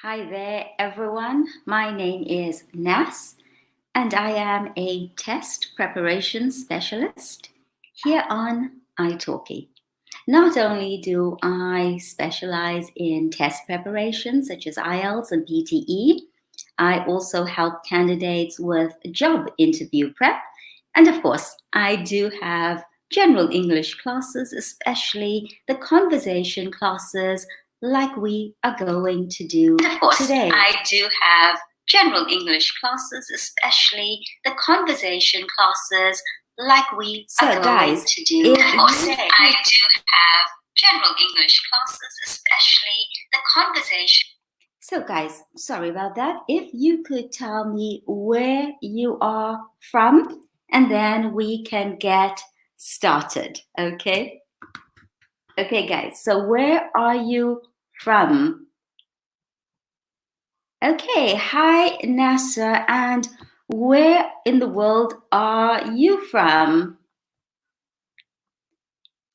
Hi there, everyone. My name is Nas, and I am a test preparation specialist here on italki. Not only do I specialize in test preparation such as IELTS and PTE, I also help candidates with job interview prep. And of course, I do have general English classes, especially the conversation classes like we are going to do today. And of course, I do have general English classes, especially the conversation classes like we are going to do today. I do have general English classes, especially the conversation. So guys, sorry about that. If you could tell me where you are from, and then we can get started, okay? Okay, guys, so where are you from? Okay, hi, Nasser, and where in the world are you from?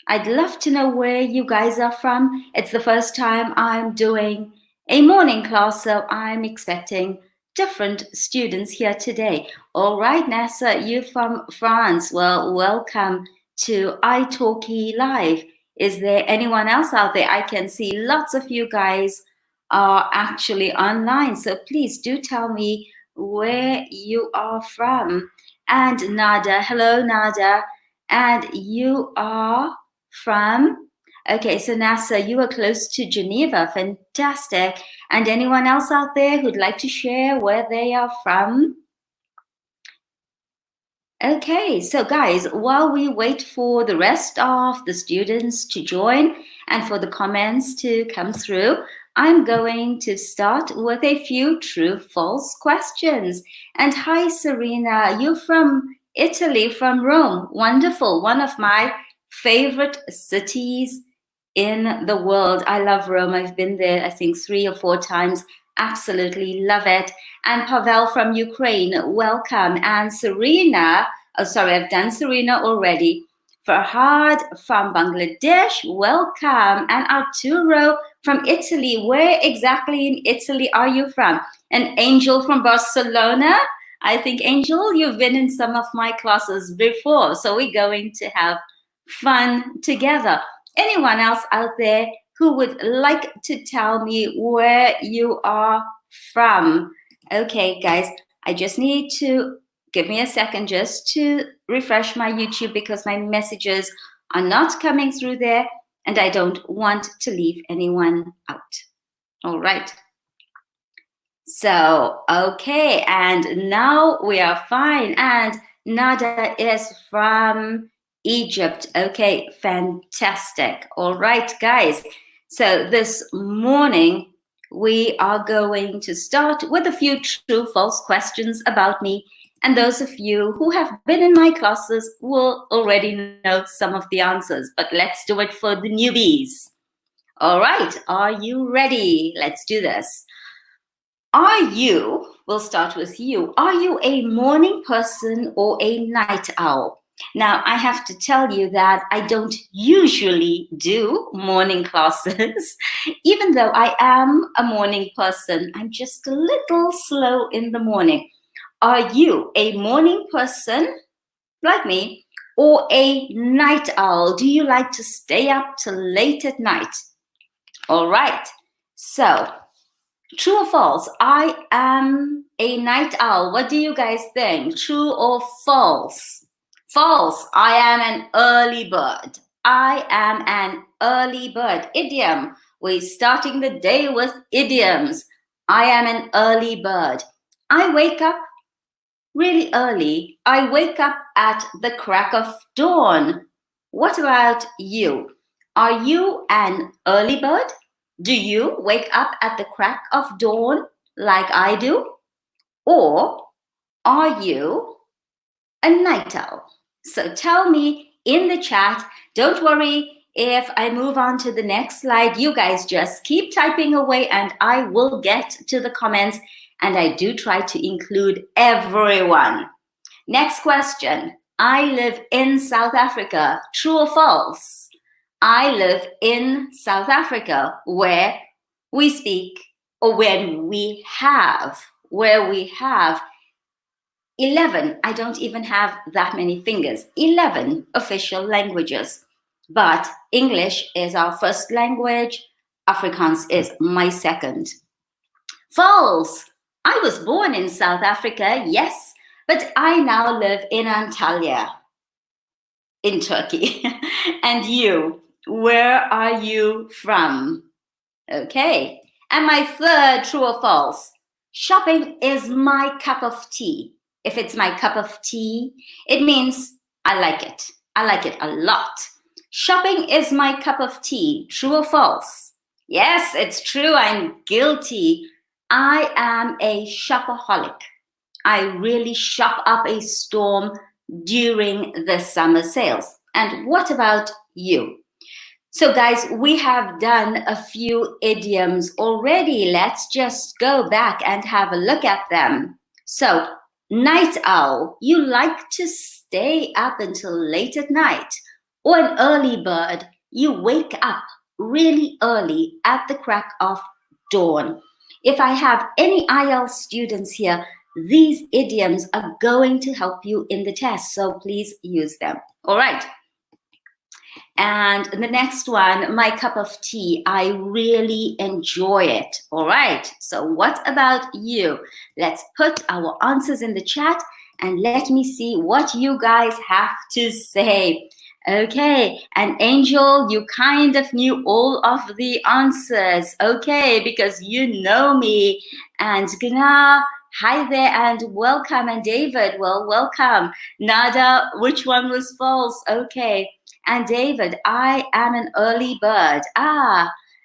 I'd love to know where you guys are from. It's the first time I'm doing a morning class, so I'm expecting different students here today. All right, Nasser, you're from France. Well, welcome to italki Live. Is there anyone else out there? I can see lots of you guys are actually online, so please do tell me where you are from. And Nada, hello, Nada. And you are from? Okay, so NASA, you are close to Geneva. Fantastic. And anyone else out there who'd like to share where they are from? Okay, so guys, while we wait for the rest of the students to join and for the comments to come through, I'm going to start with a few true-false questions. And hi, Serena, you're from Italy, from Rome. Wonderful, one of my favorite cities in the world. I love Rome. I've been there, I think, 3 or 4 times. Absolutely love it. And Pavel from Ukraine, welcome. And Serena, I've done Serena already. Farhad from Bangladesh, welcome. And Arturo from Italy, where exactly in Italy are you from? And Angel from Barcelona, I think, Angel, you've been in some of my classes before, so we're going to have fun together. Anyone else out there who would like to tell me where you are from? Okay, guys, I just need to give me a second just to refresh my YouTube because my messages are not coming through there and I don't want to leave anyone out. All right. So, okay, and now we are fine. And Nada is from Egypt. Okay, fantastic. All right, guys. So this morning, we are going to start with a few true-false questions about me. And those of you who have been in my classes will already know some of the answers. But let's do it for the newbies. All right, are you ready? Let's do this. We'll start with you, are you a morning person or a night owl? Now, I have to tell you that I don't usually do morning classes. Even though I am a morning person, I'm just a little slow in the morning. Are you a morning person, like me, or a night owl? Do you like to stay up till late at night? All right, so true or false? I am a night owl. What do you guys think? True or false? False. I am an early bird. I am an early bird. Idiom. We're starting the day with idioms. I am an early bird. I wake up really early. I wake up at the crack of dawn. What about you? Are you an early bird? Do you wake up at the crack of dawn like I do? Or are you a night owl? So tell me in the chat. Don't worry if I move on to the next slide. You guys just keep typing away and I will get to the comments. And I do try to include everyone. Next question. I live in South Africa. True or false? I live in South Africa where we speak or where we have 11, I don't even have that many fingers, 11 official languages. But English is our first language, Afrikaans is my second. False! I was born in South Africa, yes, but I now live in Antalya, in Turkey. And you, where are you from? Okay. And my third, true or false? Shopping is my cup of tea. If it's my cup of tea, it means I like it. I like it a lot. Shopping is my cup of tea. True or false? Yes, it's true. I'm guilty. I am a shopaholic. I really shop up a storm during the summer sales. And what about you? So guys, we have done a few idioms already. Let's just go back and have a look at them. So, night owl, you like to stay up until late at night. Or an early bird, you wake up really early at the crack of dawn. If I have any IELTS students here, these idioms are going to help you in the test, so please use them. All right. And the next one, my cup of tea, I really enjoy it. All right, so what about you? Let's put our answers in the chat and let me see what you guys have to say. Okay, and Angel, you kind of knew all of the answers. Okay, because you know me. And Gna, hi there and welcome. And David, well, welcome. Nada, which one was false? Okay. And David, I am an early bird.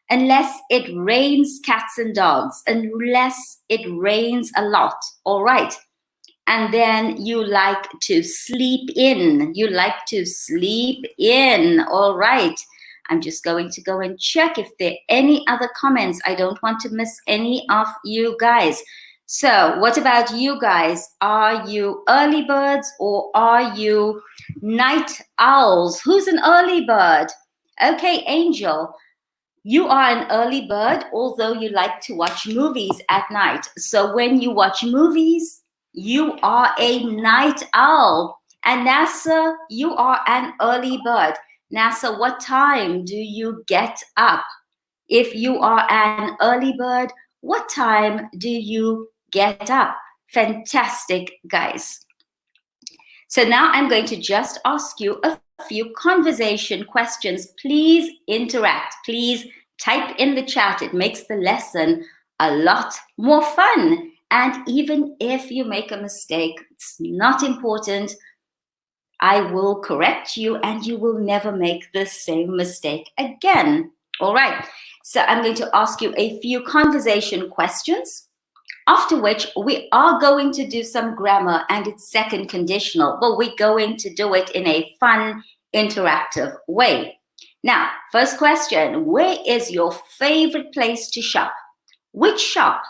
Unless it rains cats and dogs, unless it rains a lot. All right. And then you like to sleep in. You like to sleep in. All right. I'm just going to go and check if there are any other comments. I don't want to miss any of you guys. So what about you guys? Are you early birds or are you night owls? Who's an early bird? Okay, Angel, you are an early bird, although you like to watch movies at night. So when you watch movies, you are a night owl. And NASA, you are an early bird. NASA, what time do you get up? If you are an early bird, what time do you get up? Fantastic, guys. So now I'm going to just ask you a few conversation questions. Please interact. Please type in the chat. It makes the lesson a lot more fun. And even if you make a mistake, it's not important. I will correct you and you will never make the same mistake again. All right. So I'm going to ask you a few conversation questions, after which we are going to do some grammar and it's second conditional, but we're going to do it in a fun, interactive way. Now, first question, where is your favorite place to shop? Which shop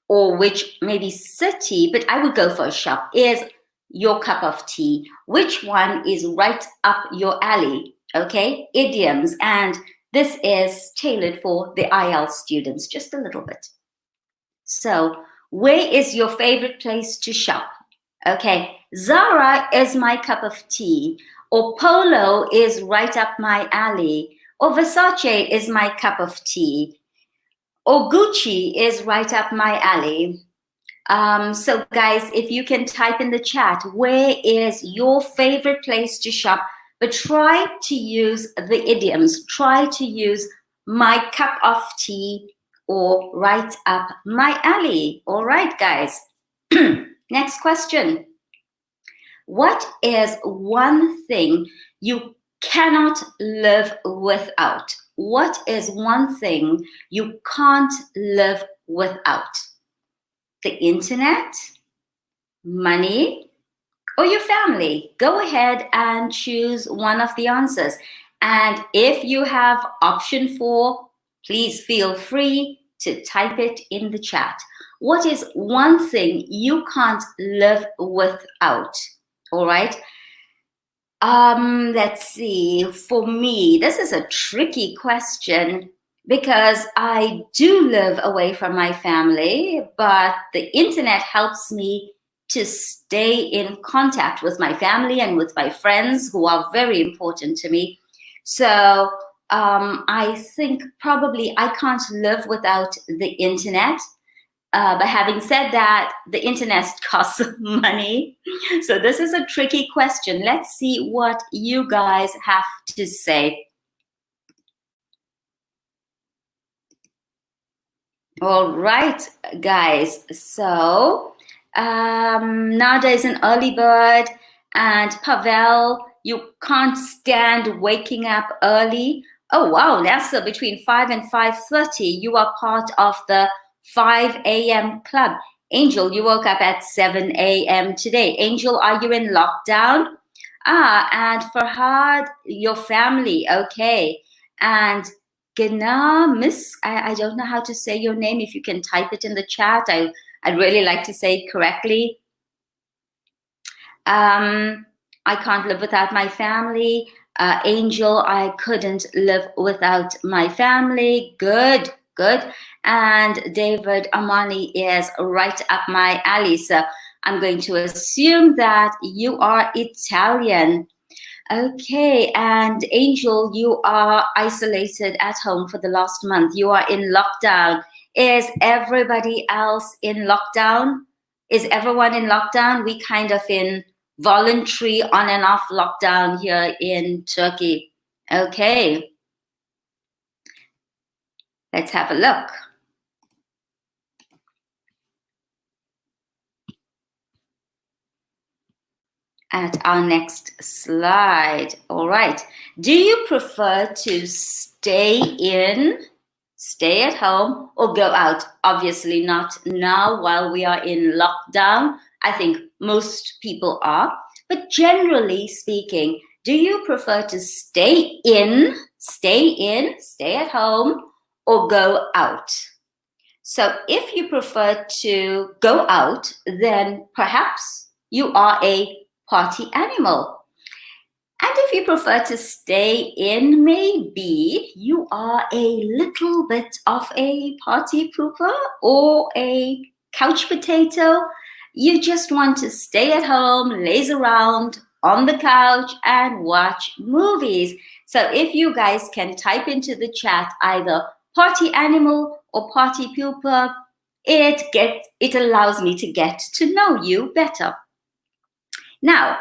or which maybe city, but I would go for a shop, is your cup of tea? Which one is right up your alley? Okay, idioms, and this is tailored for the IELTS students, just a little bit. So, where is your favorite place to shop? Okay, Zara is my cup of tea, or Polo is right up my alley, or Versace is my cup of tea, or Gucci is right up my alley. So guys, if you can type in the chat, where is your favorite place to shop? But try to use the idioms. Try to use my cup of tea or right up my alley. All right, guys. Next question. What is one thing you cannot live without? What is one thing you can't live without? The internet, money, or your family? Go ahead and choose one of the answers. And if you have option 4, please feel free to type it in the chat. What is one thing you can't live without? All right. Let's see. For me, this is a tricky question. because I do live away from my family, but the internet helps me to stay in contact with my family and with my friends who are very important to me. So I think probably I can't live without the internet. But having said that, the internet costs money. So this is a tricky question. Let's see what you guys have to say. All right, guys. So Nada is an early bird, and Pavel, you can't stand waking up early. Oh wow, that's between 5 and 5:30. You are part of the 5 a.m. club. Angel, you woke up at 7 a.m. today. Angel, are you in lockdown? And Farhad, your family, okay. And Gna, Miss, I don't know how to say your name. If you can type it in the chat, I'd really like to say it correctly. I can't live without my family. Angel, I couldn't live without my family. Good, good. And David Amani is right up my alley. So I'm going to assume that you are Italian. Okay, and Angel, you are isolated at home for the last month. You are in lockdown. Is everybody else in lockdown? Is everyone in lockdown? We kind of in voluntary on and off lockdown here in Turkey. Okay, let's have a look. At our next slide. All right. Do you prefer to stay at home, or go out? Obviously not now while we are in lockdown. I think most people are. But generally speaking, do you prefer to stay at home, or go out? So if you prefer to go out, then perhaps you are a party animal. And if you prefer to stay in, maybe you are a little bit of a party pooper or a couch potato. You just want to stay at home, laze around on the couch and watch movies. So if you guys can type into the chat either party animal or party pooper, it allows me to get to know you better. Now,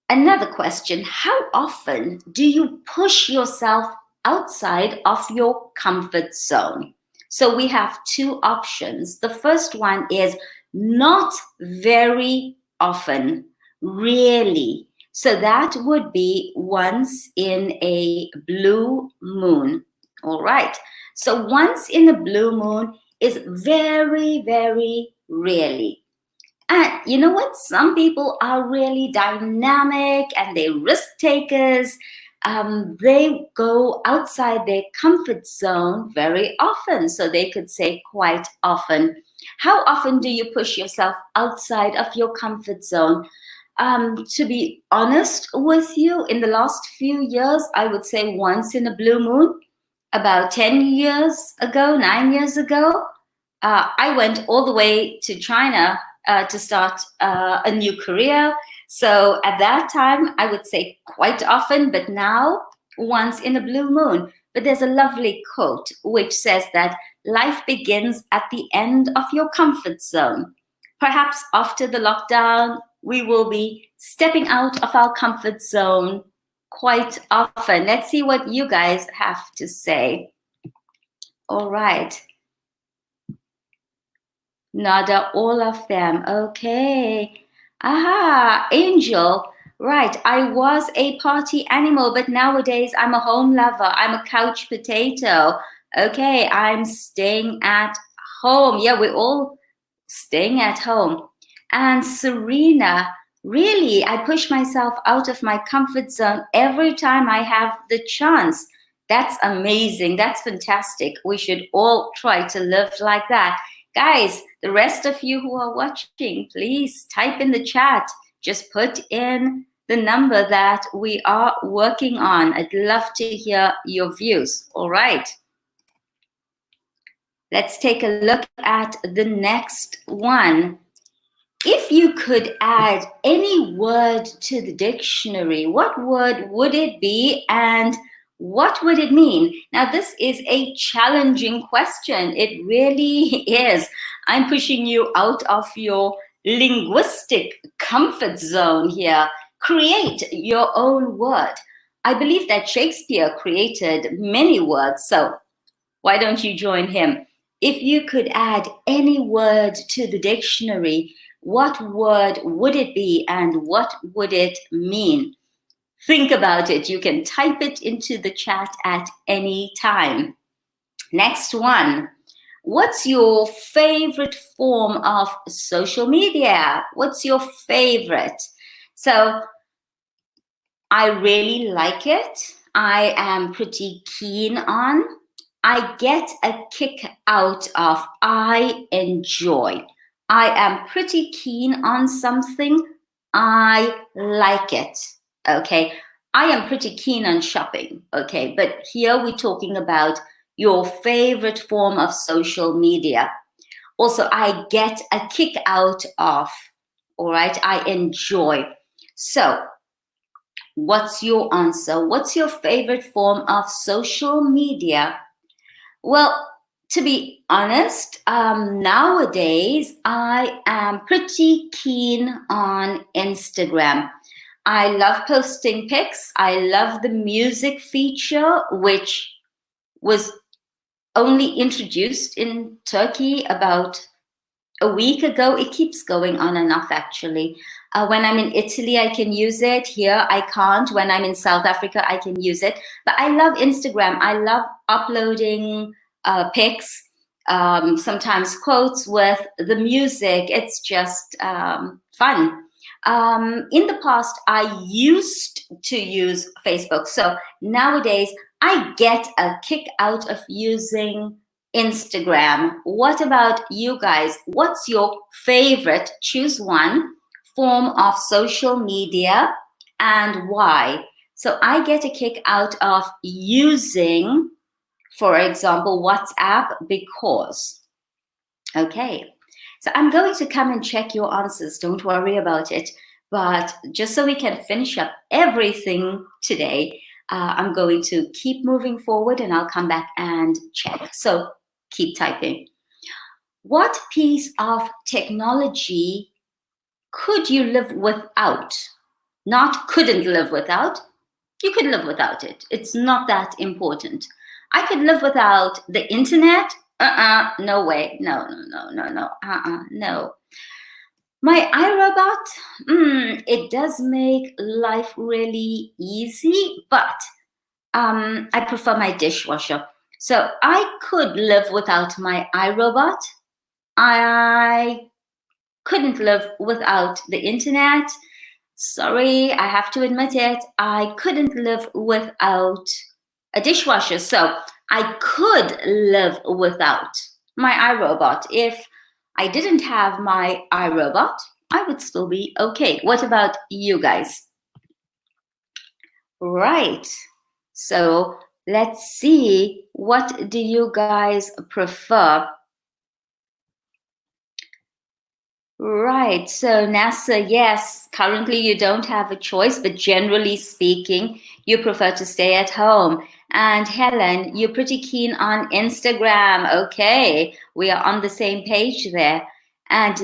another question, how often do you push yourself outside of your comfort zone? So we have two options. The first one is not very often, really. So that would be once in a blue moon. All right. So once in a blue moon is very, very rarely. And you know what? Some people are really dynamic and they're risk takers. They go outside their comfort zone very often. So they could say quite often. How often do you push yourself outside of your comfort zone? To be honest with you, in the last few years, I would say once in a blue moon. About 10 years ago, 9 years ago, I went all the way to China to start a new career. So at that time, I would say quite often, but now once in a blue moon. But there's a lovely quote which says that life begins at the end of your comfort zone. Perhaps after the lockdown, we will be stepping out of our comfort zone quite often. Let's see what you guys have to say. All right. Nada, all of them. Okay. Aha, Angel. Right. I was a party animal, but nowadays I'm a home lover. I'm a couch potato. Okay. I'm staying at home. Yeah, we're all staying at home. And Serena, really, I push myself out of my comfort zone every time I have the chance. That's amazing. That's fantastic. We should all try to live like that. Guys, the rest of you who are watching, please type in the chat. Just put in the number that we are working on. I'd love to hear your views. All right. Let's take a look at the next one. If you could add any word to the dictionary, what word would it be and what would it mean? Now, this is a challenging question. It really is. I'm pushing you out of your linguistic comfort zone here. Create your own word. I believe that Shakespeare created many words, so why don't you join him? If you could add any word to the dictionary, what word would it be and what would it mean? Think about it. You can type it into the chat at any time. Next one. What's your favorite form of social media? What's your favorite? So I really like it. I am pretty keen on. I get a kick out of. I enjoy. I am pretty keen on something. I like it. Okay. I am pretty keen on shopping. Okay. But here we're talking about your favorite form of social media. Also, I get a kick out of. All right. I enjoy. So, what's your answer? What's your favorite form of social media? Well, to be honest, nowadays I am pretty keen on Instagram. I love posting pics. I love the music feature, which was only introduced in Turkey about a week ago. It keeps going on and off, actually. When I'm in Italy, I can use it. Here, I can't. When I'm in South Africa, I can use it. But I love Instagram. I love uploading pics, sometimes quotes with the music. It's just fun. In the past, I used to use Facebook. So nowadays, I get a kick out of using Instagram. What about you guys? What's your favorite? Choose one form of social media and why. So I get a kick out of using, for example, WhatsApp because. Okay, so I'm going to come and check your answers. Don't worry about it. But just so we can finish up everything today, I'm going to keep moving forward and I'll come back and check. So keep typing. What piece of technology could you live without? Not couldn't live without. You could live without it. It's not that important. I could live without the internet. No way. No. No. My iRobot, it does make life really easy, but I prefer my dishwasher. So I could live without my iRobot. I couldn't live without the internet. Sorry, I have to admit it. I couldn't live without a dishwasher. So I could live without my iRobot. If I didn't have my iRobot, I would still be okay. What about you guys? Right. So let's see. What do you guys prefer? Right. So NASA, yes, currently you don't have a choice, but generally speaking, you prefer to stay at home. And Helen, you're pretty keen on Instagram. Okay, we are on the same page there. And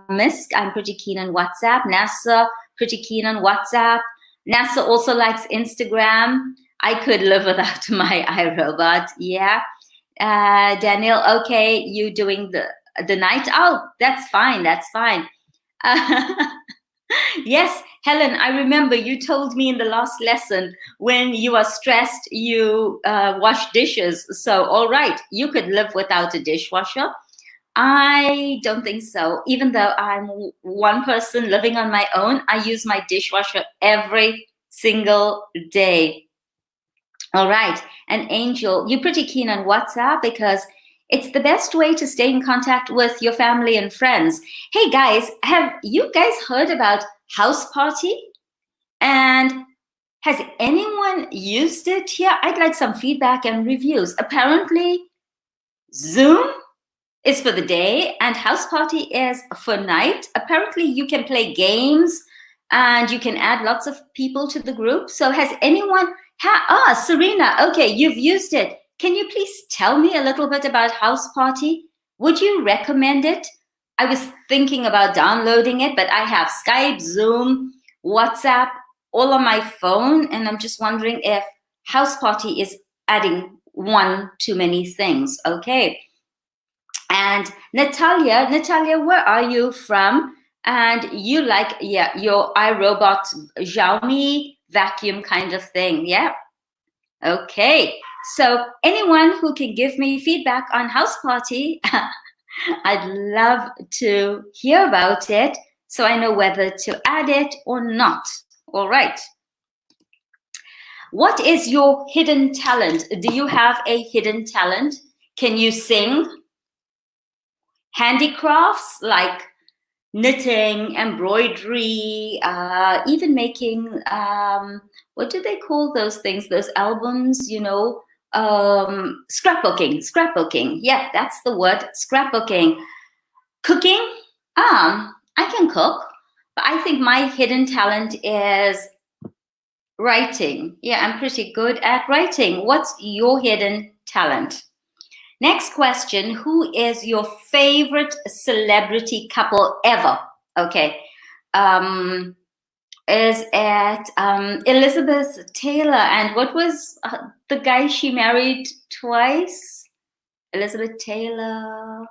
Misk, I'm pretty keen on WhatsApp. NASA, pretty keen on WhatsApp. NASA also likes Instagram. I could live without my iRobot. Yeah. Daniel, okay, you doing the night out. That's fine. That's fine. Yes, Helen, I remember you told me in the last lesson when you are stressed, you wash dishes. So, all right, you could live without a dishwasher. I don't think so. Even though I'm one person living on my own, I use my dishwasher every single day. All right. And Angel, you're pretty keen on WhatsApp because it's the best way to stay in contact with your family and friends. Hey guys, have you guys heard about House Party? And has anyone used it here? I'd like some feedback and reviews. Apparently, Zoom is for the day and house party is for night. Apparently, you can play games and you can add lots of people to the group. So has anyone, Serena, okay, you've used it. Can you please tell me a little bit about house party? Would you recommend it? I was thinking about downloading it, but I have Skype, Zoom, WhatsApp, all on my phone, and I'm just wondering if house party is adding one too many things. Okay. And Natalia, where are you from? And you like, yeah, your iRobot Xiaomi vacuum kind of thing, yeah? Okay, so anyone who can give me feedback on house party, I'd love to hear about it so I know whether to add it or not. All right. What is your hidden talent? Do you have a hidden talent? Can you sing? Handicrafts like knitting, embroidery, even making, what do they call those things, those albums, you know, scrapbooking. Yeah, that's the word, scrapbooking. Cooking, I can cook, but I think my hidden talent is writing. Yeah, I'm pretty good at writing. What's your hidden talent? Next question, who is your favorite celebrity couple ever? Okay. Is it Elizabeth Taylor? And what was the guy she married twice? Elizabeth Taylor.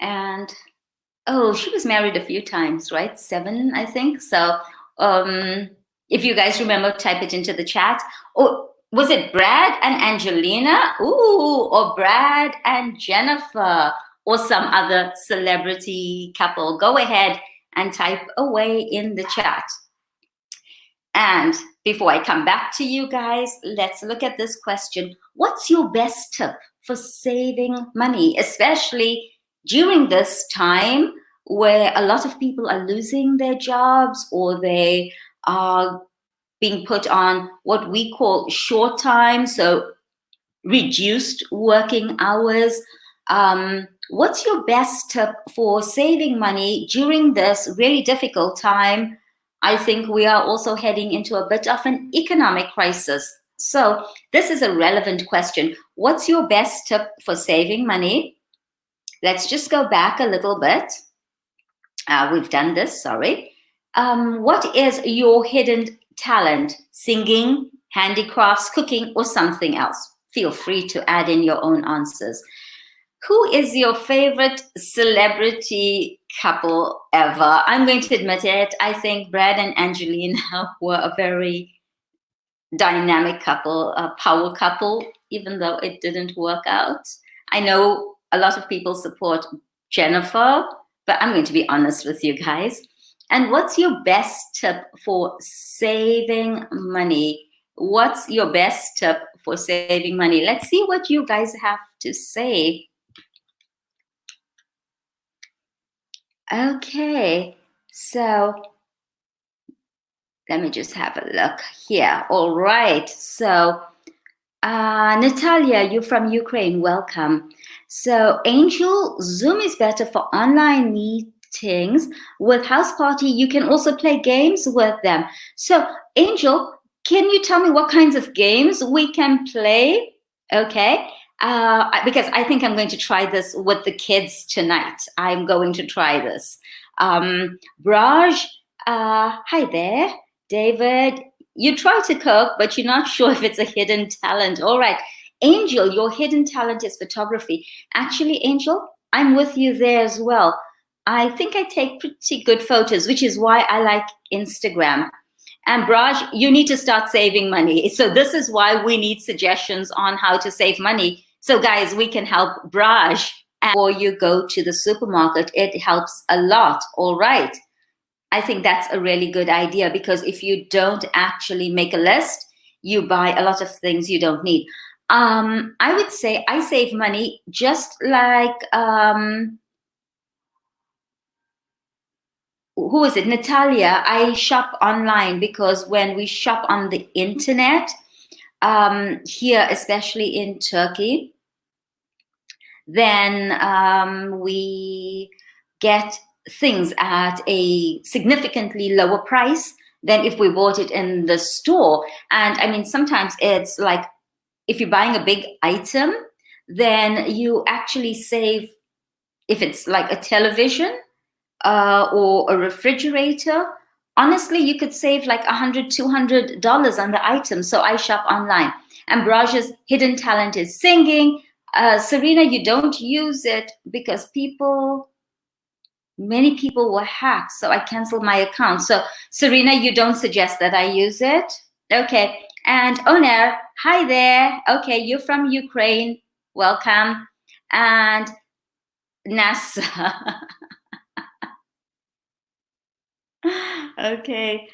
And, oh, she was married a few times, right? 7, I think. So if you guys remember, type it into the chat. Or was it Brad and Angelina? Ooh, or Brad and Jennifer, or some other celebrity couple? Go ahead and type away in the chat. And before I come back to you guys, let's look at this question. What's your best tip for saving money, especially during this time where a lot of people are losing their jobs or they are being put on what we call short time, so reduced working hours? What's your best tip for saving money during this really difficult time? I think we are also heading into a bit of an economic crisis. So this is a relevant question. What's your best tip for saving money? Let's just go back a little bit. We've done this, sorry. What is your hidden talent? Singing, handicrafts, cooking, or something else? Feel free to add in your own answers. Who is your favorite celebrity couple ever? I'm going to admit it. I think Brad and Angelina were a very dynamic couple, a power couple, even though it didn't work out. I know a lot of people support Jennifer, but I'm going to be honest with you guys. And what's your best tip for saving money? What's your best tip for saving money? Let's see what you guys have to say. Okay, so let me just have a look here. All right, so Natalia, you're from Ukraine, welcome. So Angel, Zoom is better for online meetings. With house party, you can also play games with them. So Angel, can you tell me what kinds of games we can play? Okay, because I think I'm going to try this with the kids tonight. I'm going to try this. Braj, hi there. David, you try to cook, but you're not sure if it's a hidden talent. All right. Angel, your hidden talent is photography. Actually, Angel, I'm with you there as well. I think I take pretty good photos, which is why I like Instagram. And Braj, you need to start saving money. So this is why we need suggestions on how to save money. So guys, we can help Braj. And before you go to the supermarket, it helps a lot. All right. I think that's a really good idea, because if you don't actually make a list, you buy a lot of things you don't need. I would say I save money just like who is it? Natalia, I shop online because when we shop on the internet, here, especially in Turkey, then we get things at a significantly lower price than if we bought it in the store. And I mean, sometimes it's like if you're buying a big item, then you actually save, if it's like a television or a refrigerator, honestly, you could save like $100, $200 on the item. So I shop online. Ambrosia's hidden talent is singing. Serena, you don't use it because many people were hacked. So I canceled my account. So Serena, you don't suggest that I use it? Okay. And Oner, hi there. Okay, you're from Ukraine. Welcome. And NASA. Okay.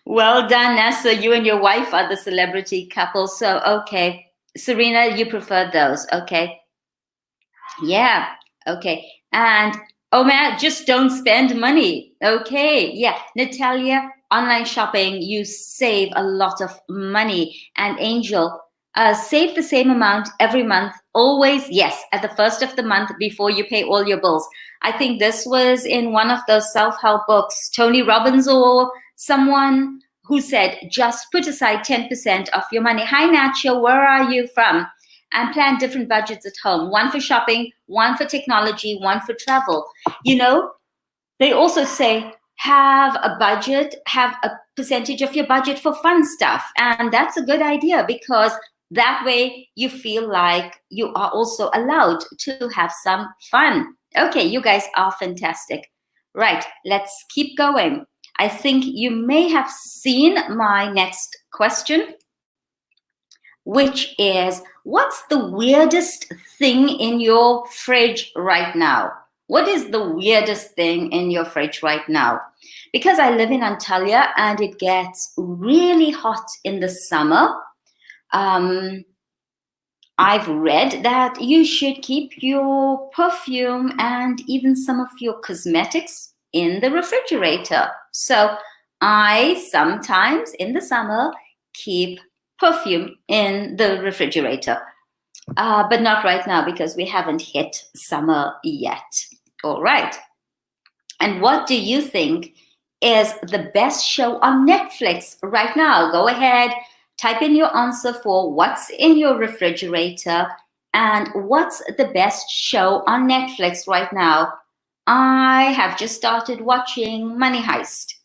Well done, Nessa. You and your wife are the celebrity couple. So, okay. Serena, you prefer those. Okay. Yeah. Okay. And Omer, just don't spend money. Okay. Yeah. Natalia, online shopping, you save a lot of money. And Angel, save the same amount every month. Always, yes, at the first of the month before you pay all your bills. I think this was in one of those self-help books, Tony Robbins or someone who said, just put aside 10% of your money. Hi, Nacho, where are you from? And plan different budgets at home. One for shopping, one for technology, one for travel. You know, they also say, have a budget, have a percentage of your budget for fun stuff. And that's a good idea because that way you feel like you are also allowed to have some fun. Okay, you guys are fantastic. Right, let's keep going. I think you may have seen my next question, which is, what's the weirdest thing in your fridge right now? What is the weirdest thing in your fridge right now? Because I live in Antalya and it gets really hot in the summer, I've read that you should keep your perfume and even some of your cosmetics in the refrigerator. So I sometimes in the summer keep perfume in the refrigerator, but not right now because we haven't hit summer yet. All right. And what do you think is the best show on Netflix right now? Go ahead. Type in your answer for what's in your refrigerator and what's the best show on Netflix right now. I have just started watching Money Heist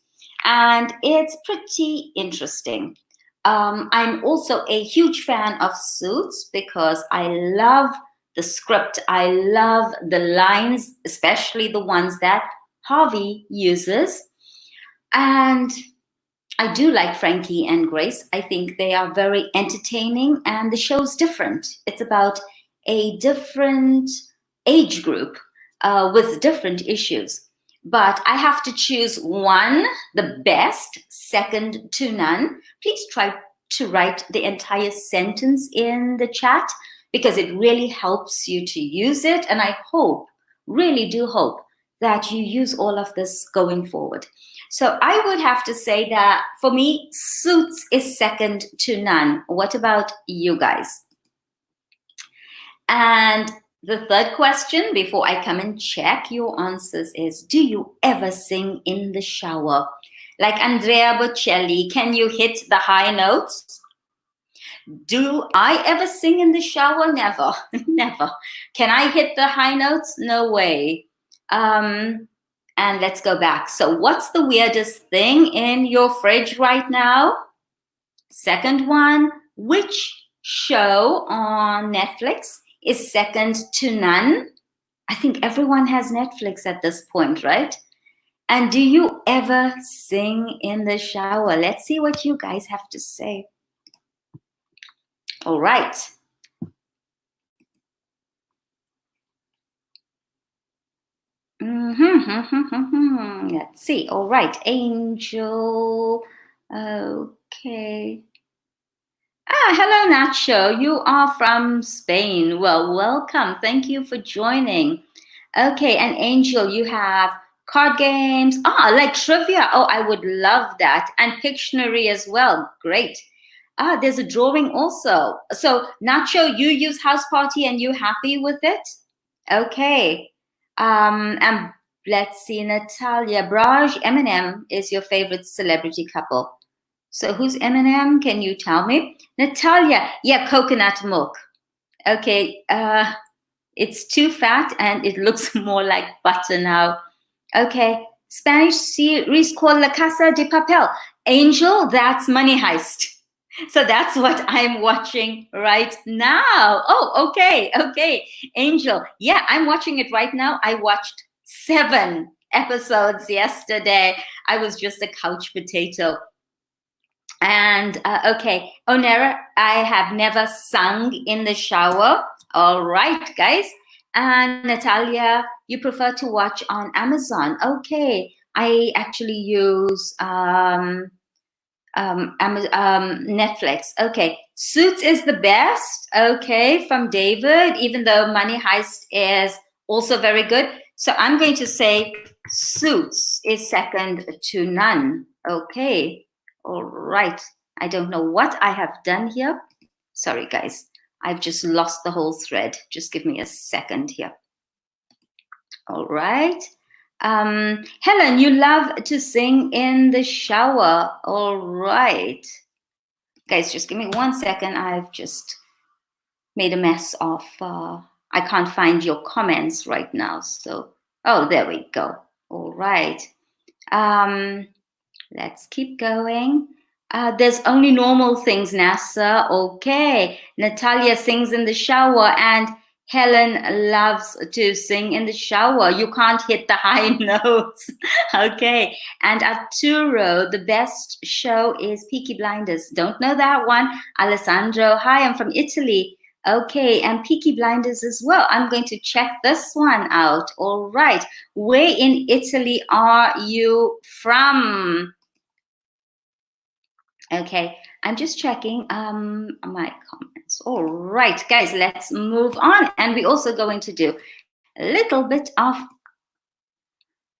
and it's pretty interesting. I'm also a huge fan of Suits because I love the script. I love the lines, especially the ones that Harvey uses. And I do like Frankie and Grace. I think they are very entertaining and the show's different. It's about a different age group with different issues. But I have to choose one, the best, second to none. Please try to write the entire sentence in the chat because it really helps you to use it. And I hope, really do hope, that you use all of this going forward. So I would have to say that for me, Suits is second to none. What about you guys? And the third question, before I come and check your answers, is, do you ever sing in the shower? Like Andrea Bocelli, can you hit the high notes? Do I ever sing in the shower? Never, never. Can I hit the high notes? No way. And let's go back. So what's the weirdest thing in your fridge right now? Second one, which show on Netflix is second to none? I think everyone has Netflix at this point, right? And do you ever sing in the shower? Let's see what you guys have to say. All right. Let's see. All right, Angel. Okay. Hello, Nacho. You are from Spain. Well, welcome. Thank you for joining. Okay, and Angel, you have Card games. Like trivia. Oh, I would love that. And Pictionary as well. Great. There's a drawing also. So, Nacho, you use House Party and you happy with it? Okay. And let's see, Natalia. Braj, Eminem is your favorite celebrity couple. So who's Eminem? Can you tell me? Natalia, yeah, coconut milk. Okay, it's too fat and it looks more like butter now. Okay, Spanish series called La Casa de Papel. Angel, that's Money Heist. So that's what I'm watching right now. Oh, okay. Angel, yeah, I'm watching it right now. I watched 7 episodes yesterday. I was just a couch potato. And okay, Onera, I have never sung in the shower. All right, guys. And Natalia, you prefer to watch on Amazon. Okay, I actually use Netflix. Okay, Suits is the best. Okay, from David, even though Money Heist is also very good. So I'm going to say Suits is second to none. Okay, all right. I don't know what I have done here. Sorry, guys. I've just lost the whole thread. Just give me a second here. All right. Helen, you love to sing in the shower. All right. Guys, just give me 1 second. I've just made a mess of, I can't find your comments right now. So, oh, there we go. All right. Let's keep going. There's only normal things, NASA. Okay. Natalia sings in the shower and Helen loves to sing in the shower. You can't hit the high notes. Okay. And Arturo, the best show is Peaky Blinders. Don't know that one. Alessandro, hi, I'm from Italy. Okay, and Peaky Blinders as well. I'm going to check this one out. All right. Where in Italy are you from? Okay, I'm just checking my comments. All right, guys, let's move on. And we're also going to do a little bit of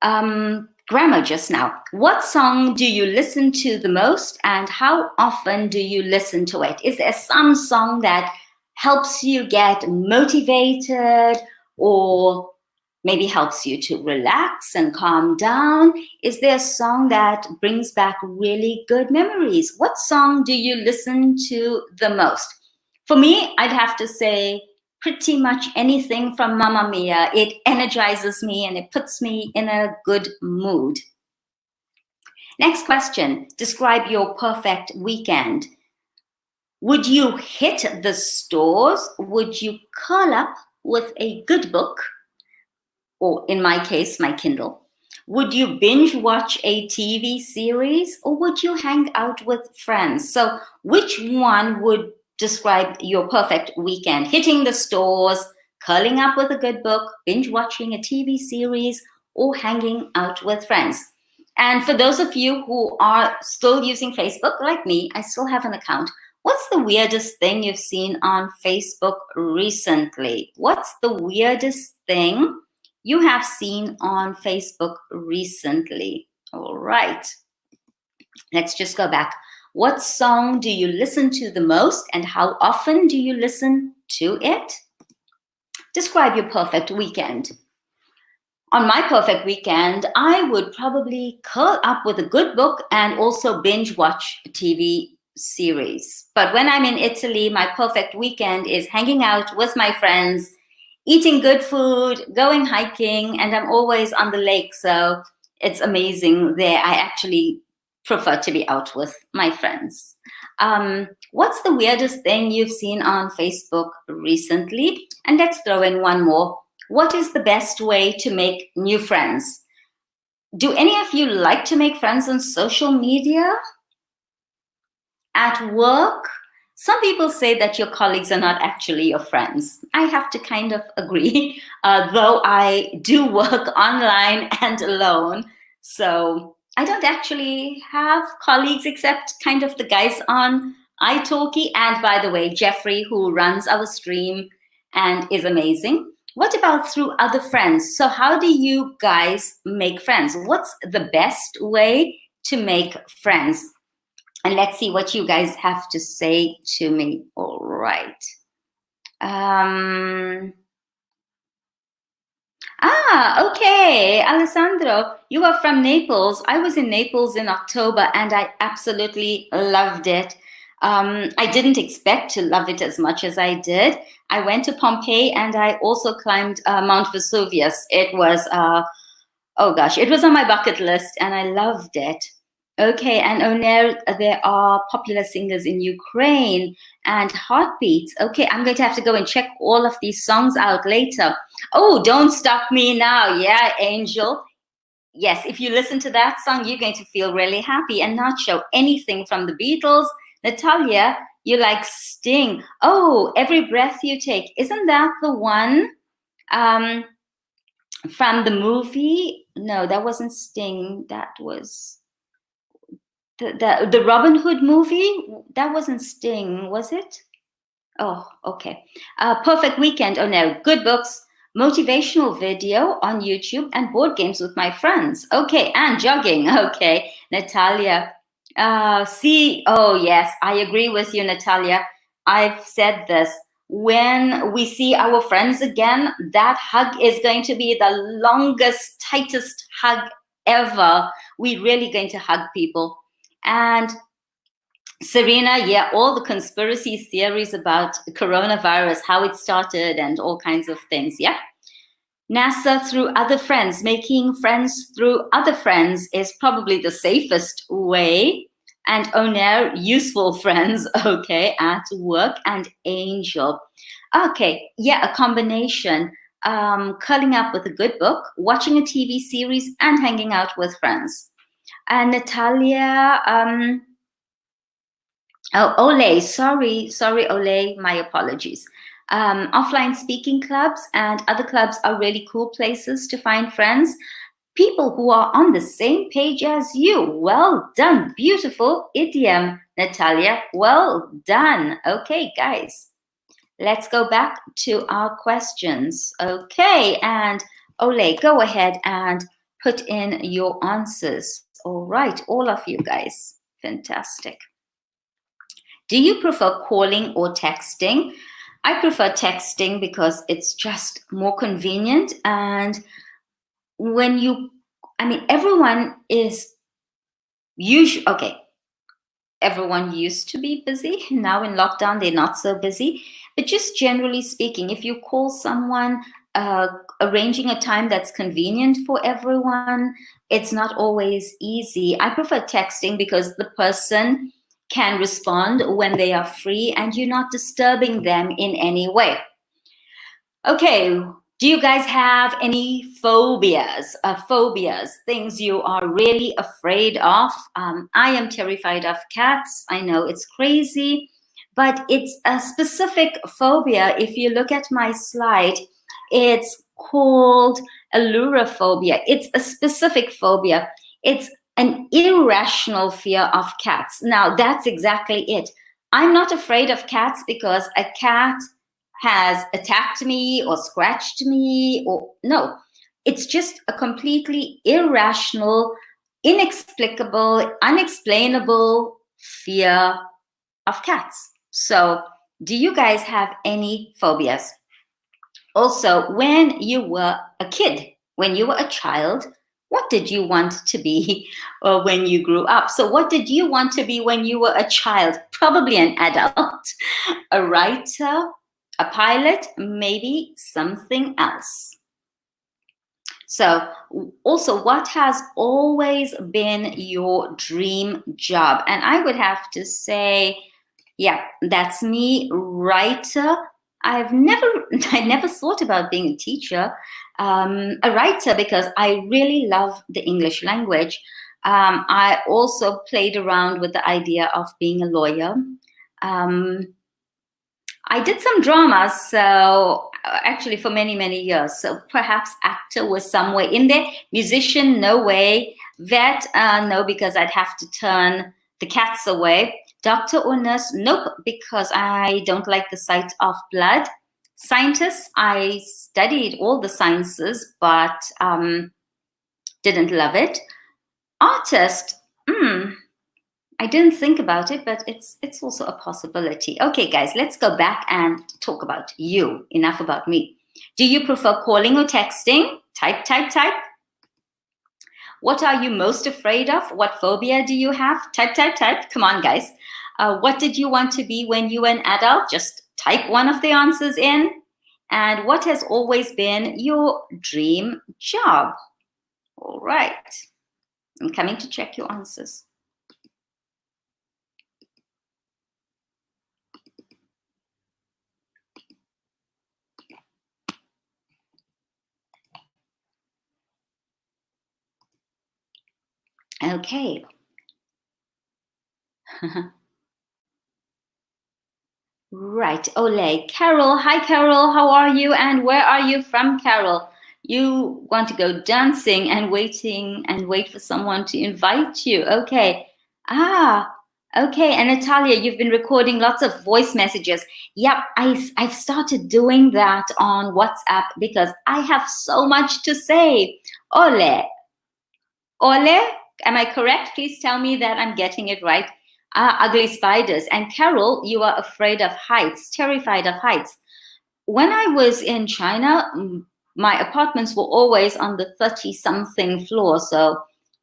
grammar just now. What song do you listen to the most and how often do you listen to it? Is there some song that helps you get motivated or maybe helps you to relax and calm down? Is there a song that brings back really good memories? What song do you listen to the most? For me, I'd have to say pretty much anything from Mamma Mia. It energizes me and it puts me in a good mood. Next question, describe your perfect weekend. Would you hit the stores? Would you curl up with a good book? Or in my case, my Kindle. Would you binge watch a TV series or would you hang out with friends? So which one would describe your perfect weekend? Hitting the stores, curling up with a good book, binge watching a TV series, or hanging out with friends? And for those of you who are still using Facebook, like me, I still have an account. What's the weirdest thing you've seen on Facebook recently? What's the weirdest thing you have seen on Facebook recently? All right. Let's just go back. What song do you listen to the most and how often do you listen to it? Describe your perfect weekend. On my perfect weekend, I would probably curl up with a good book and also binge watch a TV series. But when I'm in Italy, my perfect weekend is hanging out with my friends, eating good food, going hiking, and I'm always on the lake, so it's amazing there. I actually prefer to be out with my friends. What's the weirdest thing you've seen on Facebook recently? And let's throw in one more. What is the best way to make new friends? Do any of you like to make friends on social media? At work? Some people say that your colleagues are not actually your friends. I have to kind of agree, though I do work online and alone. So I don't actually have colleagues except kind of the guys on italki. And by the way, Jeffrey, who runs our stream and is amazing. What about through other friends? So how do you guys make friends? What's the best way to make friends? And let's see what you guys have to say to me. All right. Okay, Alessandro, you are from Naples. I was in Naples in October and I absolutely loved it. I didn't expect to love it as much as I did. I went to Pompeii and I also climbed Mount Vesuvius. It was, oh gosh, it was on my bucket list and I loved it. Okay, and Oner, there are popular singers in Ukraine and heartbeats. Okay, I'm going to have to go and check all of these songs out later. Oh, don't stop me now. Yeah, Angel. Yes, if you listen to that song, you're going to feel really happy and not show anything from the Beatles. Natalia, you like Sting. Oh, Every Breath You Take. Isn't that the one from the movie? No, that wasn't Sting. That was the Robin Hood movie. That wasn't Sting, was it? Oh, okay. Perfect Weekend. Oh no, good books, motivational video on YouTube, and board games with my friends. Okay, and jogging. Okay, Natalia. Oh yes, I agree with you, Natalia. I've said this. When we see our friends again, that hug is going to be the longest, tightest hug ever. We're really going to hug people. And Serena, yeah, all the conspiracy theories about coronavirus, how it started, and all kinds of things. Yeah. NASA through other friends, making friends through other friends is probably the safest way. And Oner, useful friends, okay, at work, and Angel. Okay, yeah, a combination. Curling up with a good book, watching a TV series, and hanging out with friends. And Natalia, oh, Ole, sorry, Ole, my apologies. Offline speaking clubs and other clubs are really cool places to find friends. People who are on the same page as you. Well done. Beautiful idiom, Natalia. Well done. Okay, guys, let's go back to our questions. Okay, and Ole, go ahead and put in your answers. All right, all of you guys. Fantastic. Do you prefer calling or texting? I prefer texting because it's just more convenient. And when everyone is usually, okay, everyone used to be busy. Now in lockdown, they're not so busy. But just generally speaking, if you call someone, arranging a time that's convenient for everyone, it's not always easy. I prefer texting because the person can respond when they are free and you're not disturbing them in any way. Okay, do you guys have any phobias? Things you are really afraid of? I am terrified of cats. I know it's crazy, but it's a specific phobia. If you look at my slide, it's called allurophobia. It's a specific phobia. It's an irrational fear of cats. Now, that's exactly it. I'm not afraid of cats because a cat has attacked me or scratched me, or no, it's just a completely irrational, inexplicable, unexplainable fear of cats. So, do you guys have any phobias? Also, when you were a kid, when you were a child, what did you want to be when you grew up? So, what did you want to be when you were a child? Probably an adult, a writer, a pilot, maybe something else. So, also, what has always been your dream job? And I would have to say, yeah, that's me, writer. I never thought about being a teacher, a writer, because I really love the English language. I also played around with the idea of being a lawyer. I did some drama, so actually for many, many years. So perhaps actor was somewhere in there. Musician, no way. Vet, no, because I'd have to turn the cats away. Doctor or nurse, nope, because I don't like the sight of blood. Scientists, I studied all the sciences, but didn't love it. Artist, I didn't think about it, but it's also a possibility. Okay, guys, let's go back and talk about you. Enough about me. Do you prefer calling or texting? Type, type, type. What are you most afraid of? What phobia do you have? Type, type, type. Come on, guys. What did you want to be when you were an adult? Just type one of the answers in. And what has always been your dream job? All right. I'm coming to check your answers. Okay. Right, Ole. Carol, hi Carol, how are you and where are you from, Carol? You want to go dancing and wait for someone to invite you. Okay. Okay. And Natalia, you've been recording lots of voice messages. Yep, I've started doing that on WhatsApp because I have so much to say. Ole, am I correct? Please tell me that I'm getting it right. Ugly spiders. And Carol, you are afraid of heights, terrified of heights. When I was in China, my apartments were always on the 30-something floor. So,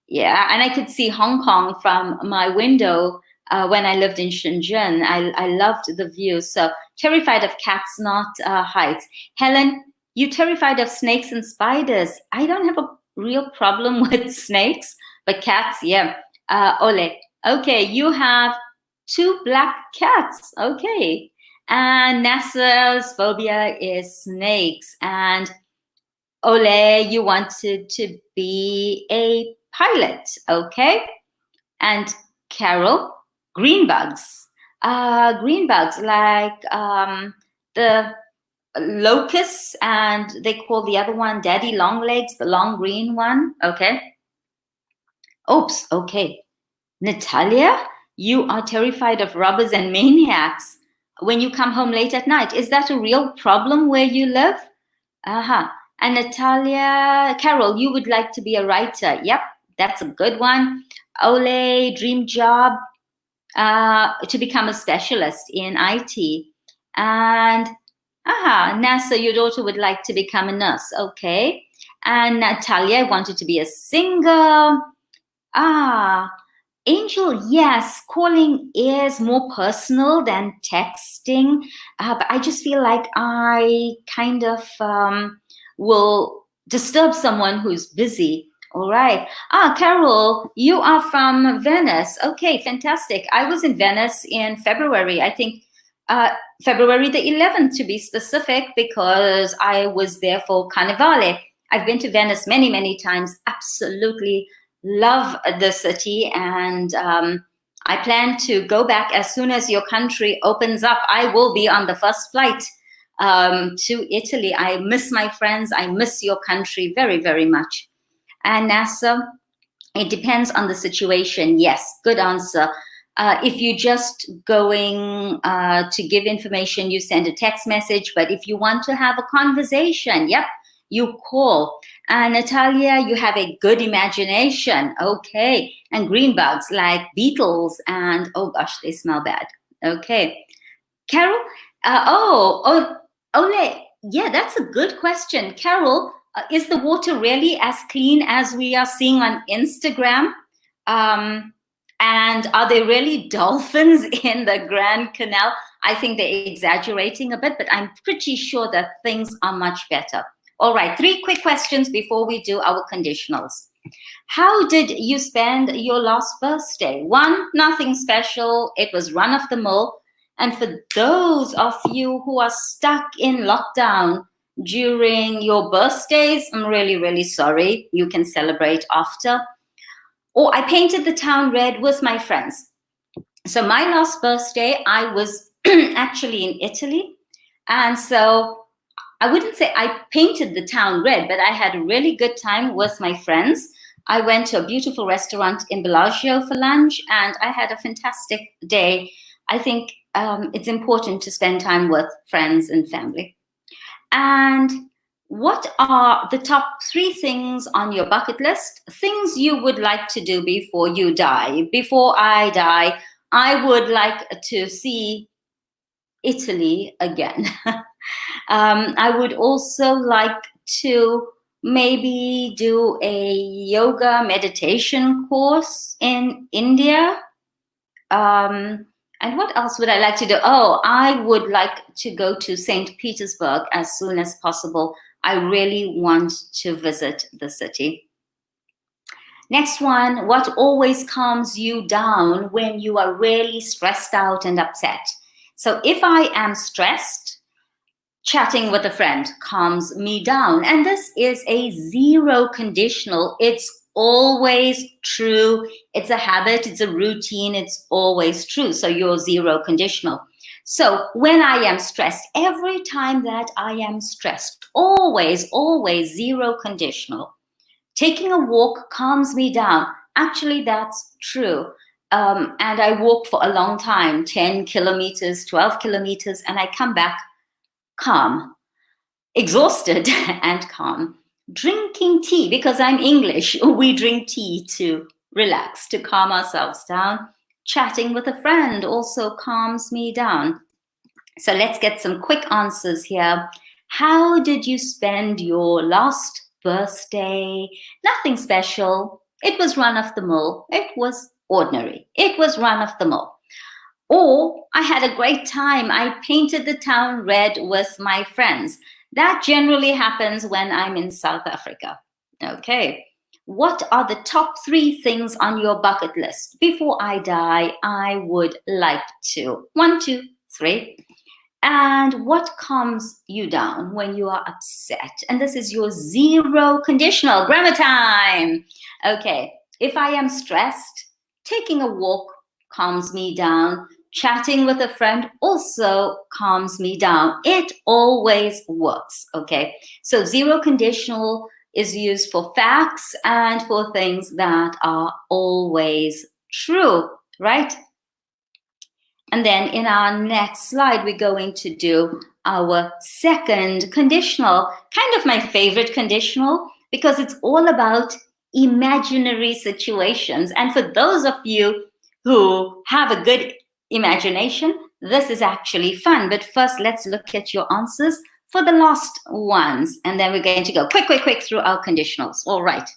yeah, and I could see Hong Kong from my window when I lived in Shenzhen. I loved the view. So, terrified of cats, not heights. Helen, you terrified of snakes and spiders. I don't have a real problem with snakes, but cats, yeah. Ole, okay, you have 2 black cats. Okay. And NASA's phobia is snakes. And Ole, you wanted to be a pilot. Okay. And Carol, green bugs. Green bugs like the locusts, and they call the other one daddy long legs, the long green one. Okay. Oops. Okay. Natalia, you are terrified of robbers and maniacs when you come home late at night. Is that a real problem where you live? And Natalia, Carol, you would like to be a writer. Yep, that's a good one. Ole, dream job, to become a specialist in IT. And NASA, your daughter would like to become a nurse. Okay. And Natalia wanted to be a singer. Angel, yes, calling is more personal than texting, but I just feel like I kind of will disturb someone who's busy. All right. Carol, you are from Venice. Okay, fantastic. I was in Venice in February, I think February the 11th to be specific, because I was there for Carnivale. I've been to Venice many, many times. Absolutely love the city, and I plan to go back as soon as your country opens up. I will be on the first flight to Italy. I miss my friends. I miss your country very, very much. And NASA, it depends on the situation. Yes, good answer. If you're just going to give information, you send a text message. But if you want to have a conversation, yep, you call. And Natalia, you have a good imagination. Okay. And green bugs like beetles and, oh gosh, they smell bad. Okay. Carol? Ole, yeah, that's a good question. Carol, is the water really as clean as we are seeing on Instagram? And are there really dolphins in the Grand Canal? I think they're exaggerating a bit, but I'm pretty sure that things are much better. All right, 3 quick questions before we do our conditionals. How did you spend your last birthday? 1, nothing special. It was run of the mill. And for those of you who are stuck in lockdown during your birthdays, I'm really, really sorry. You can celebrate after. Or I painted the town red with my friends. So my last birthday, I was actually in Italy. And so I wouldn't say I painted the town red, but I had a really good time with my friends. I went to a beautiful restaurant in Bellagio for lunch, and I had a fantastic day. I think it's important to spend time with friends and family. And what are the top 3 things on your bucket list? Things you would like to do before you die. Before I die, I would like to see Italy again. I would also like to maybe do a yoga meditation course in India. And what else would I like to do? Oh, I would like to go to St. Petersburg as soon as possible. I really want to visit the city. Next one, what always calms you down when you are really stressed out and upset? So if I am stressed, chatting with a friend calms me down. And this is a 0 conditional. It's always true. It's a habit, it's a routine, it's always true. So you're 0 conditional. So when I am stressed, every time that I am stressed, always 0 conditional. Taking a walk calms me down. Actually, that's true. And I walk for a long time, 10 kilometers, 12 kilometers, and I come back calm, exhausted and calm. Drinking tea, because I'm English, we drink tea to relax, to calm ourselves down. Chatting with a friend also calms me down. So let's get some quick answers here. How did you spend your last birthday? Nothing special. It was run of the mill. It was ordinary. It was run of the mill. Or I had a great time. I painted the town red with my friends. That generally happens when I'm in South Africa. Okay. What are the top 3 things on your bucket list? Before I die, I would like to. 1, 2, 3. And what calms you down when you are upset? And this is your 0 conditional. Grammar time. Okay. If I am stressed, taking a walk calms me down. Chatting with a friend also calms me down. It always works, okay? So 0 conditional is used for facts and for things that are always true, right? And then in our next slide, we're going to do our second conditional, kind of my favorite conditional, because it's all about imaginary situations. And for those of you who have a good imagination, this is actually fun. But first, let's look at your answers for the last ones. And then we're going to go quick through our conditionals. All right.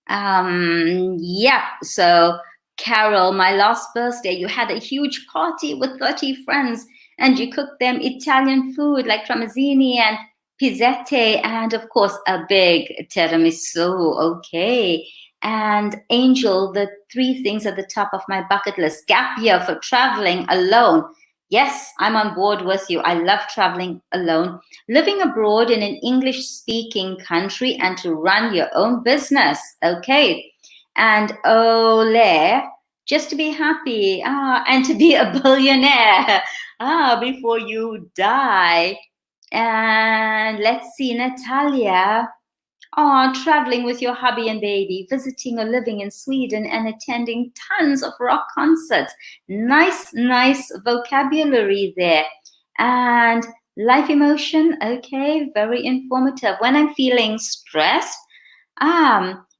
Yeah, so Carol, my last birthday, you had a huge party with 30 friends and you cooked them Italian food like tramezzini and pizzette and of course a big tiramisu. Okay. And Angel, the 3 things at the top of my bucket list. Gap year for traveling alone. Yes, I'm on board with you. I love traveling alone. Living abroad in an English-speaking country and to run your own business. Okay. And ole, just to be happy and to be a billionaire before you die. And let's see, Natalia. Traveling with your hubby and baby, visiting or living in Sweden and attending tons of rock concerts. Nice vocabulary there. And life emotion, okay, very informative. When I'm feeling stressed,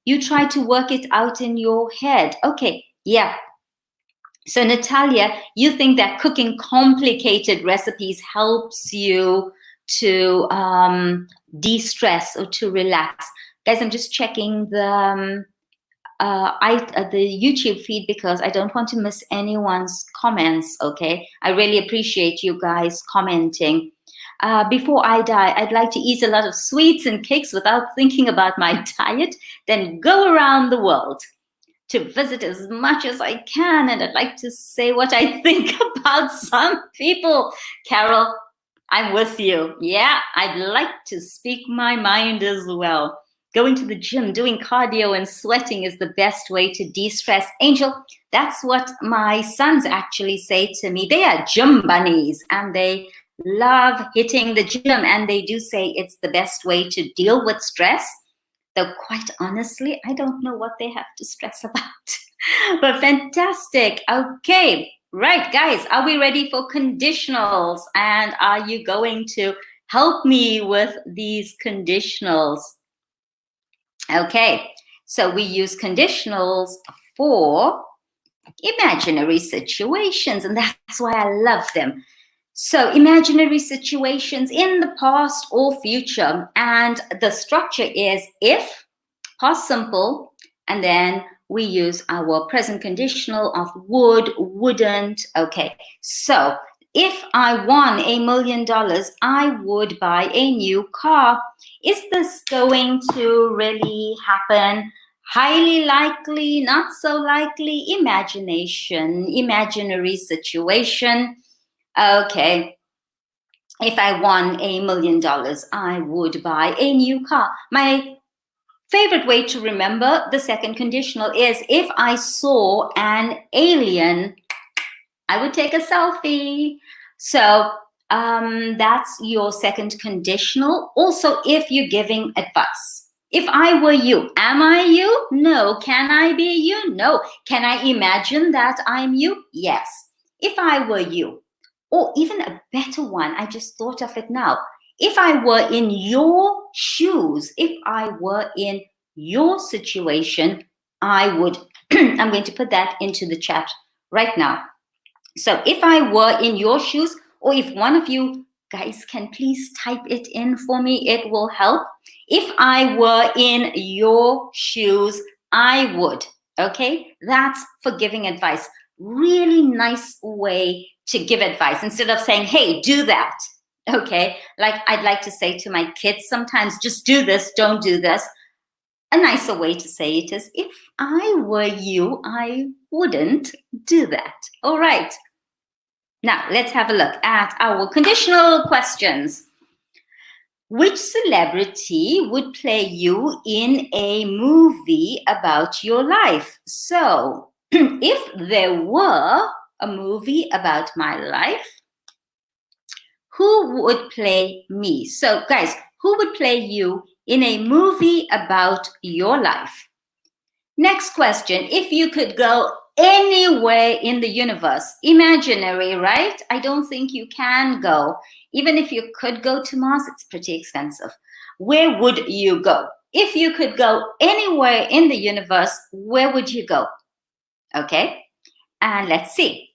you try to work it out in your head. Okay, yeah. So Natalia, you think that cooking complicated recipes helps you to de-stress or to relax. Guys, I'm just checking the YouTube feed because I don't want to miss anyone's comments, okay? I really appreciate you guys commenting. Before I die, I'd like to eat a lot of sweets and cakes without thinking about my diet, then go around the world to visit as much as I can. And I'd like to say what I think about some people. Carol, I'm with you. Yeah, I'd like to speak my mind as well. Going to the gym, doing cardio and sweating is the best way to de-stress. Angel, that's what my sons actually say to me. They are gym bunnies and they love hitting the gym, and they do say it's the best way to deal with stress. Though quite honestly, I don't know what they have to stress about. But fantastic. Okay. Right, guys, are we ready for conditionals? And are you going to help me with these conditionals? Okay, so we use conditionals for imaginary situations, and that's why I love them. So imaginary situations in the past or future, and the structure is if, past simple, and then we use our present conditional of would, wouldn't. Okay, so if I won $1 million, I would buy a new car. Is this going to really happen? Highly likely, not so likely, imagination, imaginary situation. Okay, if I won $1 million, I would buy a new car. My favorite way to remember the second conditional is if I saw an alien, I would take a selfie. So that's your second conditional. Also, if you're giving advice. If I were you, am I you? No. Can I be you? No. Can I imagine that I'm you? Yes. If I were you, or even a better one, I just thought of it now. If I were in your shoes, if I were in your situation, I would, I'm going to put that into the chat right now. So if I were in your shoes, or if one of you guys can please type it in for me, it will help. If I were in your shoes, I would. Okay, that's for giving advice. Really nice way to give advice instead of saying, hey, do that. Okay, like I'd like to say to my kids sometimes, just do this, don't do this. A nicer way to say it is, if I were you, I wouldn't do that. All right. Now, let's have a look at our conditional questions. Which celebrity would play you in a movie about your life? So, if there were a movie about my life, who would play me? So, guys, who would play you in a movie about your life? Next question, if you could go anywhere in the universe, imaginary, right? I don't think you can go. Even if you could go to Mars, it's pretty expensive. Where would you go? If you could go anywhere in the universe, where would you go? Okay, and let's see.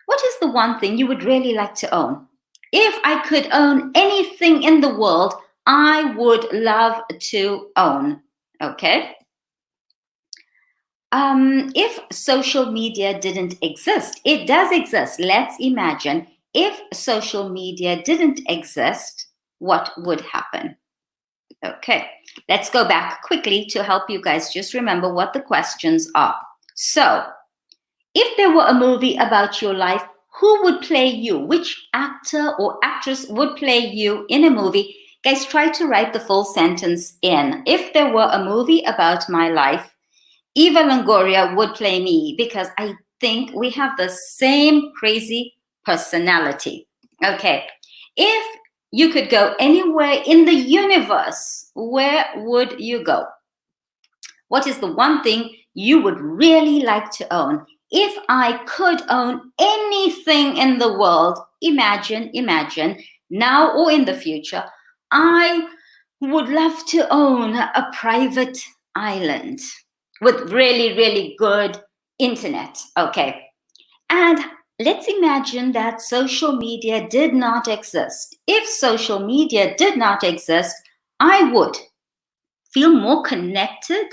What is the one thing you would really like to own? If I could own anything in the world, I would love to own. Okay. If social media didn't exist, it does exist. Let's imagine if social media didn't exist, what would happen? Okay, let's go back quickly to help you guys just remember what the questions are. So, if there were a movie about your life, who would play you? Which actor or actress would play you in a movie? Guys, try to write the full sentence in. If there were a movie about my life, Eva Longoria would play me because I think we have the same crazy personality. Okay, if you could go anywhere in the universe, where would you go? What is the one thing you would really like to own? If I could own anything in the world, imagine, now or in the future, I would love to own a private island with really, really good internet. Okay. And let's imagine that social media did not exist. If social media did not exist, I would feel more connected.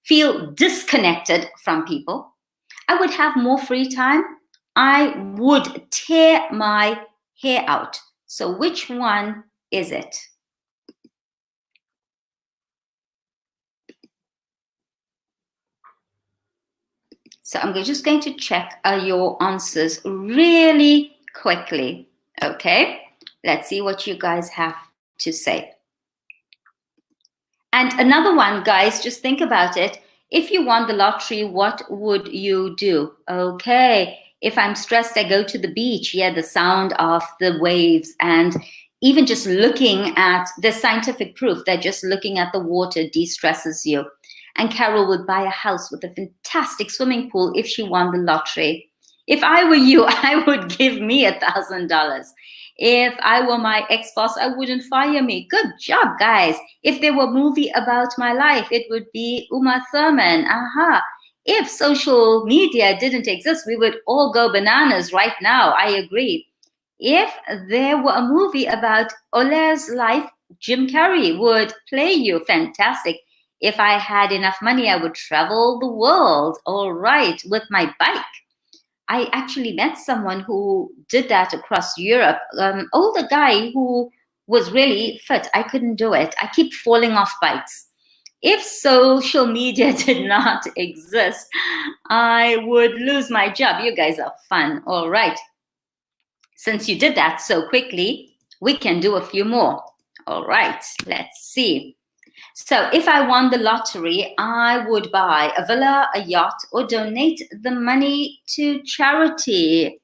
Feel disconnected from people. I would have more free time. I would tear my hair out. So which one is it? So I'm just going to check your answers really quickly. Okay, let's see what you guys have to say. And another one, guys, just think about it. If you won the lottery, what would you do? Okay, if I'm stressed, I go to the beach. Yeah, the sound of the waves and even just looking at the scientific proof that just looking at the water de-stresses you. And Carol would buy a house with a fantastic swimming pool if she won the lottery. If I were you, I would give me $1,000. If I were my ex-boss, I wouldn't fire me. Good job, guys. If there were a movie about my life, it would be Uma Thurman. Aha. If social media didn't exist, we would all go bananas right now. I agree. If there were a movie about Oler's life, Jim Carrey would play you. Fantastic. If I had enough money, I would travel the world. All right, with my bike. I actually met someone who did that across Europe. Older guy who was really fit. I couldn't do it. I keep falling off bikes. If social media did not exist, I would lose my job. You guys are fun. All right. Since you did that so quickly, we can do a few more. All right, let's see. So if I won the lottery, I would buy a villa, a yacht, or donate the money to charity.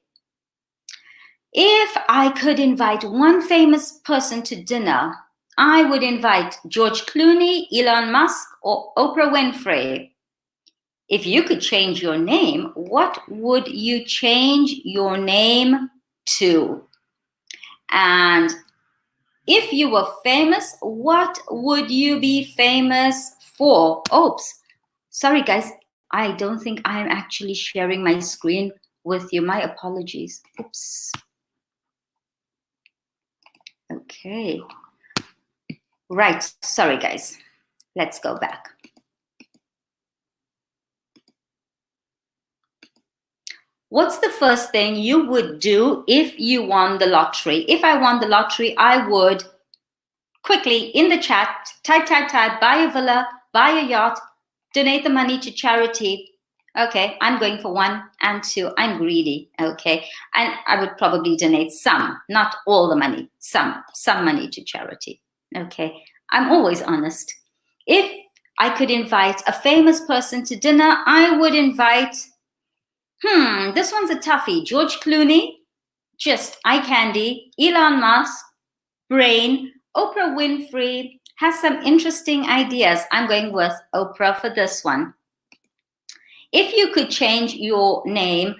If I could invite one famous person to dinner, I would invite George Clooney, Elon Musk, or Oprah Winfrey. If you could change your name, what would you change your name to? And if you were famous, what would you be famous for? Oops, sorry guys, I don't think I'm actually sharing my screen with you. My apologies. Oops. Okay. Right, sorry guys. Let's go back. What's the first thing you would do if you won the lottery? If I won the lottery, I would quickly in the chat, type, buy a villa, buy a yacht, donate the money to charity. Okay, I'm going for 1 and 2. I'm greedy, okay? And I would probably donate some, not all the money, some money to charity, okay? I'm always honest. If I could invite a famous person to dinner, I would invite, this one's a toughie. George Clooney, just eye candy. Elon Musk, brain. Oprah Winfrey has some interesting ideas. I'm going with Oprah for this one. If you could change your name,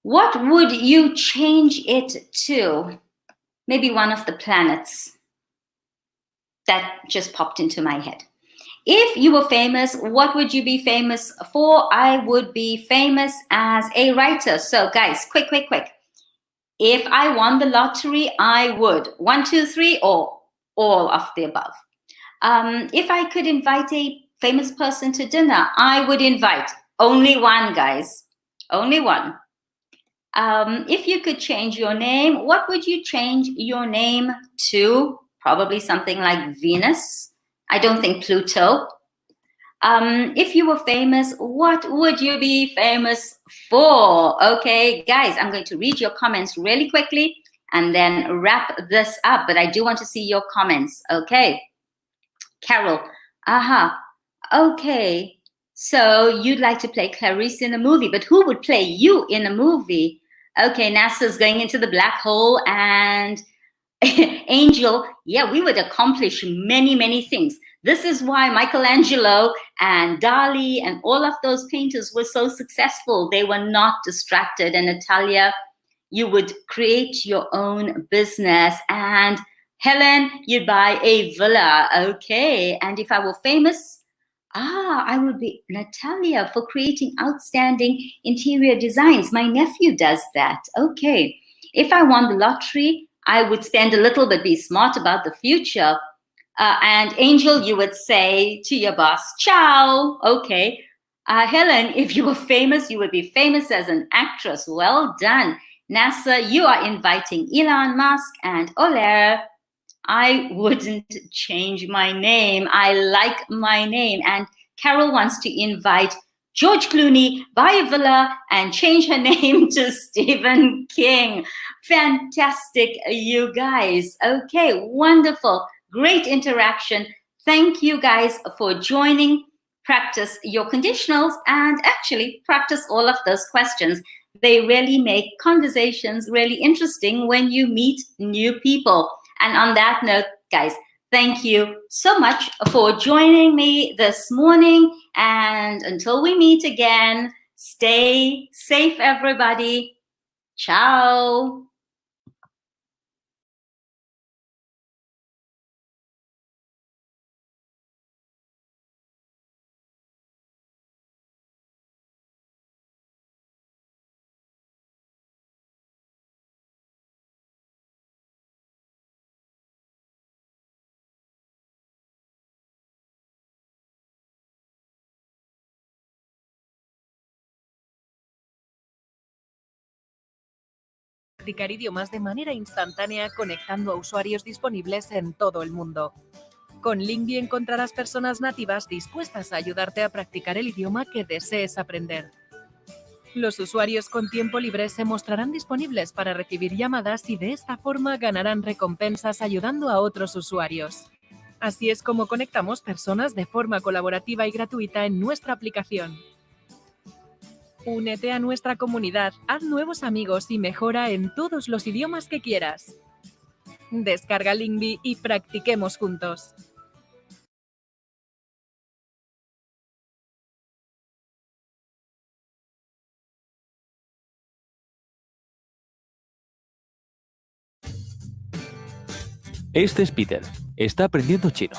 what would you change it to? Maybe one of the planets. That just popped into my head. If you were famous, what would you be famous for? I would be famous as a writer. So guys, quick. If I won the lottery, I would 1, 2, 3, or all of the above. If I could invite a famous person to dinner, I would invite only one, guys. Only one. If you could change your name, what would you change your name to? Probably something like Venus. I don't think Pluto. If you were famous, what would you be famous for? Okay, guys, I'm going to read your comments really quickly and then wrap this up. But I do want to see your comments. Okay. Carol. Aha. Okay. So you'd like to play Clarice in a movie, but who would play you in a movie? Okay, NASA's going into the black hole, and Angel, yeah, we would accomplish many things. This is why Michelangelo and Dali and all of those painters were so successful. They were not distracted. And Natalia, you would create your own business. And Helen, you'd buy a villa. Okay. And if I were famous, I would be Natalia for creating outstanding interior designs. My nephew does that. Okay. If I won the lottery, I would spend a little bit, be smart about the future. And Angel, you would say to your boss, ciao. Okay. Helen, if you were famous, you would be famous as an actress. Well done. NASA, you are inviting Elon Musk and Oler. I wouldn't change my name. I like my name. And Carol wants to invite George Clooney, buy a villa, and change her name to Stephen King. Fantastic, you guys. Okay, wonderful. Great interaction. Thank you guys for joining. Practice your conditionals and actually practice all of those questions. They really make conversations really interesting when you meet new people. And on that note, guys, thank you so much for joining me this morning. And until we meet again, Stay safe, everybody. Ciao. Practicar idiomas de manera instantánea conectando a usuarios disponibles en todo el mundo. Con Lingvi encontrarás personas nativas dispuestas a ayudarte a practicar el idioma que desees aprender. Los usuarios con tiempo libre se mostrarán disponibles para recibir llamadas y de esta forma ganarán recompensas ayudando a otros usuarios. Así es como conectamos personas de forma colaborativa y gratuita en nuestra aplicación. Únete a nuestra comunidad, haz nuevos amigos y mejora en todos los idiomas que quieras. Descarga Lingvi y practiquemos juntos. Este es Peter. Está aprendiendo chino.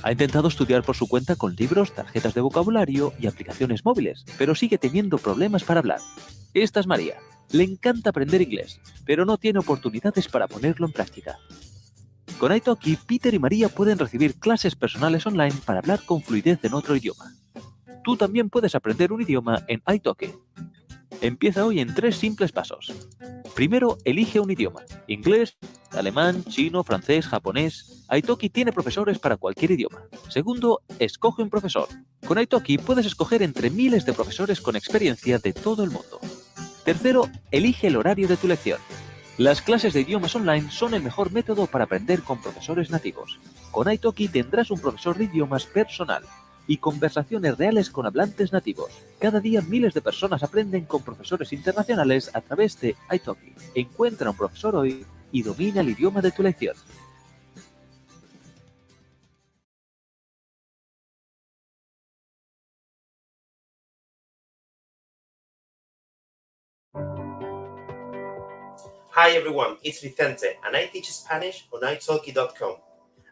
Ha intentado estudiar por su cuenta con libros, tarjetas de vocabulario y aplicaciones móviles, pero sigue teniendo problemas para hablar. Esta es María. Le encanta aprender inglés, pero no tiene oportunidades para ponerlo en práctica. Con italki, Peter y María pueden recibir clases personales online para hablar con fluidez en otro idioma. Tú también puedes aprender un idioma en italki. Empieza hoy en 3 simples pasos. Primero, elige un idioma. Inglés, alemán, chino, francés, japonés. Italki tiene profesores para cualquier idioma. Segundo, escoge un profesor. Con Italki puedes escoger entre miles de profesores con experiencia de todo el mundo. Tercero, elige el horario de tu lección. Las clases de idiomas online son el mejor método para aprender con profesores nativos. Con Italki tendrás un profesor de idiomas personal y conversaciones reales con hablantes nativos. Cada día miles de personas aprenden con profesores internacionales a través de italki. Encuentra un profesor hoy y domina el idioma de tu lección. Hi everyone, it's Vicente and I teach Spanish on italki.com.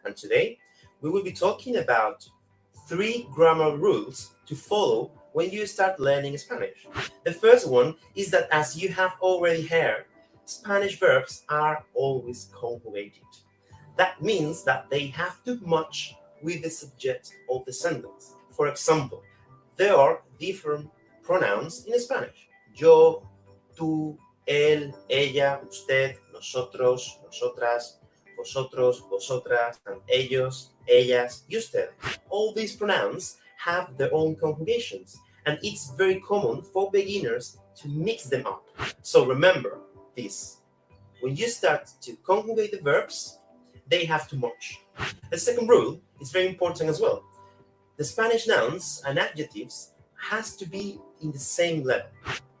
And today we will be talking about 3 grammar rules to follow when you start learning Spanish. The first one is that, as you have already heard, Spanish verbs are always conjugated. That means that they have to match with the subject of the sentence. For example, there are different pronouns in Spanish. Yo, tú, él, ella, usted, nosotros, nosotras, vosotros, vosotras, and ellos, ellas, y ustedes. All these pronouns have their own conjugations, and it's very common for beginners to mix them up. So remember this. When you start to conjugate the verbs, they have to match. The second rule is very important as well. The Spanish nouns and adjectives has to be in the same level.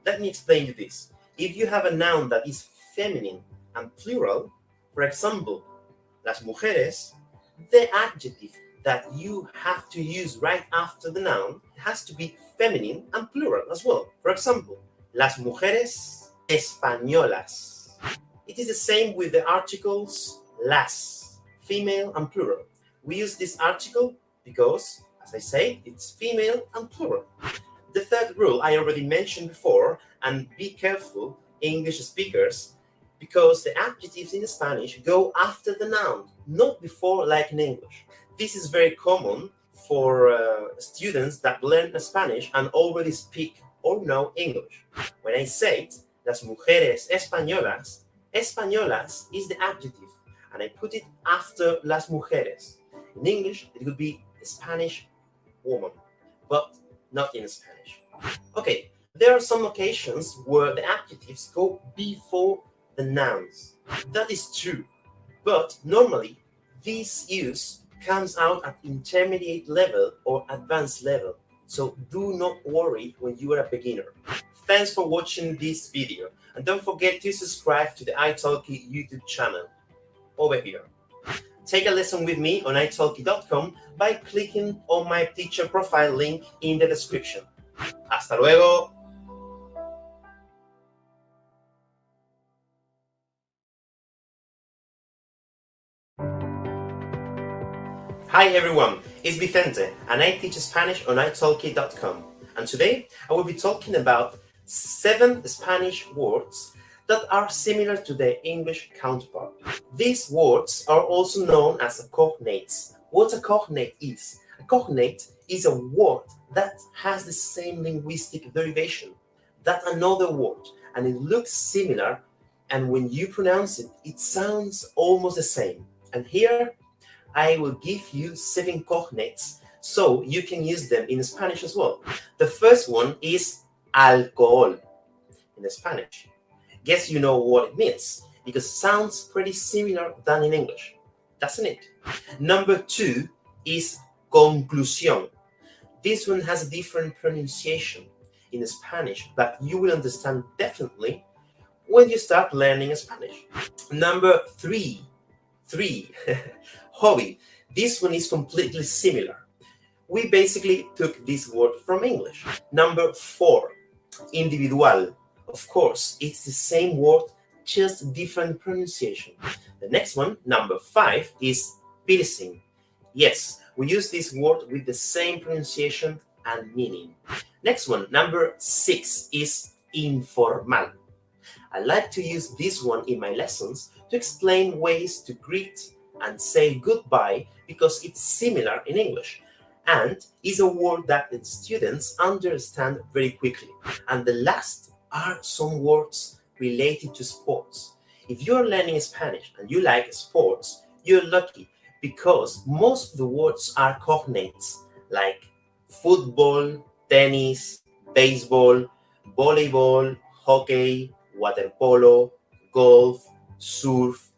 Let me explain you this. If you have a noun that is feminine and plural, for example, las mujeres, the adjective that you have to use right after the noun has to be feminine and plural as well. For example, las mujeres españolas. It is the same with the articles las, female and plural. We use this article because, as I say, it's female and plural. The third rule I already mentioned before, and be careful, English speakers, because the adjectives in Spanish go after the noun, not before like in English. This is very common for students that learn Spanish and already speak or know English. When I say it, las mujeres españolas, españolas is the adjective, and I put it after las mujeres. In English, it would be Spanish woman, but not in Spanish. Okay, there are some occasions where the adjectives go before the nouns. That is true, but normally this use comes out at intermediate level or advanced level, so do not worry when you are a beginner. Thanks for watching this video, and don't forget to subscribe to the italki YouTube channel over here. Take a lesson with me on italki.com by clicking on my teacher profile link in the description. Hasta luego! Hi everyone, it's Vicente and I teach Spanish on italki.com, and today I will be talking about 7 Spanish words that are similar to their English counterpart. These words are also known as cognates. What a cognate is? A cognate is a word that has the same linguistic derivation that another word, and it looks similar, and when you pronounce it, it sounds almost the same. And here I will give you 7 cognates so you can use them in Spanish as well. The first one is alcohol in Spanish. Guess you know what it means because it sounds pretty similar than in English, doesn't it? Number 2 is conclusión. This one has a different pronunciation in Spanish, but you will understand definitely when you start learning Spanish. Number 3, hobby. This one is completely similar. We basically took this word from English. Number 4, individual. Of course, it's the same word, just different pronunciation. The next one, number 5, is piercing. Yes, we use this word with the same pronunciation and meaning. Next one, number 6, is informal. I like to use this one in my lessons to explain ways to greet and say goodbye because it's similar in English and is a word that the students understand very quickly. And the last are some words related to sports. If you're learning Spanish and you like sports, you're lucky because most of the words are cognates like football, tennis, baseball, volleyball, hockey, water polo, golf, surf,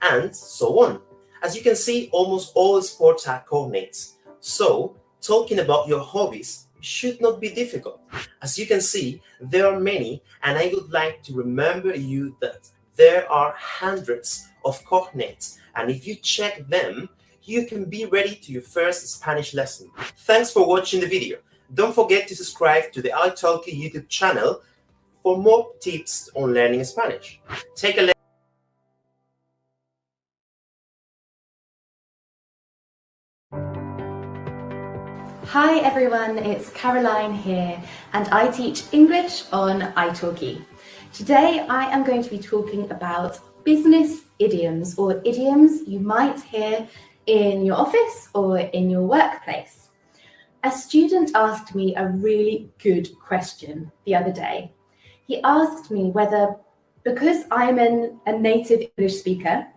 and so on. As you can see, almost all sports are cognates. So, talking about your hobbies should not be difficult. As you can see, there are many, and I would like to remember you that there are hundreds of cognates, and if you check them, you can be ready to your first Spanish lesson. Thanks for watching the video. Don't forget to subscribe to the italki YouTube channel for more tips on learning Spanish. Take a Hi everyone, it's Caroline here and I teach English on italki. Today I am going to be talking about business idioms or idioms you might hear in your office or in your workplace. A student asked me a really good question the other day. He asked me whether, because I'm a native English speaker,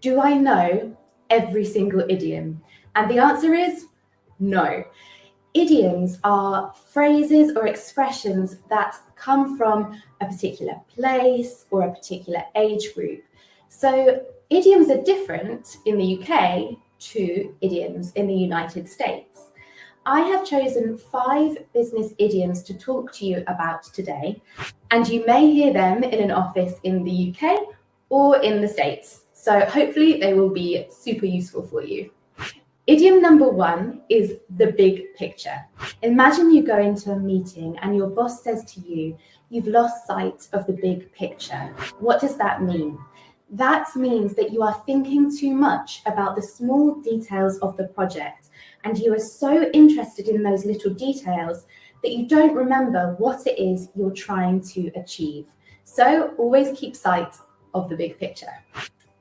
do I know every single idiom? And the answer is no. Idioms are phrases or expressions that come from a particular place or a particular age group. So idioms are different in the UK to idioms in the United States. I have chosen 5 business idioms to talk to you about today, and you may hear them in an office in the UK or in the States. So hopefully they will be super useful for you. Idiom number 1 is the big picture. Imagine you go into a meeting and your boss says to you, you've lost sight of the big picture. What does that mean? That means that you are thinking too much about the small details of the project, and you are so interested in those little details that you don't remember what it is you're trying to achieve. So always keep sight of the big picture.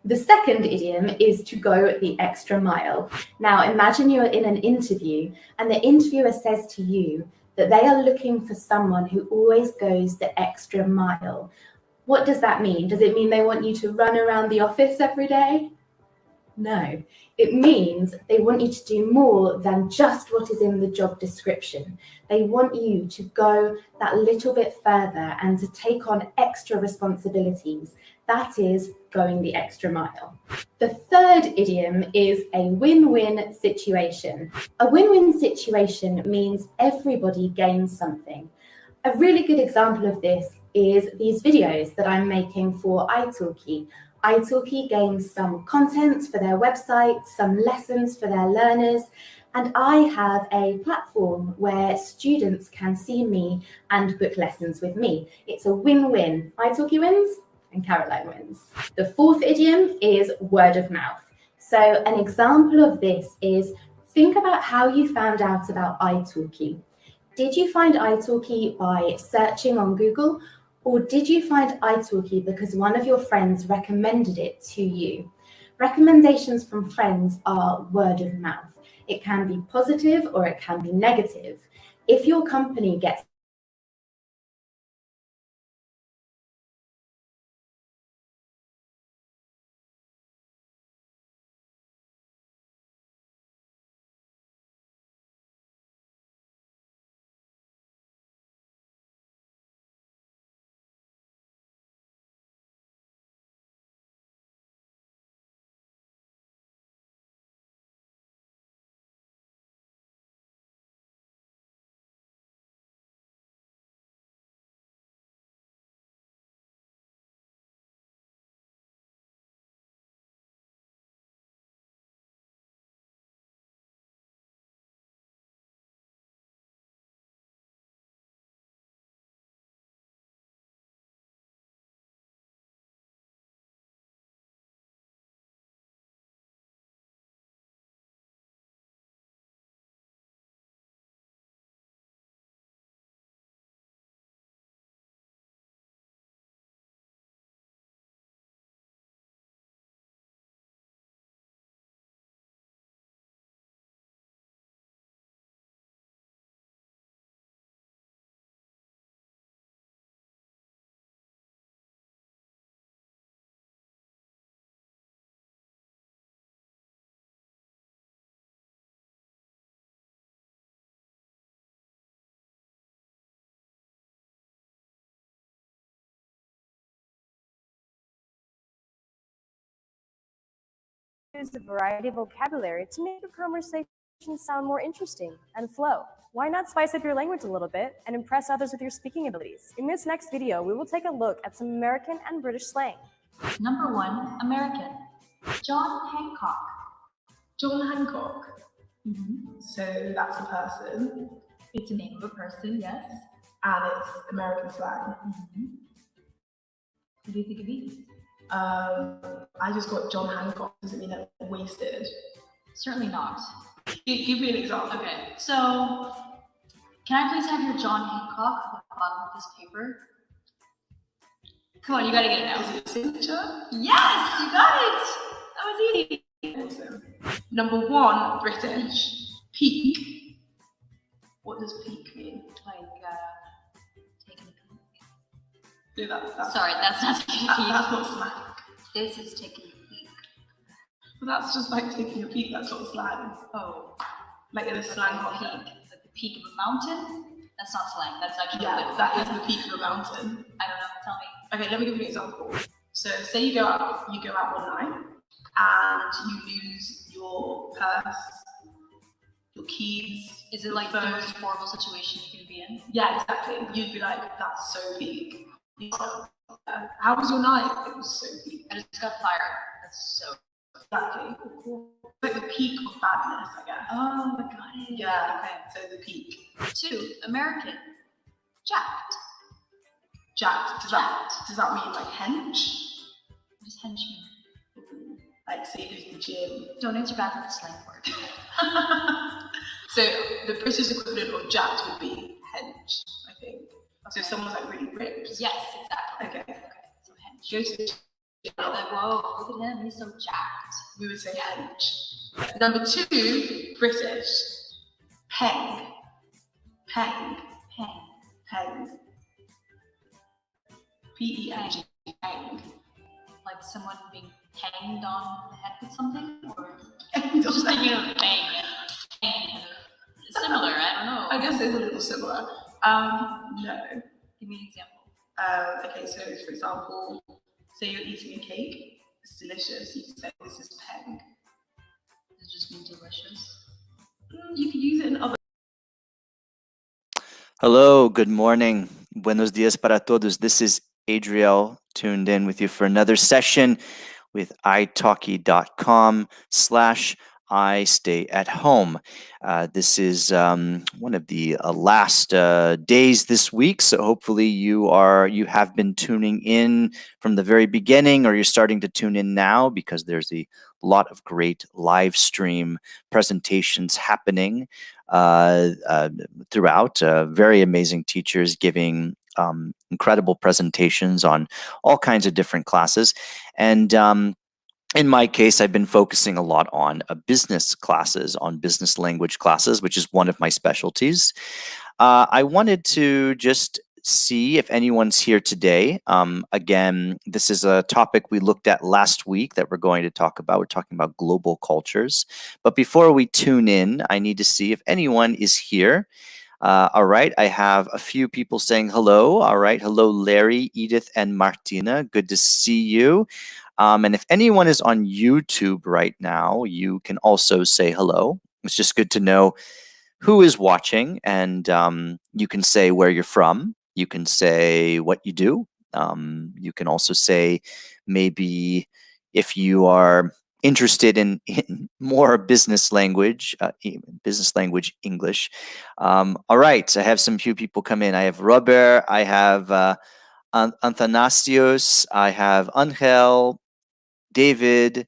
The second idiom is to go the extra mile. Now imagine you're in an interview and the interviewer says to you that they are looking for someone who always goes the extra mile. What does that mean? Does it mean they want you to run around the office every day? No, it means they want you to do more than just what is in the job description. They want you to go that little bit further and to take on extra responsibilities. That is going the extra mile. The third idiom is a win-win situation. A win-win situation means everybody gains something. A really good example of this is these videos that I'm making for italki. italki gains some content for their website, some lessons for their learners, and I have a platform where students can see me and book lessons with me. It's a win-win. italki wins and Caroline wins. The fourth idiom is word of mouth. So an example of this is Think about how you found out about italki. Did you find italki by searching on Google, or did you find italki because one of your friends recommended it to you? Recommendations from friends are word of mouth. It can be positive or it can be negative. If your company gets use a variety of vocabulary to make your conversation sound more interesting and flow. Why not spice up your language a little bit and impress others with your speaking abilities? In this next video, we will take a look at some American and British slang. Number 1, American. John Hancock. John Hancock. So that's a person. It's a name of a person, yes. And it's American slang. What do you think of these? I just got John Hancock. Does it mean that I'm wasted? Certainly not. Give me an example. Okay, so can I please have your John Hancock at the bottom of this paper? Come on, you gotta get it now. Is it a signature? Yes, you got it! That was easy. Awesome. Number 1, British. Peak. What does peak mean? Like, taking a peek. No, that's Sorry, that's not taking a peek. That's not slang. This is taking a peek. But that's just like taking a peek. That's not slang. Oh. Like in a slang Like context. the peak of a mountain? That's not slang, that's actually Yeah, that is the peak of a mountain. I don't know, tell me. Okay, let me give you an example. So say you go out one night and you lose your purse, your keys. Is it like the most horrible situation you can be in? Yeah, exactly. You'd be like, that's so peak. How was your night? It was so peak. I just got fired. That's so Exactly. Like the peak of badness, I guess. Oh, I got it. Yeah. Okay. So the peak. 2, American. Jacked. Jacked. Does that mean like hench? What does hench mean? Like say you go to the gym. Don't answer back with a slang word. So the British equivalent of jacked would be hench, I think. So if someone's like really ripped. Yes, exactly. Okay. So hench. Go to the gym. Like, whoa, look at him, he's so jacked. We would say hench. Number 2, British. Peng. Peng. Hang. Peng. P-E-N-G. Peng. Like someone being hanged on the head with something? Or I'm just thinking of bang. Hang. It's similar, I don't know. I guess it's a little similar. No. Give me an example. Okay, so for example, say you're eating a cake, it's delicious, you can say this is peng. Does it just mean delicious? You can use it in other. Hello, good morning. Buenos dias para todos. This is Adriel tuned in with you for another session with italki.com/italki. I stay at home. This is one of the last days this week, so hopefully you have been tuning in from the very beginning, or you're starting to tune in now, because there's a lot of great live stream presentations happening throughout. Very amazing teachers giving incredible presentations on all kinds of different classes. And in my case, I've been focusing a lot on business classes, on business language classes, which is one of my specialties. I wanted to just see if anyone's here today. Again, this is a topic we looked at last week that we're going to talk about. We're talking about global cultures. But before we tune in, I need to see if anyone is here. All right, I have a few people saying hello. All right, hello, Larry, Edith, and Martina. Good to see you. And if anyone is on YouTube right now, you can also say hello. It's just good to know who is watching, and you can say where you're from. You can say what you do. You can also say maybe if you are interested in more business language English. All right, I have some few people come in. I have Robert, I have Athanasios, I have Angel, David,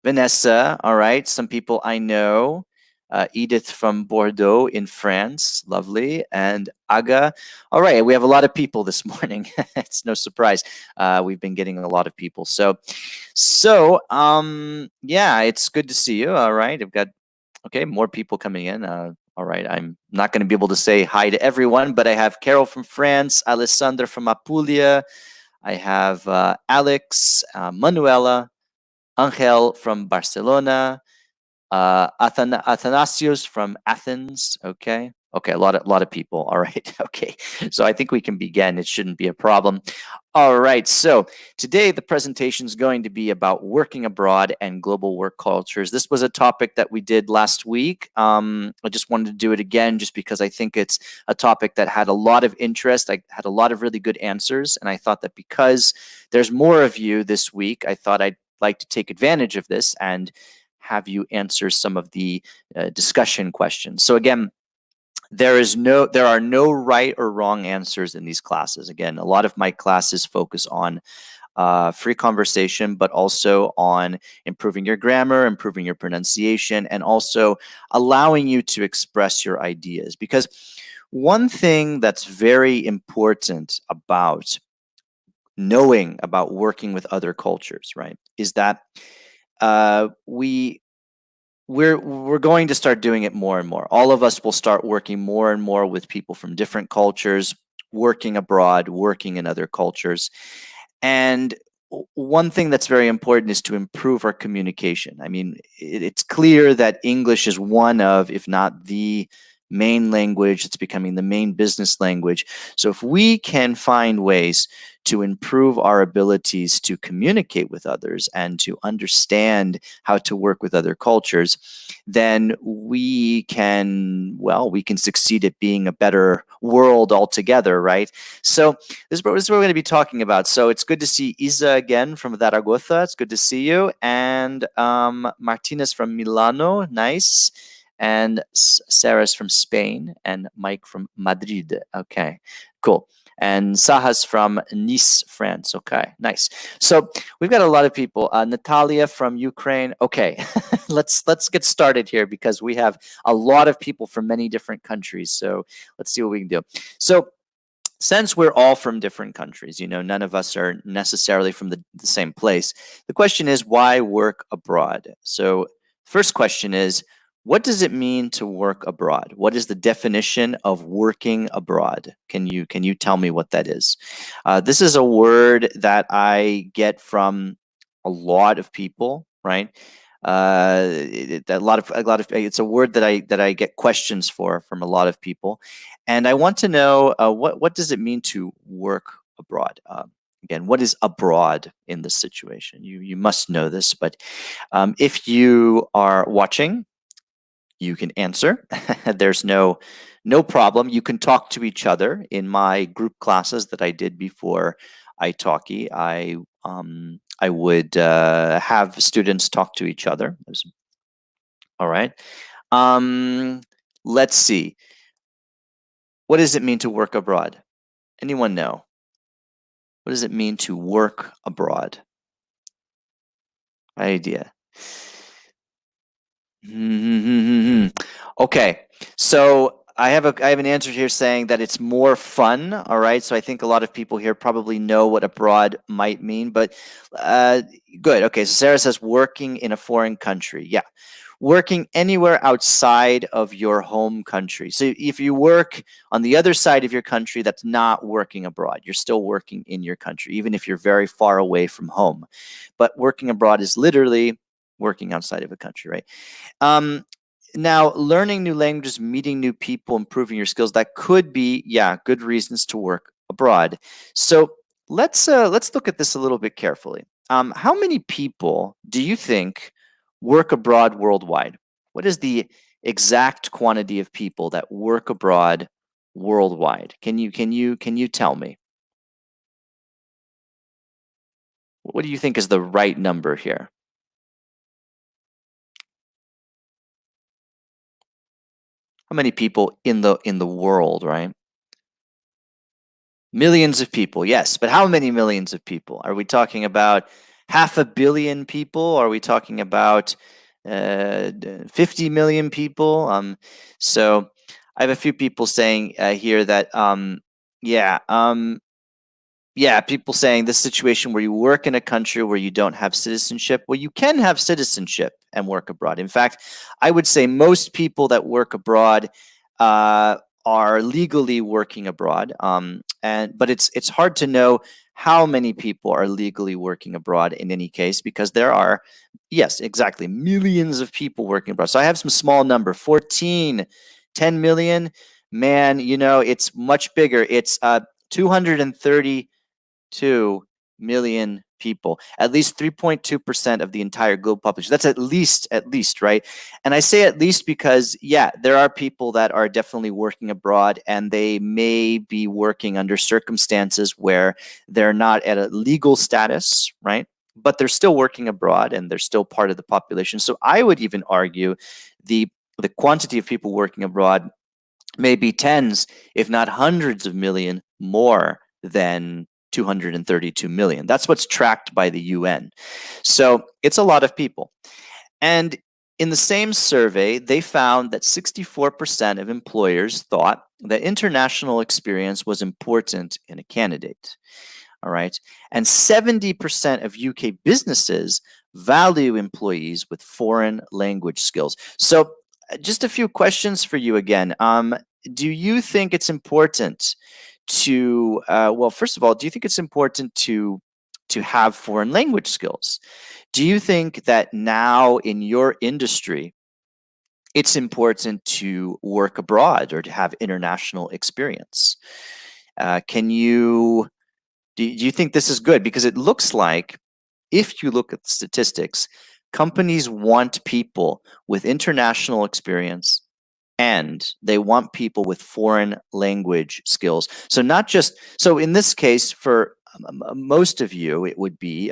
Vanessa. All right, some people I know. Edith from Bordeaux in France, lovely, and Aga. All right, we have a lot of people this morning. It's no surprise. We've been getting a lot of people. So, yeah, it's good to see you. All right, I've got more people coming in. All right, I'm not going to be able to say hi to everyone, but I have Carol from France, Alessandra from Apulia. I have Alex, Manuela, Angel from Barcelona, Athanasios from Athens. Okay, a lot of people. All right, okay. So I think we can begin. It shouldn't be a problem. All right. So today the presentation is going to be about working abroad and global work cultures. This was a topic that we did last week. I just wanted to do it again, just because I think it's a topic that had a lot of interest. I had a lot of really good answers, and I thought that because there's more of you this week, I thought I'd like to take advantage of this and have you answer some of the discussion questions. So again, there are no right or wrong answers in these classes. Again, a lot of my classes focus on free conversation, but also on improving your grammar, improving your pronunciation, and also allowing you to express your ideas. Because one thing that's very important about knowing about working with other cultures, right, is that we're going to start doing it more and more. All of us will start working more and more with people from different cultures, working abroad, working in other cultures. And one thing that's very important is to improve our communication. I mean, it's clear that English is one of, if not the main language. It's becoming the main business language. So if we can find ways to improve our abilities to communicate with others and to understand how to work with other cultures, then we can succeed at being a better world altogether, right? So this is what we're going to be talking about. So it's good to see Isa again from Zaragoza. It's good to see you. And Martinez from Milano. Nice. And Sarah's from Spain, and Mike from Madrid. Okay, cool. And Saha's from Nice, France. Okay, nice. So we've got a lot of people. Natalia from Ukraine. Okay, let's get started here, because we have a lot of people from many different countries. So let's see what we can do. So since we're all from different countries, none of us are necessarily from the same place. The question is, why work abroad? So first question is, what does it mean to work abroad? What is the definition of working abroad? Can you tell me what that is? This is a word that I get from a lot of people, right? It's a word that I get questions from a lot of people, and I want to know what does it mean to work abroad? Again, what is abroad in this situation? You must know this, but if you are watching, you can answer. There's no problem. You can talk to each other. In my group classes that I did before italki, I would have students talk to each other. All right. Let's see. What does it mean to work abroad? Anyone know? What does it mean to work abroad? Idea. Okay, so I have an answer here saying that it's more fun. All right, so I think a lot of people here probably know what abroad might mean, but good. Okay, so Sarah says working in a foreign country. Yeah, working anywhere outside of your home country. So if you work on the other side of your country, that's not working abroad. You're still working in your country, even if you're very far away from home. But working abroad is literally working outside of a country, right? Now, learning new languages, meeting new people, improving your skills, that could be, yeah, good reasons to work abroad. So let's look at this a little bit carefully. How many people do you think work abroad worldwide? What is the exact quantity of people that work abroad worldwide? Can you tell me? What do you think is the right number here? How many people in the world, right? Millions of people, yes, but how many millions of people? Are we talking about 500 million people? Are we talking about 50 million people? So I have a few people saying here that people saying this situation where you work in a country where you don't have citizenship. Well, you can have citizenship and work abroad. In fact, I would say most people that work abroad are legally working abroad. But it's hard to know how many people are legally working abroad in any case, because there are, yes, exactly, millions of people working abroad. So I have some small number, 10 million. Man, it's much bigger. It's 232 million people, at least 3.2% of the entire global population. That's at least, right? And I say at least because, yeah, there are people that are definitely working abroad, and they may be working under circumstances where they're not at a legal status, right? But they're still working abroad, and they're still part of the population. So I would even argue the quantity of people working abroad may be tens, if not hundreds of million more than 232 million. That's what's tracked by the UN. So it's a lot of people. And in the same survey, they found that 64% of employers thought that international experience was important in a candidate. All right. And 70% of UK businesses value employees with foreign language skills. So just a few questions for you again. Do you think it's important to, well, first of all, do you think it's important to have foreign language skills? Do you think that now in your industry, it's important to work abroad or to have international experience? Do you think this is good? Because it looks like, if you look at the statistics, companies want people with international experience, and they want people with foreign language skills. So in this case, for most of you, it would be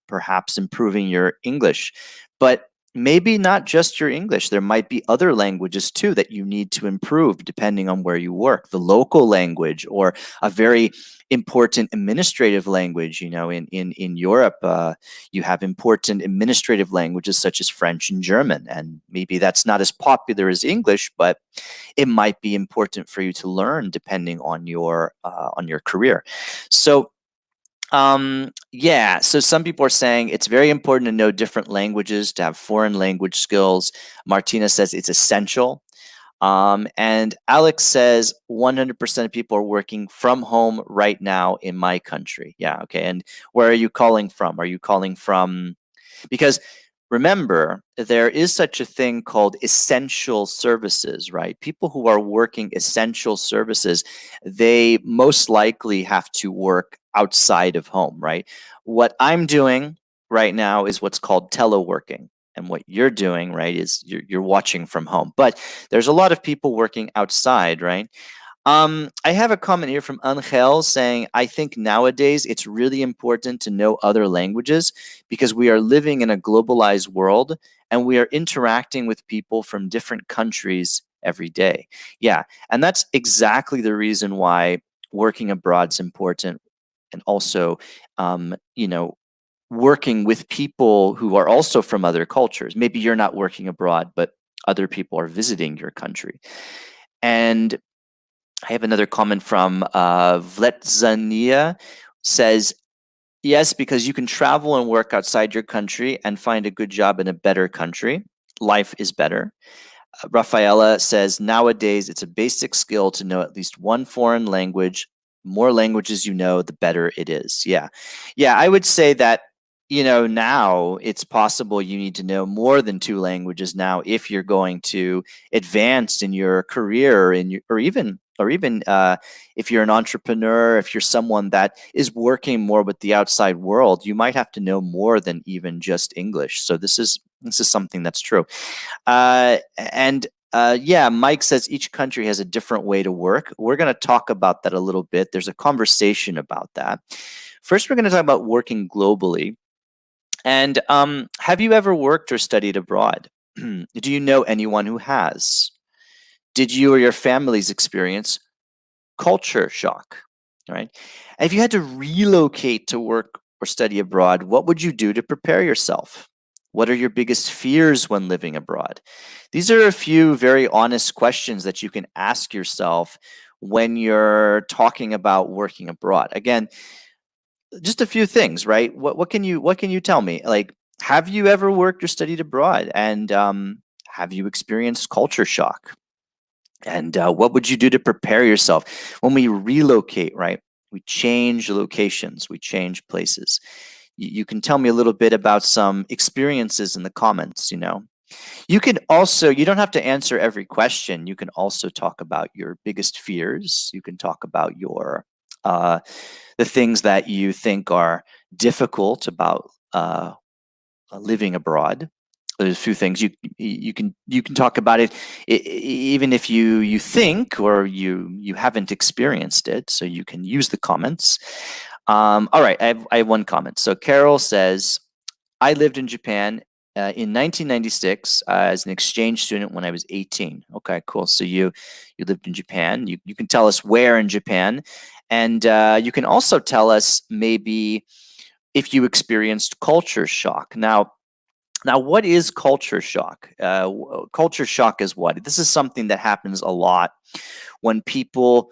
perhaps improving your English, but maybe not just your English. There might be other languages too that you need to improve depending on where you work. The local language, or a very important administrative language. In Europe, you have important administrative languages such as French and German, and maybe that's not as popular as English, but it might be important for you to learn depending on your career. So so some people are saying it's very important to know different languages, to have foreign language skills. Martina says it's essential. And Alex says 100% of people are working from home right now in my country. Yeah, okay. And where are you calling from? Are you calling from, because remember, there is such a thing called essential services, right? People who are working essential services, they most likely have to work outside of home, right? What I'm doing right now is what's called teleworking. And what you're doing, right, is you're watching from home. But there's a lot of people working outside, right? I have a comment here from Angel saying, I think nowadays it's really important to know other languages because we are living in a globalized world and we are interacting with people from different countries every day. Yeah, and that's exactly the reason why working abroad is important, and also, you know, working with people who are also from other cultures. Maybe you're not working abroad, but other people are visiting your country. And I have another comment from Vletzania, says, yes, because you can travel and work outside your country and find a good job in a better country. Life is better. Rafaela says, nowadays it's a basic skill to know at least one foreign language. More languages you know, the better it is. Yeah. Yeah, I would say that, you know, now it's possible you need to know more than 2 languages now if you're going to advance in your career, or even if you're an entrepreneur, if you're someone that is working more with the outside world, you might have to know more than even just English. So this is something that's true. Yeah, Mike says each country has a different way to work. We're going to talk about that a little bit. There's a conversation about that. First, we're going to talk about working globally. And have you ever worked or studied abroad? Do you know anyone who has? Did you or your families experience culture shock? All right. And if you had to relocate to work or study abroad, what would you do to prepare yourself? What are your biggest fears when living abroad? These are a few very honest questions that you can ask yourself when you're talking about working abroad. Again, just a few things, right? What can you tell me? Like, have you ever worked or studied abroad, and have you experienced culture shock? And what would you do to prepare yourself when we relocate? Right, we change locations, we change places. You can tell me a little bit about some experiences in the comments. You can also, you don't have to answer every question. You can also talk about your biggest fears. You can talk about your the things that you think are difficult about living abroad. There's a few things you can talk about it, even if you think or you haven't experienced it. So you can use the comments. All right, I have one comment. So Carol says, I lived in Japan in 1996 as an exchange student when I was 18. Okay, cool. So you lived in Japan. You can tell us where in Japan, and you can also tell us maybe if you experienced culture shock. Now, what is culture shock? Culture shock is what? This is something that happens a lot when people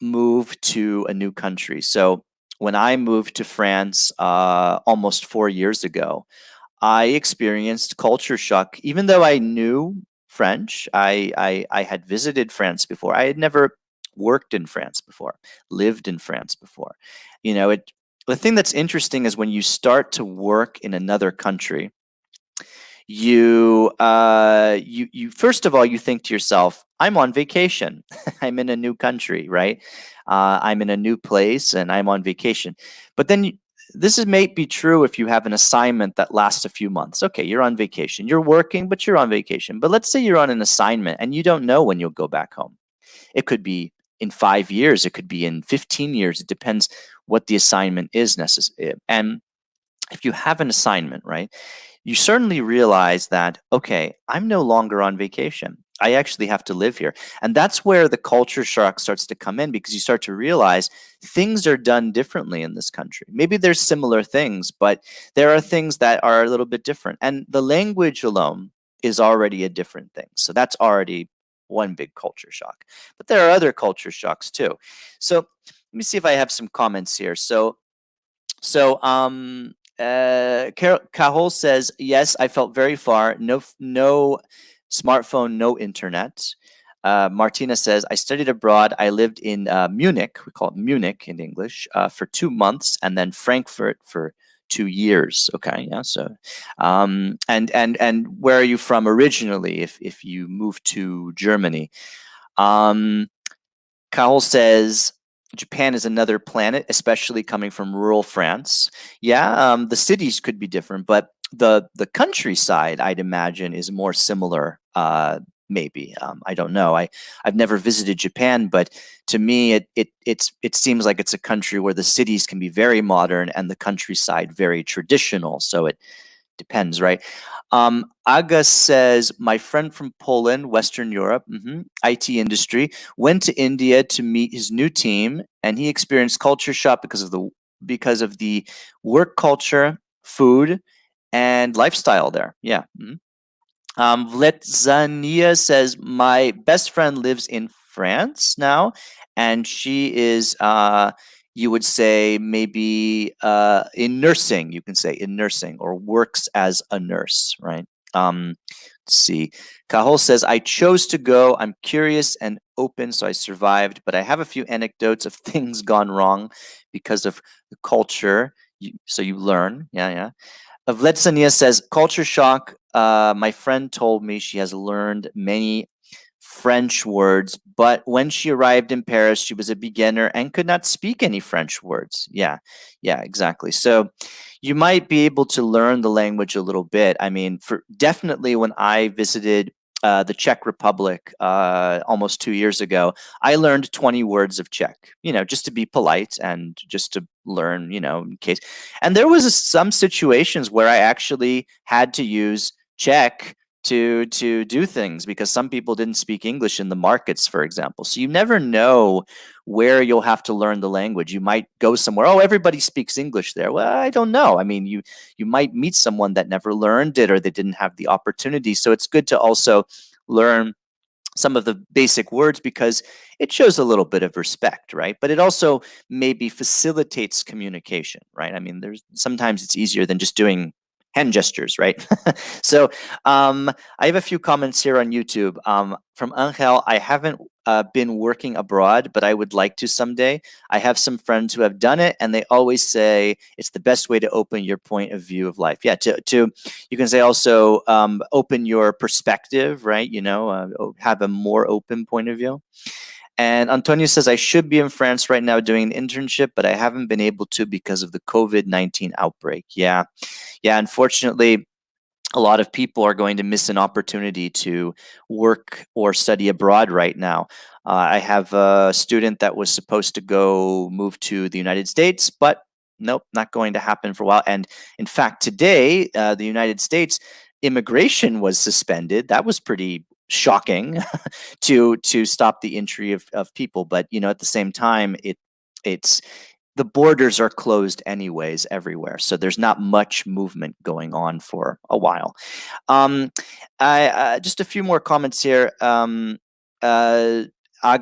move to a new country. So when I moved to France almost 4 years ago, I experienced culture shock. Even though I knew French, I had visited France before. I had never worked in France before, lived in France before. The thing that's interesting is when you start to work in another country, you first of all, you think to yourself, I'm on vacation. I'm in a new country, right? I'm in a new place and I'm on vacation. But then this may be true if you have an assignment that lasts a few months. Okay, you're on vacation. You're working, but you're on vacation. But let's say you're on an assignment and you don't know when you'll go back home. It could be in 5 years. It could be in 15 years. It depends what the assignment is necessary. And if you have an assignment, right, you certainly realize that, okay, I'm no longer on vacation. I actually have to live here. And that's where the culture shock starts to come in, because you start to realize things are done differently in this country. Maybe there's similar things, but there are things that are a little bit different. And the language alone is already a different thing. So that's already one big culture shock. But there are other culture shocks too. So let me see if I have some comments here. Cahol says, yes, I felt very far. No smartphone, no internet. Martina says, I studied abroad. I lived in Munich. We call it Munich in English, for 2 months, and then Frankfurt for 2 years. Okay, yeah. So, and where are you from originally? If you moved to Germany, Cowell says, Japan is another planet, especially coming from rural France. Yeah, the cities could be different, but the countryside, I'd imagine, is more similar maybe. I don't know. I've never visited Japan, but to me, it seems like it's a country where the cities can be very modern and the countryside very traditional. So it depends, right? Aga says, my friend from Poland, Western Europe, IT industry, went to India to meet his new team, and he experienced culture shock because of the work culture, food, and lifestyle there. Yeah. Vletzania says, my best friend lives in France now, and she is, you would say, maybe in nursing, you can say in nursing, or works as a nurse, right? Let's see. Cajol says, I chose to go. I'm curious and open, so I survived, but I have a few anecdotes of things gone wrong because of the culture. So you learn. Yeah. Vledsania says, culture shock. My friend told me she has learned many French words, but when she arrived in Paris, she was a beginner and could not speak any French words. Yeah, exactly. So you might be able to learn the language a little bit. I mean, definitely when I visited the Czech Republic almost 2 years ago, I learned 20 words of Czech, just to be polite and just to learn, in case. And there was some situations where I actually had to use Czech to do things because some people didn't speak English in the markets, for example. So you never know where you'll have to learn the language. You might go somewhere, oh, everybody speaks English there. Well, I don't know. I mean, you might meet someone that never learned it or they didn't have the opportunity. So it's good to also learn some of the basic words because it shows a little bit of respect, right? But it also maybe facilitates communication, right? I mean, sometimes it's easier than just doing hand gestures, right? So I have a few comments here on YouTube. From Angel, I haven't been working abroad, but I would like to someday. I have some friends who have done it, and they always say it's the best way to open your point of view of life. Yeah, to you can say also open your perspective, right? Have a more open point of view. And Antonio says, I should be in France right now doing an internship, but I haven't been able to because of the COVID-19 outbreak. Yeah, unfortunately, a lot of people are going to miss an opportunity to work or study abroad right now. I have a student that was supposed to move to the United States, but nope, not going to happen for a while. And in fact, today, the United States immigration was suspended. That was pretty shocking to stop the entry of people. But, at the same time, it's the borders are closed anyways everywhere. So there's not much movement going on for a while. Just a few more comments here. Aga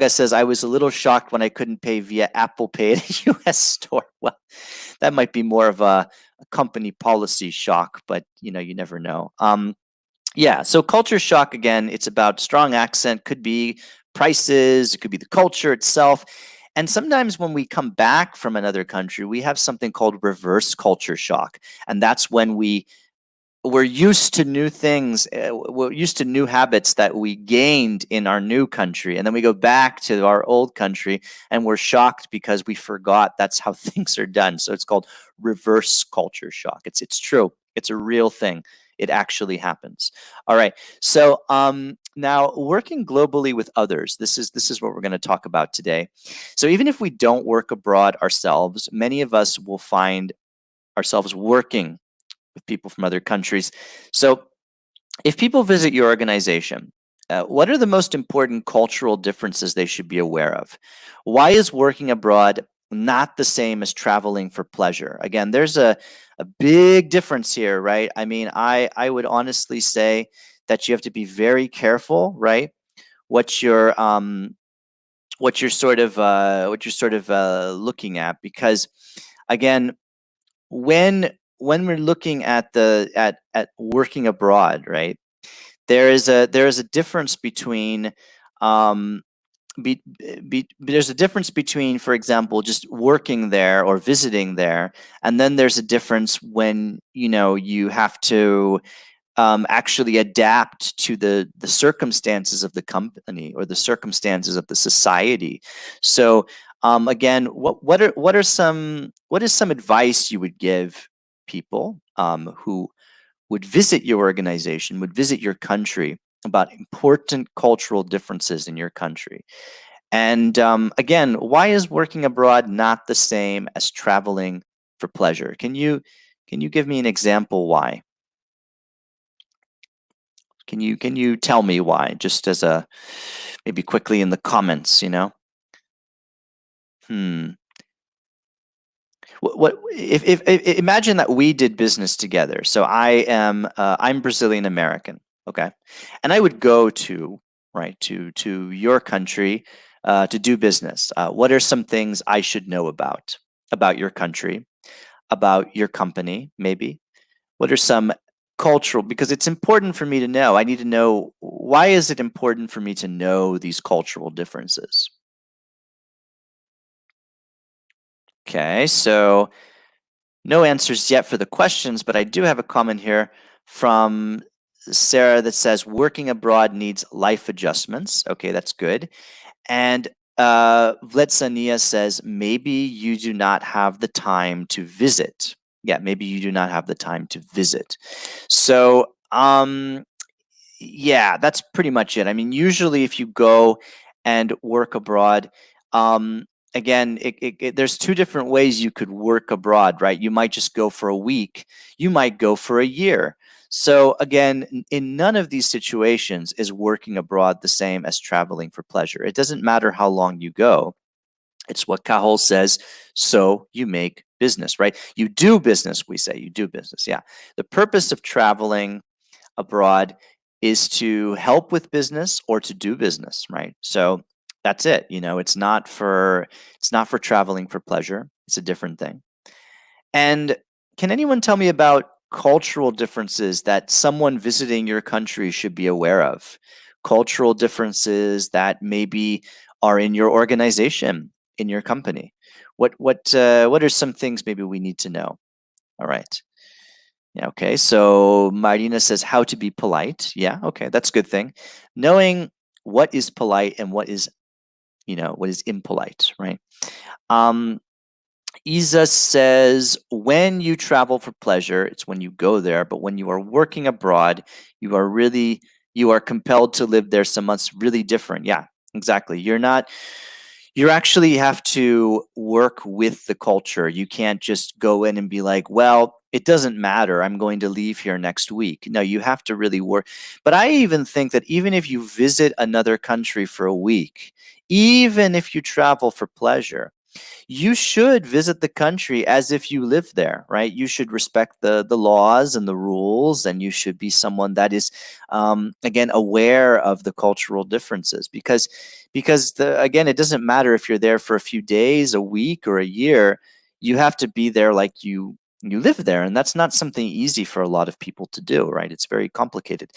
says, I was a little shocked when I couldn't pay via Apple Pay at a US store. Well, that might be more of a company policy shock, but you never know. Yeah, so culture shock, again, it's about strong accent, could be prices, it could be the culture itself. And sometimes when we come back from another country, we have something called reverse culture shock. And that's when we're used to new things, we're used to new habits that we gained in our new country. And then we go back to our old country and we're shocked because we forgot that's how things are done. So it's called reverse culture shock. It's true. It's a real thing. It actually happens. All right. So now working globally with others, this is what we're going to talk about today. So even if we don't work abroad ourselves, many of us will find ourselves working with people from other countries. So if people visit your organization, what are the most important cultural differences they should be aware of? Why is working abroad not the same as traveling for pleasure? Again, there's a big difference here, right? I mean, I would honestly say that you have to be very careful, right? What you're sort of looking at, because again, when we're looking at working abroad, right? There is a difference between there's a difference between, for example, just working there or visiting there, and then there's a difference when you have to actually adapt to the circumstances of the company or the circumstances of the society. So again, what is some advice you would give people who would visit your organization, would visit your country, about important cultural differences in your country. And again, why is working abroad not the same as traveling for pleasure? Can you give me an example why? Can you tell me why? Just as a maybe quickly in the comments, you know? What if imagine that we did business together. So I'm Brazilian American, okay, and I would go to your country to do business. What are some things I should know about your country, about your company, maybe? What are some cultural, because it's important for me to know. I need to know, why is it important for me to know these cultural differences? Okay, so no answers yet for the questions, but I do have a comment here from Sarah that says working abroad needs life adjustments. Okay, that's good. And Vletsania says maybe you do not have the time to visit. Yeah, maybe you do not have the time to visit. So yeah, that's pretty much it. I mean, usually if you go and work abroad, again, there's two different ways you could work abroad, right? You might just go for a week. You might go for a year. So again, in none of these situations is working abroad the same as traveling for pleasure. It doesn't matter how long you go. It's what Cajol says, so you make business, right? You do business, we say. You do business, yeah. The purpose of traveling abroad is to help with business or to do business, right? So that's it. You know, it's not for traveling for pleasure. It's a different thing. And can anyone tell me about cultural differences that someone visiting your country should be aware of? Cultural differences that maybe are in your organization, in your company. What are some things maybe we need to know? All right. Yeah, okay. So Marina says how to be polite. Yeah, okay, that's a good thing. Knowing what is polite and what is, what is impolite, right? Isa says when you travel for pleasure, it's when you go there, but when you are working abroad, you are compelled to live there, so it's really different. Yeah, exactly. You actually have to work with the culture. You can't just go in and be like, well, it doesn't matter. I'm going to leave here next week. No, you have to really work. But I even think that even if you visit another country for a week, even if you travel for pleasure, you should visit the country as if you live there, right? You should respect the laws and the rules, and you should be someone that is, again, aware of the cultural differences. Because again, it doesn't matter if you're there for a few days, a week, or a year. You have to be there like you live there, and that's not something easy for a lot of people to do, right? It's very complicated.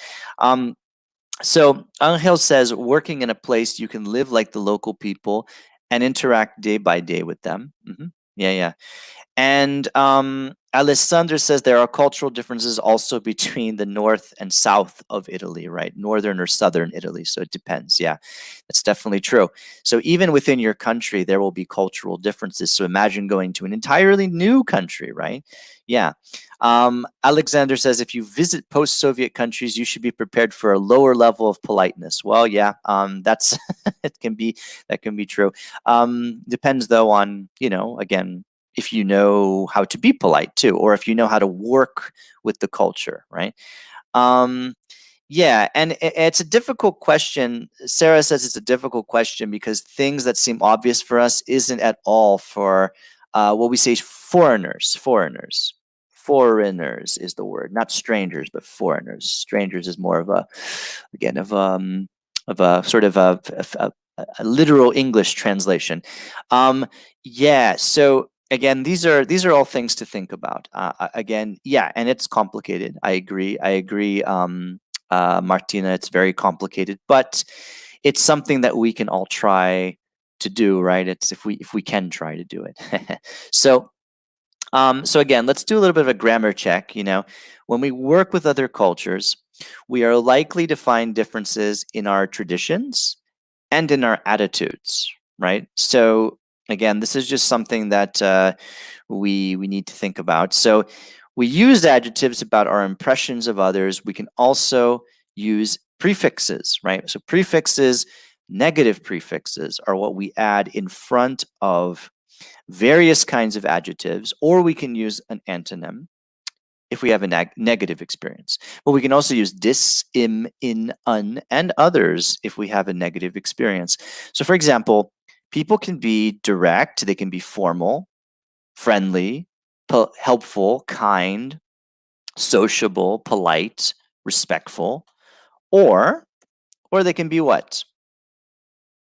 So Angel says, working in a place you can live like the local people and interact day by day with them. Yeah, yeah. And Alessandra says there are cultural differences also between the north and south of Italy, right? Northern or southern Italy. So it depends. Yeah, that's definitely true. So even within your country, there will be cultural differences. So imagine going to an entirely new country, right? Yeah. Alexander says if you visit post-Soviet countries, you should be prepared for a lower level of politeness. Well, yeah, that's that can be true. Depends though on, again, if you know how to be polite too, or if you know how to work with the culture, right? Yeah, and it's a difficult question. Sarah says it's a difficult question because things that seem obvious for us isn't at all for what we say is foreigners. Foreigners is the word, not strangers, but foreigners. Strangers is more of a, again, of a sort of a literal English translation. Yeah, so again, these are all things to think about. Again, yeah, and it's complicated. I agree. Martina, it's very complicated, but it's something that we can all try to do, right? It's if we can try to do it. So again, let's do a little bit of a grammar check. When we work with other cultures, we are likely to find differences in our traditions and in our attitudes, right? So again, this is just something that we need to think about. So we use adjectives about our impressions of others. We can also use prefixes, right? So prefixes, negative prefixes, are what we add in front of various kinds of adjectives, or we can use an antonym if we have a negative experience. But we can also use dis, im, in, un, and others if we have a negative experience. So for example, people can be direct, they can be formal, friendly, helpful, kind, sociable, polite, respectful, or they can be what?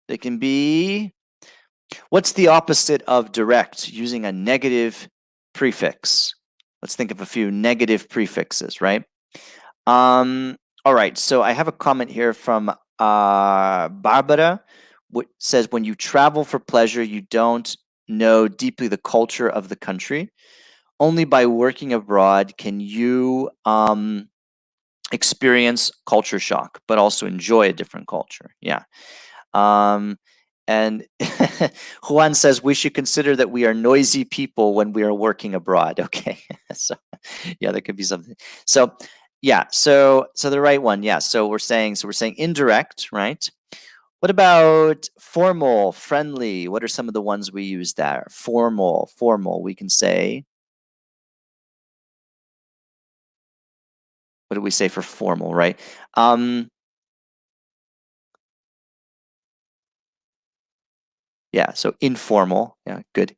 They can be, what's the opposite of direct using a negative prefix? Let's think of a few negative prefixes, right? All right, so I have a comment here from Barbara, which says, when you travel for pleasure, you don't know deeply the culture of the country. Only by working abroad can you experience culture shock, but also enjoy a different culture. Yeah. And Juan says we should consider that we are noisy people when we are working abroad. Okay. So yeah, there could be something. So yeah, so the right one. Yeah. So we're saying indirect, right? What about formal, friendly? What are some of the ones we use there? Formal. We can say, what do we say for formal, right? Yeah, so informal. Yeah, good.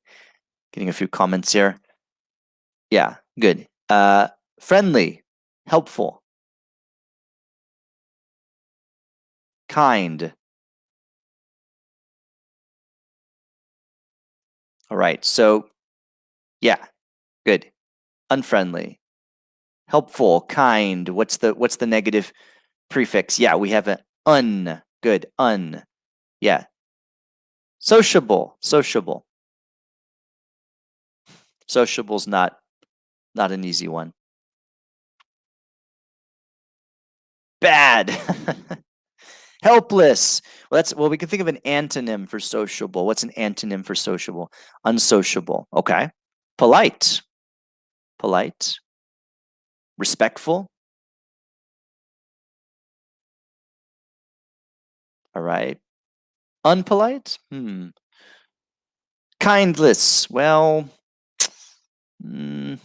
Getting a few comments here. Yeah, good. Friendly, helpful, kind. All right, so yeah, good. Unfriendly, helpful, kind. What's the negative prefix? Yeah, we have an un. Good, un. Yeah. Sociable. Sociable's not an easy one. Bad. Helpless. Well, we can think of an antonym for sociable. What's an antonym for sociable? Unsociable. Okay. Polite. Respectful. All right. Unpolite. Kindless. Well, it's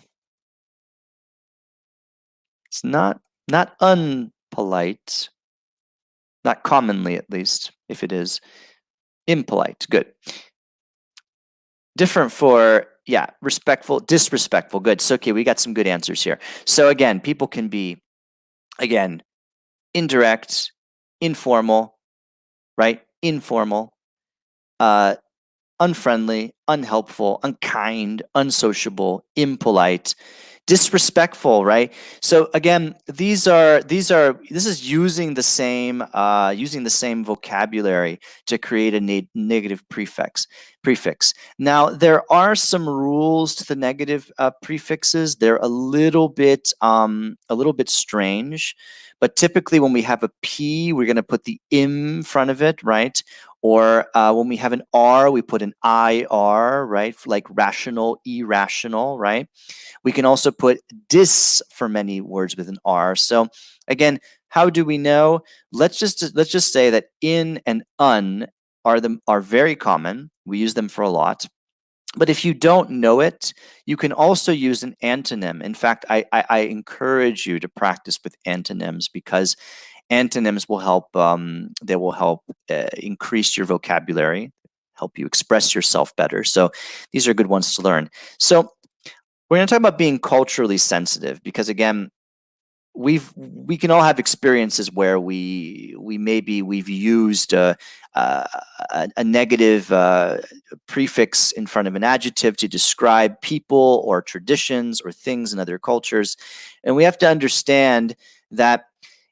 not unpolite. Not commonly, at least, if it is. Impolite. Good. Different for, yeah, respectful, disrespectful. Good. So, okay, we got some good answers here. So again, people can be, again, indirect, informal, right? Informal, unfriendly, unhelpful, unkind, unsociable, impolite, disrespectful, right? So again, this is using the same vocabulary to create a negative prefix. Now there are some rules to the negative prefixes. They're a little bit strange, but typically when we have a P, we're going to put the im in front of it, right? Or when we have an R, we put an IR, right? Like rational, irrational, right? We can also put dis for many words with an R. So again, how do we know? Let's just say that in and un are very common. We use them for a lot. But if you don't know it, you can also use an antonym. In fact, I encourage you to practice with antonyms, because antonyms will help. They will help increase your vocabulary, help you express yourself better. So these are good ones to learn. So we're going to talk about being culturally sensitive, because again, we can all have experiences where we've used a negative prefix in front of an adjective to describe people or traditions or things in other cultures, and we have to understand that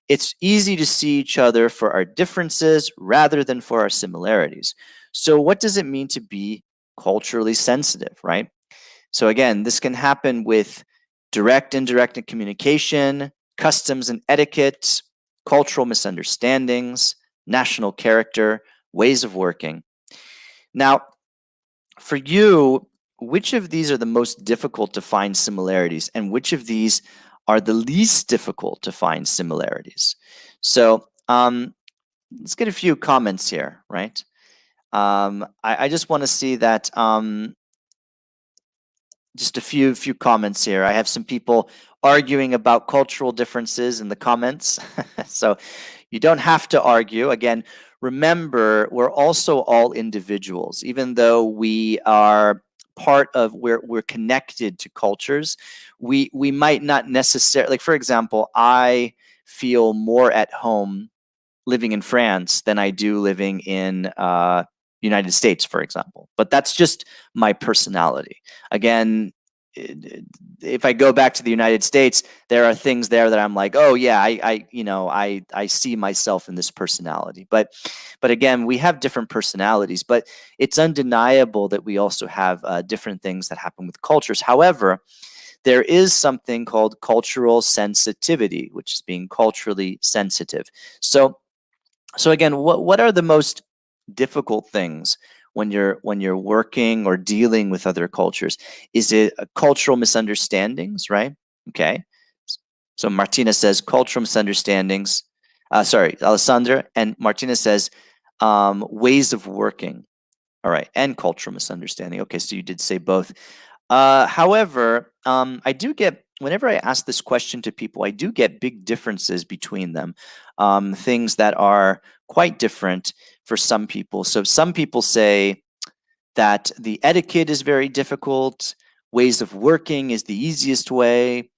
it's easy to see each other for our differences rather than for our similarities. So what does it mean to be culturally sensitive, right? So again, this can happen with direct, indirect communication, customs and etiquette, cultural misunderstandings, national character, ways of working. Now, for you, which of these are the most difficult to find similarities, and which of these are the least difficult to find similarities? So let's get a few comments here, right? I just want to see that just a few comments here. I have some people arguing about cultural differences in the comments. So you don't have to argue. Again, remember, we're also all individuals. Even though we are part of, we're connected to cultures, we might not necessarily, like for example, I feel more at home living in France than I do living in United States, for example. But that's just my personality. Again, if I go back to the United States, there are things there that I'm like, oh yeah, I see myself in this personality. But again, we have different personalities, but it's undeniable that we also have different things that happen with cultures. However, there is something called cultural sensitivity, which is being culturally sensitive. So again, what are the most difficult things when you're working or dealing with other cultures? Is it cultural misunderstandings, right? Okay. So Martina says cultural misunderstandings. Sorry, Alessandra and Martina says ways of working. All right, and cultural misunderstanding. Okay, so you did say both. However, I do get, whenever I ask this question to people, I do get big differences between them. Things that are quite different for some people. So some people say that the etiquette is very difficult. Ways of working is the easiest way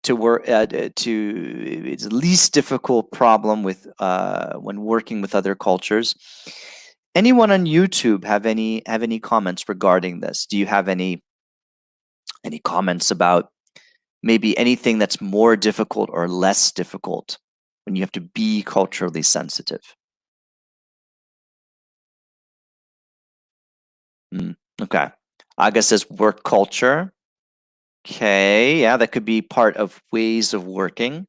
to work. It's the least difficult problem with when working with other cultures. Anyone on YouTube have any comments regarding this? Do you have any comments about maybe anything that's more difficult or less difficult when you have to be culturally sensitive? Okay. Aga says work culture. Okay, yeah, that could be part of ways of working.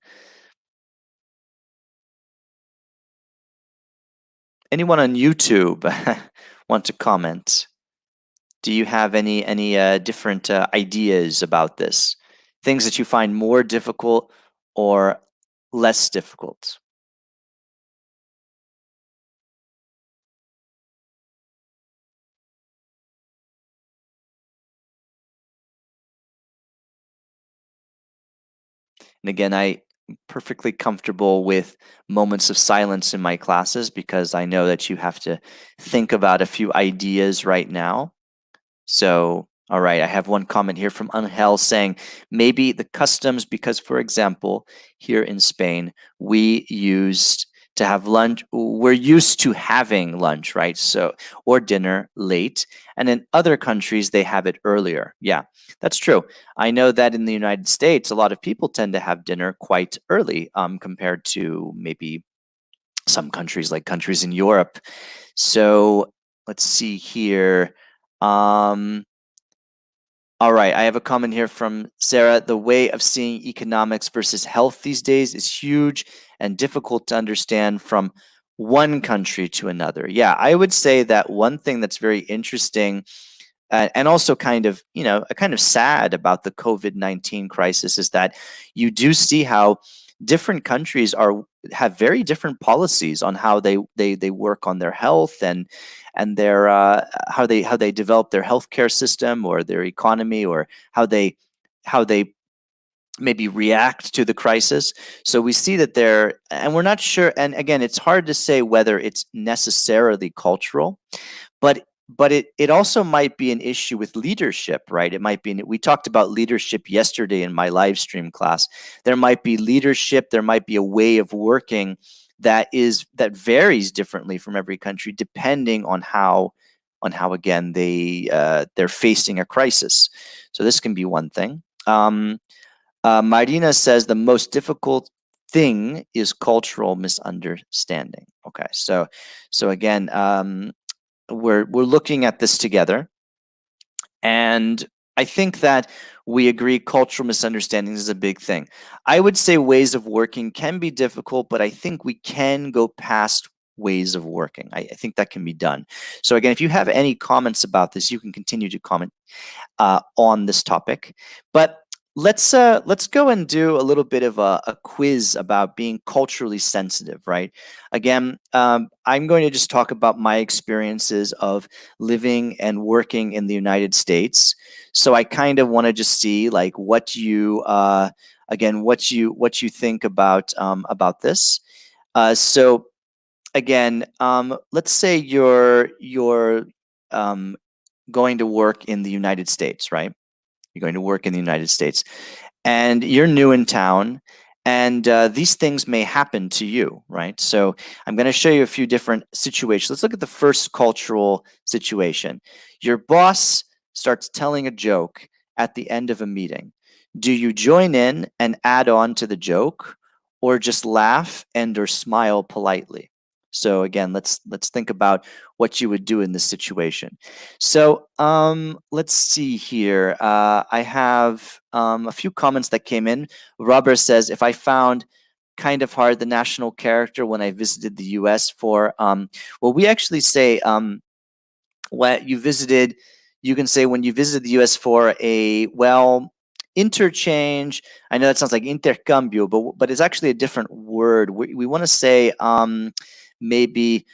Anyone on YouTube want to comment? Do you have any different ideas about this? Things that you find more difficult or less difficult? And again, I'm perfectly comfortable with moments of silence in my classes because I know that you have to think about a few ideas right now. So, all right, I have one comment here from Angel saying maybe the customs, because, for example, here in Spain, we used to have lunch. We're used to having lunch, right? So, or dinner late. And in other countries, they have it earlier. Yeah, that's true. I know that in the United States, a lot of people tend to have dinner quite early compared to maybe some countries, like countries in Europe. So let's see here. All right, I have a comment here from Sarah. The way of seeing economics versus health these days is huge and difficult to understand from one country to another. Yeah, I would say that one thing that's very interesting and also kind of, kind of sad about the COVID-19 crisis is that you do see how different countries have very different policies on how they work on their health and their how they develop their healthcare system or their economy, or how they maybe react to the crisis. So we see that and we're not sure. And again, it's hard to say whether it's necessarily cultural, but it also might be an issue with leadership, right? It might be, we talked about leadership yesterday in my live stream class. There might be leadership, there might be a way of working that varies differently from every country, depending on how again they're facing a crisis. So this can be one thing. Marina says the most difficult thing is cultural misunderstanding. Okay, so again, we're looking at this together, and I think that we agree cultural misunderstandings is a big thing. I would say ways of working can be difficult, but I think we can go past ways of working. I think that can be done. So again, if you have any comments about this, you can continue to comment on this topic. But let's go and do a little bit of a quiz about being culturally sensitive, right? Again, I'm going to just talk about my experiences of living and working in the United States. So I kind of want to just see like what you again what you think about this. So again, let's say you're going to work in the United States, right? You're going to work in the United States, and you're new in town, and these things may happen to you, right? So I'm going to show you a few different situations. Let's look at the first cultural situation. Your boss starts telling a joke at the end of a meeting. Do you join in and add on to the joke, or just laugh and or smile politely? So again, let's think about what you would do in this situation. So let's see here. I have a few comments that came in. Robert says, if I found kind of hard the national character when I visited the US for, well, we actually say when you visited, you can say when you visited the US for a, well, interchange. I know that sounds like intercambio, but it's actually a different word. We want to say maybe,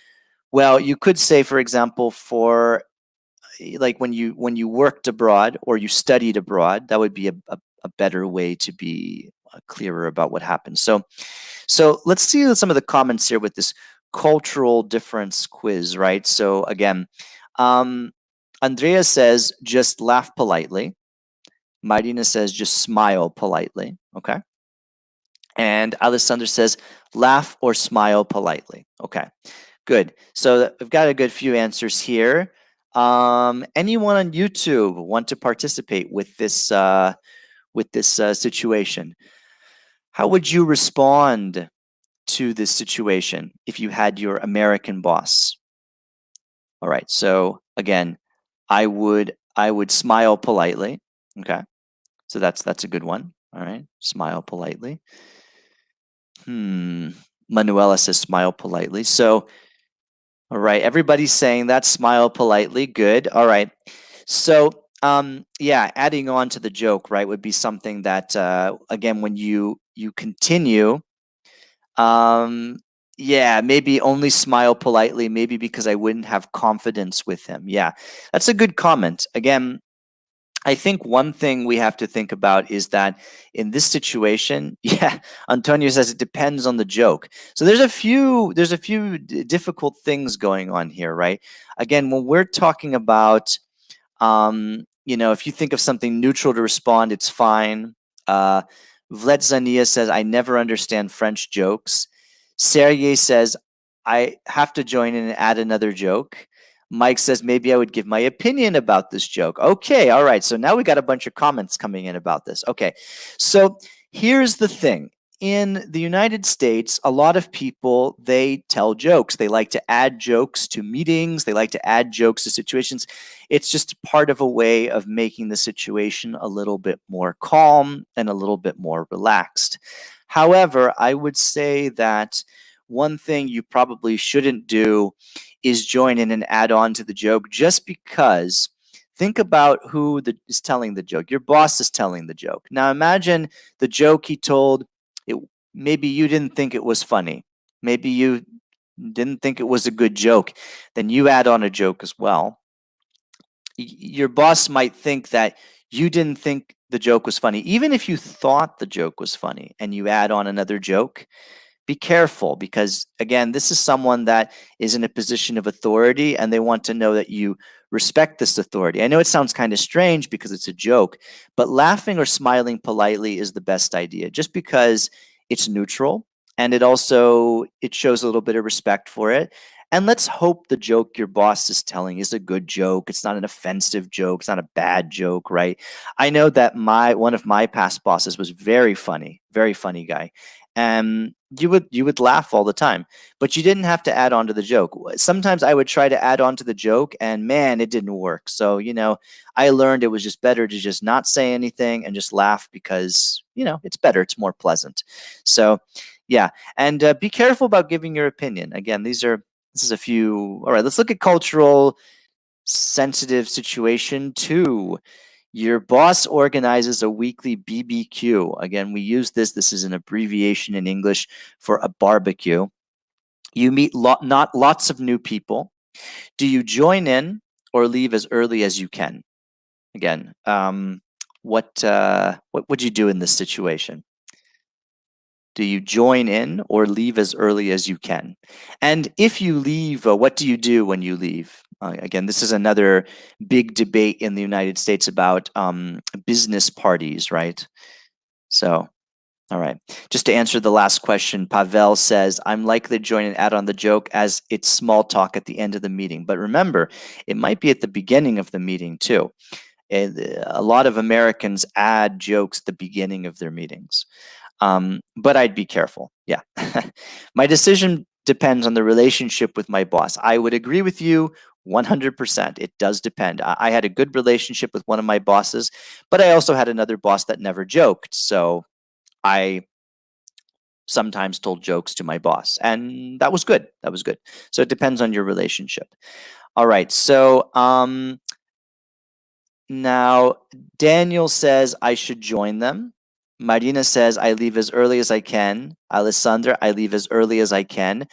well, you could say, for example, for like when you worked abroad or you studied abroad, that would be a better way to be clearer about what happened. So let's see some of the comments here with this cultural difference quiz, right? So again, Andrea says just laugh politely. Marina says just smile politely. Okay. And Alessandra says laugh or smile politely. Okay. Good. So I've got a good few answers here. Anyone on YouTube want to participate with this situation? How would you respond to this situation if you had your American boss? All right. So again, I would smile politely. Okay. So that's a good one. All right. Smile politely. Manuela says smile politely. So all right, everybody's saying that. Smile politely. Good. All right. So, yeah, adding on to the joke, right, would be something that, again, when you continue, yeah, maybe only smile politely, maybe because I wouldn't have confidence with him. Yeah, that's a good comment. Again, I think one thing we have to think about is that in this situation, yeah, Antonio says it depends on the joke. So there's a few difficult things going on here, right? Again, when we're talking about, if you think of something neutral to respond, it's fine. Vlet Zania says, I never understand French jokes. Sergey says, I have to join in and add another joke. Mike says, maybe I would give my opinion about this joke. Okay, all right. So now we got a bunch of comments coming in about this. Okay, so here's the thing. In the United States, a lot of people, they tell jokes. They like to add jokes to meetings. They like to add jokes to situations. It's just part of a way of making the situation a little bit more calm and a little bit more relaxed. However, I would say that one thing you probably shouldn't do is join in and add on to the joke, just because think about who is telling the joke. Your boss is telling the joke. Now imagine the joke he told, maybe you didn't think it was funny. Maybe you didn't think it was a good joke. Then you add on a joke as well. Your boss might think that you didn't think the joke was funny. Even if you thought the joke was funny and you add on another joke, be careful, because again, this is someone that is in a position of authority and they want to know that you respect this authority. I know it sounds kind of strange because it's a joke, but laughing or smiling politely is the best idea, just because it's neutral and it shows a little bit of respect for it. And let's hope the joke your boss is telling is a good joke. It's not an offensive joke. It's not a bad joke, right? I know that one of my past bosses was very funny guy. And you would laugh all the time, but you didn't have to add on to the joke. Sometimes I would try to add on to the joke and man, it didn't work. So, I learned it was just better to just not say anything and just laugh, because, it's better. It's more pleasant. So yeah. And be careful about giving your opinion. Again, this is a few. All right, let's look at cultural sensitive situation 2. Your boss organizes a weekly BBQ. Again, we use this. This is an abbreviation in English for a barbecue. You meet not lots of new people. Do you join in or leave as early as you can? Again, what would you do in this situation? Do you join in or leave as early as you can? And if you leave, what do you do when you leave? Again, this is another big debate in the United States about business parties, right? So, all right. Just to answer the last question, Pavel says, I'm likely to join and add on the joke as it's small talk at the end of the meeting. But remember, it might be at the beginning of the meeting too. A lot of Americans add jokes at the beginning of their meetings. But I'd be careful. Yeah. My decision depends on the relationship with my boss. I would agree with you 100%. It does depend. I had a good relationship with one of my bosses, but I also had another boss that never joked. So I sometimes told jokes to my boss, and that was good. That was good. So it depends on your relationship. All right. So now Daniel says I should join them. Marina says, I leave as early as I can. Alessandra, I leave as early as I can.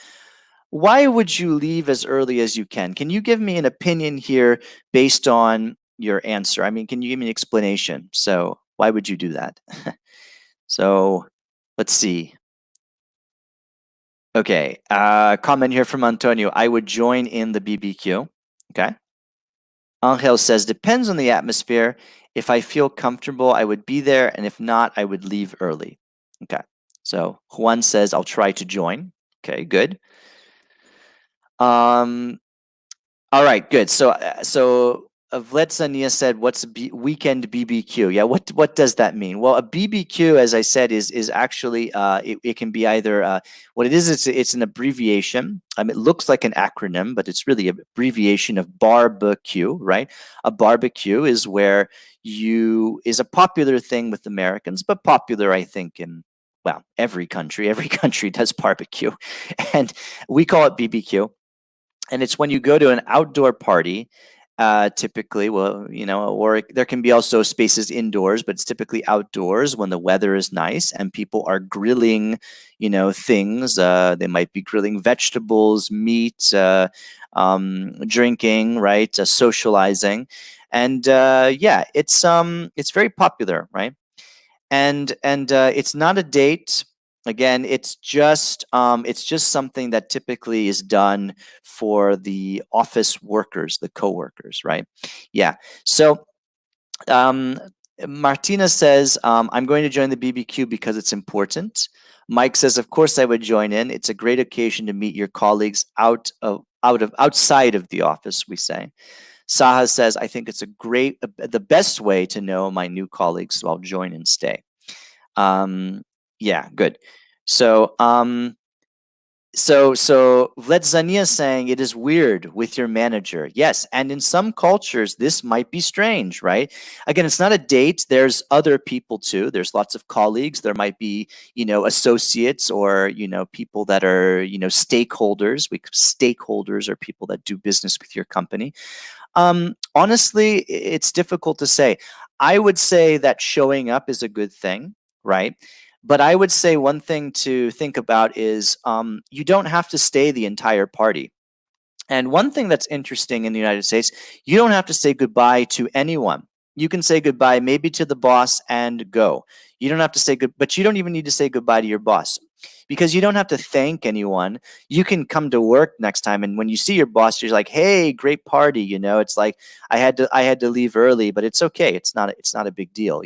Why would you leave as early as you can? Can you give me an opinion here based on your answer? I mean, can you give me an explanation? So why would you do that? So let's see. Okay, comment here from Antonio. I would join in the BBQ. Okay. Angel says, depends on the atmosphere. If I feel comfortable, I would be there. And if not, I would leave early. Okay. So Juan says, I'll try to join. Okay, good. All right, good. So Vletsania said, what's weekend BBQ? Yeah, what does that mean? Well, a BBQ, as I said, is actually, it can be either, what it is, it's an abbreviation. It looks like an acronym, but it's really an abbreviation of barbecue, right? A barbecue is where is a popular thing with Americans, but popular, I think, in, well, every country does barbecue. And we call it BBQ. And it's when you go to an outdoor party, typically, well, or there can be also spaces indoors, but it's typically outdoors when the weather is nice and people are grilling, things. They might be grilling vegetables, meat, drinking, right? Socializing. And yeah, it's very popular, right? And it's not a date. Again, it's just something that typically is done for the office workers, the coworkers, right? Yeah. So Martina says, I'm going to join the BBQ because it's important. Mike says, of course I would join in. It's a great occasion to meet your colleagues outside of the office, we say. Saha says, I think it's the best way to know my new colleagues, so I'll join and stay. Yeah, good. So Vledzania is saying it is weird with your manager. Yes, and in some cultures, this might be strange, right? Again, it's not a date. There's other people too. There's lots of colleagues. There might be, associates or, people that are, stakeholders. Stakeholders are people that do business with your company. Honestly, it's difficult to say. I would say that showing up is a good thing, right? But I would say one thing to think about is you don't have to stay the entire party. And one thing that's interesting in the United States, you don't have to say goodbye to anyone. You can say goodbye maybe to the boss and go. You don't have to say but you don't even need to say goodbye to your boss because you don't have to thank anyone. You can come to work next time, and when you see your boss, you're like, "Hey, great party!" It's like I had to leave early, but it's okay. It's not a big deal,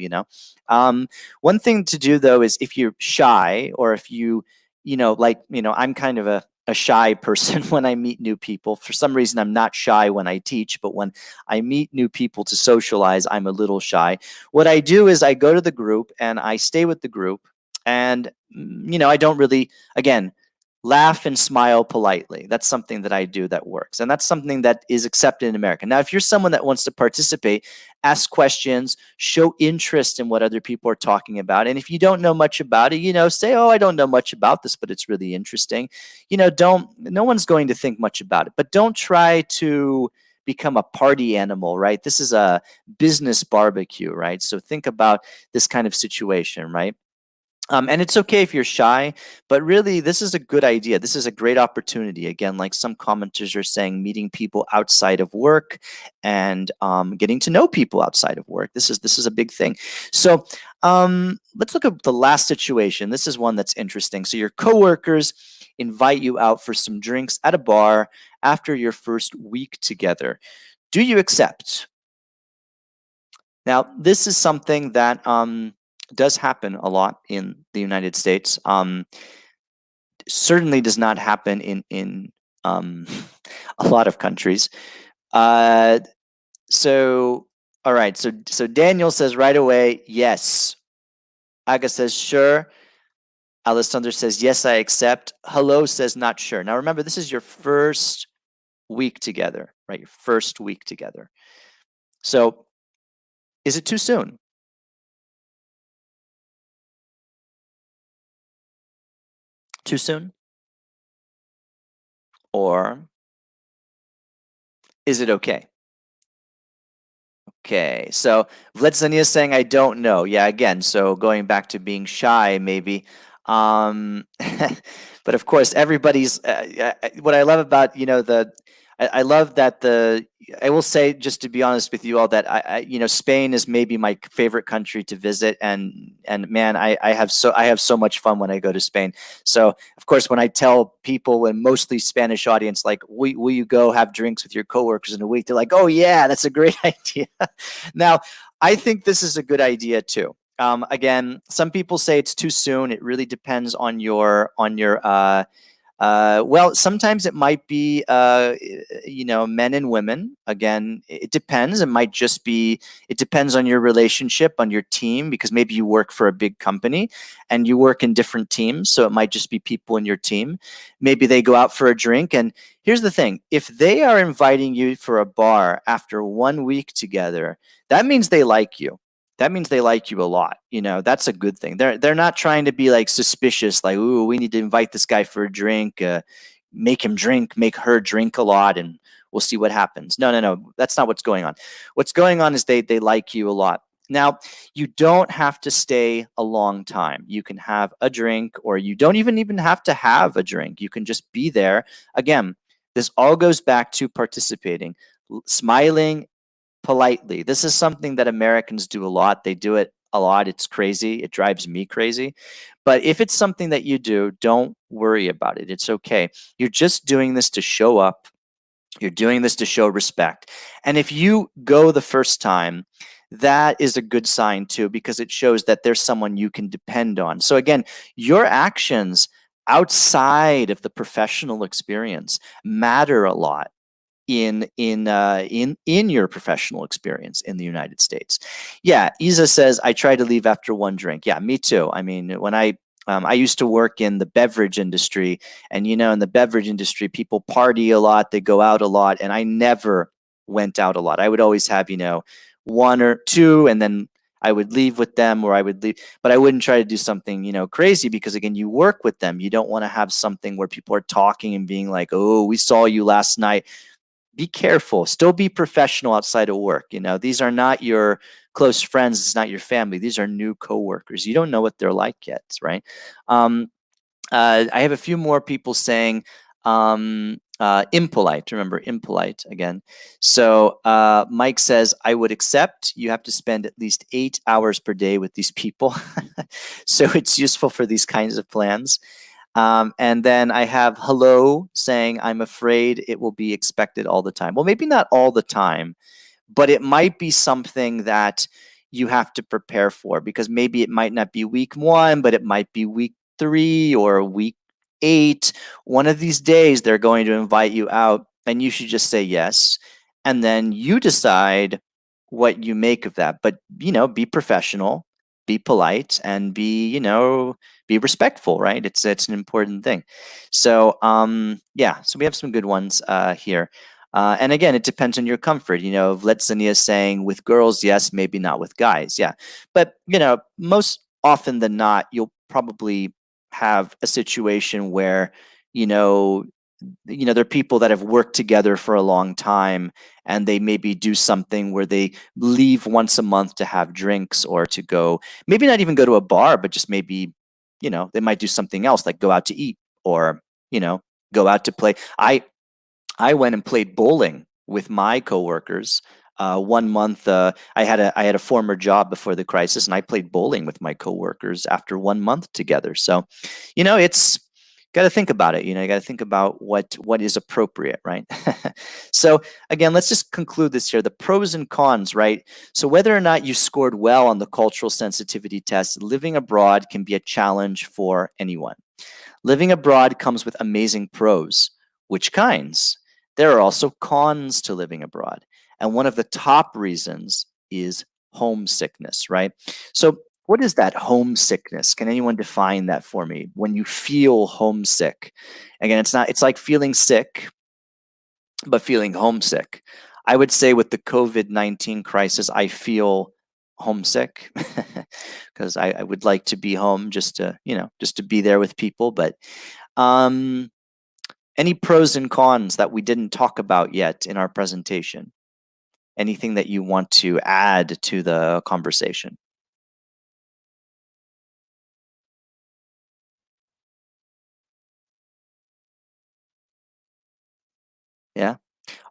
One thing to do though is if you're shy or if I'm kind of a shy person when I meet new people. For some reason, I'm not shy when I teach, but when I meet new people to socialize, I'm a little shy. What I do is I go to the group and I stay with the group, and I don't really, again, laugh and smile politely. That's something that I do that works, and that's something that is accepted in America. Now, if you're someone that wants to participate, ask questions, show interest in what other people are talking about, and if you don't know much about it, say, "Oh, I don't know much about this, but it's really interesting." No one's going to think much about it, but don't try to become a party animal, right? This is a business barbecue, right? So think about this kind of situation, right? And it's okay if you're shy, but really, this is a good idea. This is a great opportunity. Again, like some commenters are saying, meeting people outside of work and getting to know people outside of work. This is a big thing. So let's look at the last situation. This is one that's interesting. So your coworkers invite you out for some drinks at a bar after your first week together. Do you accept? Now, this is something that does happen a lot in the United States. Certainly does not happen in a lot of countries. So, all right. So Daniel says right away, yes. Aga says sure. Alessandra says yes, I accept. Hello says not sure. Now remember, this is your first week together, right? Your first week together. So, is it too soon? Too soon? Or is it okay? Okay, so Vletsania is saying, I don't know. Yeah, again, so going back to being shy, maybe. But of course, everybody's, what I love about, I love that I will say, just to be honest with you all, that Spain is maybe my favorite country to visit, and man, I have so much fun when I go to Spain. So of course, when I tell people, and mostly Spanish audience, like, will you go have drinks with your coworkers in a week? They're like, oh yeah, that's a great idea. Now, I think this is a good idea too. Again, some people say it's too soon. It really depends on your well, sometimes it might be, men and women. Again, it depends. It might just be, it depends on your relationship, on your team, because maybe you work for a big company and you work in different teams. So it might just be people in your team. Maybe they go out for a drink. And here's the thing. If they are inviting you for a bar after 1 week together, that means they like you. That means they like you a lot. That's a good thing. They're not trying to be like suspicious, like, ooh, we need to invite this guy for a drink, make him drink, make her drink a lot, and we'll see what happens. No. That's not what's going on. What's going on is they like you a lot. Now, you don't have to stay a long time. You can have a drink, or you don't even have to have a drink. You can just be there. Again, this all goes back to participating, smiling politely. This is something that Americans do a lot. They do it a lot. It's crazy. It drives me crazy. But if it's something that you do, don't worry about it. It's okay. You're just doing this to show up. You're doing this to show respect. And if you go the first time, that is a good sign too, because it shows that there's someone you can depend on. So again, your actions outside of the professional experience matter a lot in your professional experience in the United States. Yeah, Isa says, I try to leave after one drink. Yeah, me too. I mean, when I used to work in the beverage industry, and in the beverage industry, people party a lot, they go out a lot, and I never went out a lot. I would always have, one or two, and then I would leave with them, or I would leave, but I wouldn't try to do something, crazy, because again, you work with them. You don't want to have something where people are talking and being like, oh, we saw you last night. Be careful. Still be professional outside of work. These are not your close friends. It's not your family. These are new coworkers. You don't know what they're like yet, right? I have a few more people saying impolite. Remember, impolite again. So Mike says, I would accept. You have to spend at least 8 hours per day with these people. So it's useful for these kinds of plans. And then I have hello saying, I'm afraid it will be expected all the time. Well, maybe not all the time, but it might be something that you have to prepare for, because maybe it might not be week 1, but it might be week 3 or week 8. One of these days they're going to invite you out, and you should just say yes. And then you decide what you make of that. But, be professional, be polite, and be respectful, right? It's an important thing. So yeah, so we have some good ones here. And again, it depends on your comfort. Vletsania is saying with girls, yes, maybe not with guys. Yeah. But, most often than not, you'll probably have a situation where, they're people that have worked together for a long time, and they maybe do something where they leave once a month to have drinks or to go, maybe not even go to a bar, but just maybe, they might do something else like go out to eat or, go out to play. I went and played bowling with my coworkers. 1 month, I had a former job before the crisis, and I played bowling with my coworkers after 1 month together. So, it's got to think about it. You got to think about what is appropriate, right? So again, let's just conclude this here. The pros and cons, right? So whether or not you scored well on the cultural sensitivity test, living abroad can be a challenge for anyone. Living abroad comes with amazing pros. Which kinds? There are also cons to living abroad. And one of the top reasons is homesickness, right? So what is that homesickness? Can anyone define that for me? When you feel homesick. Again, it's like feeling sick, but feeling homesick. I would say with the COVID-19 crisis, I feel homesick because I would like to be home just to be there with people. But any pros and cons that we didn't talk about yet in our presentation? Anything that you want to add to the conversation? Yeah.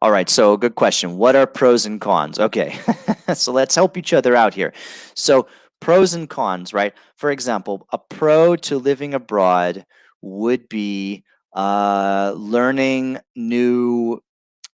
All right. So good question. What are pros and cons? Okay. So let's help each other out here. So pros and cons, right? For example, a pro to living abroad would be learning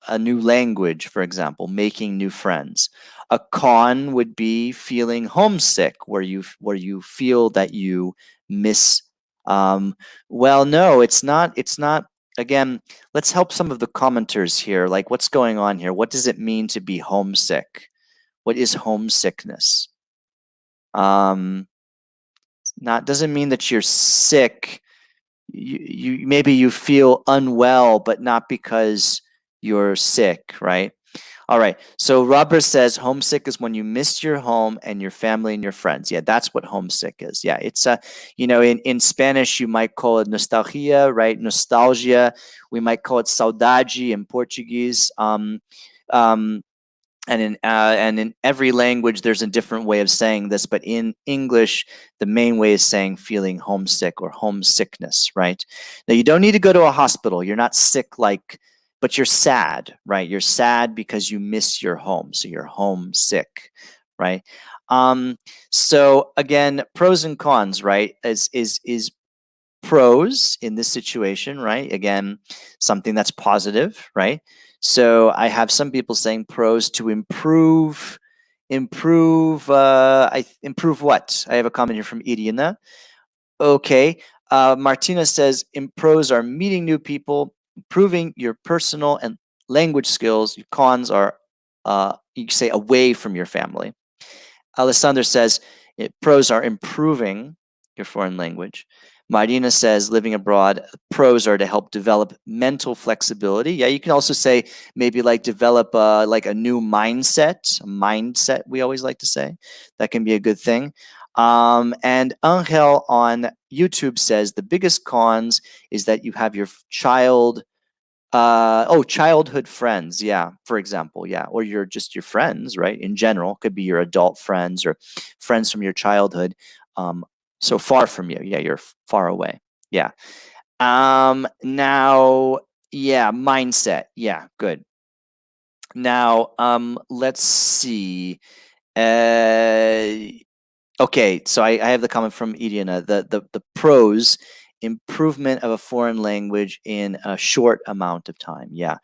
a new language, for example, making new friends. A con would be feeling homesick, where you feel that you miss. Well, no, it's not. It's not. Again, let's help some of the commenters here. Like, what's going on here? What does it mean to be homesick? What is homesickness? Not doesn't mean that you're sick. You maybe you feel unwell, but not because you're sick, right? All right. So Robert says homesick is when you miss your home and your family and your friends. Yeah, that's what homesick is. Yeah, it's in Spanish you might call it nostalgia, right? Nostalgia. We might call it saudade in Portuguese. And in every language, there's a different way of saying this, but in English, the main way is saying feeling homesick or homesickness, right? Now, you don't need to go to a hospital. You're not sick but you're sad, right? You're sad because you miss your home, so you're homesick, right? So again, pros and cons, right? Is pros in this situation, right? Again, something that's positive, right? So I have some people saying pros to improve what? I have a comment here from Idioma. Okay. Martina says pros are meeting new people, improving your personal and language skills. Your cons are you say away from your family. Alessandra says pros are improving your foreign language. Marina says living abroad, pros are to help develop mental flexibility. Yeah, you can also say maybe like develop like a new mindset, we always like to say. That can be a good thing. And Angel on YouTube says the biggest cons is that you have your childhood friends, yeah, for example, yeah, or you're just your friends, right? In general, could be your adult friends or friends from your childhood. So far from you, yeah, you're far away, yeah. Now, yeah, mindset, yeah, good. Now, let's see. Okay, so I have the comment from Idiana. The pros: improvement of a foreign language in a short amount of time. Yeah.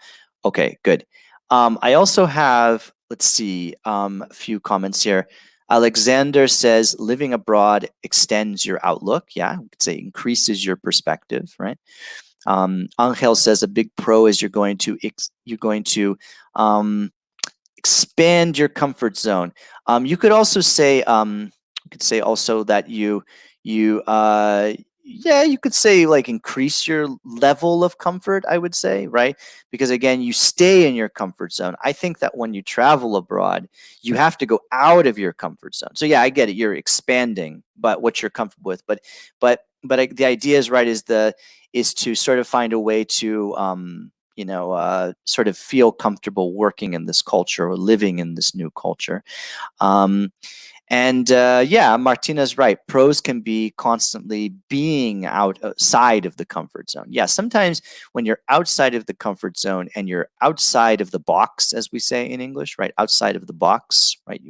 Okay, good. I also have, let's see, a few comments here. Alexander says living abroad extends your outlook. Yeah, we could say increases your perspective, right? Angel says a big pro is you're going to expand your comfort zone. You could also say also that you could say like increase your level of comfort, I would say, right? Because again, you stay in your comfort zone. I think that when you travel abroad, you have to go out of your comfort zone. So yeah, I get it. You're expanding, but what you're comfortable with. But the idea is right, is to sort of find a way to sort of feel comfortable working in this culture or living in this new culture. Yeah, Martina's right. Pros can be constantly being outside of the comfort zone. Yeah, sometimes when you're outside of the comfort zone and you're outside of the box, as we say in English, right? Outside of the box, right?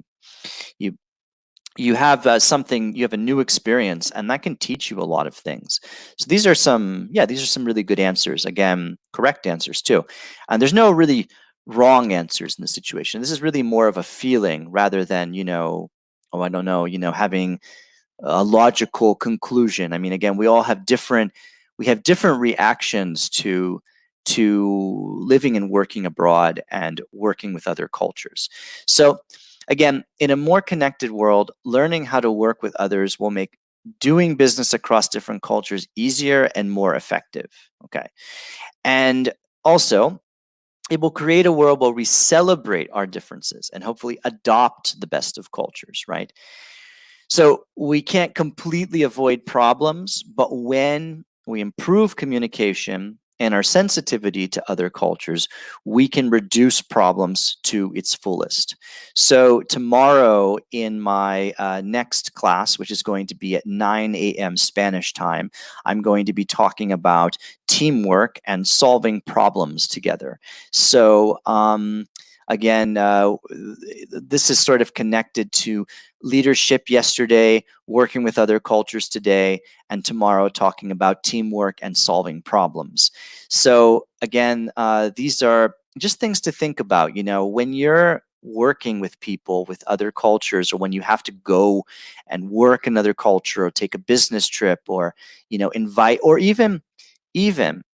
You have something, you have a new experience, and that can teach you a lot of things. So these are some really good answers. Again, correct answers too. And there's no really wrong answers in this situation. This is really more of a feeling rather than, I don't know, having a logical conclusion. I mean, again, we have different reactions to living and working abroad and working with other cultures. So again, in a more connected world, learning how to work with others will make doing business across different cultures easier and more effective. Okay. And also, it will create a world where we celebrate our differences and hopefully adopt the best of cultures, right? So we can't completely avoid problems, but when we improve communication and our sensitivity to other cultures, we can reduce problems to its fullest. So tomorrow in my next class, which is going to be at 9 a.m. Spanish time, I'm going to be talking about teamwork and solving problems together. So again, this is sort of connected to leadership yesterday, working with other cultures today, and tomorrow talking about teamwork and solving problems. So again, these are just things to think about. When you're working with people with other cultures, or when you have to go and work another culture or take a business trip, or invite, or even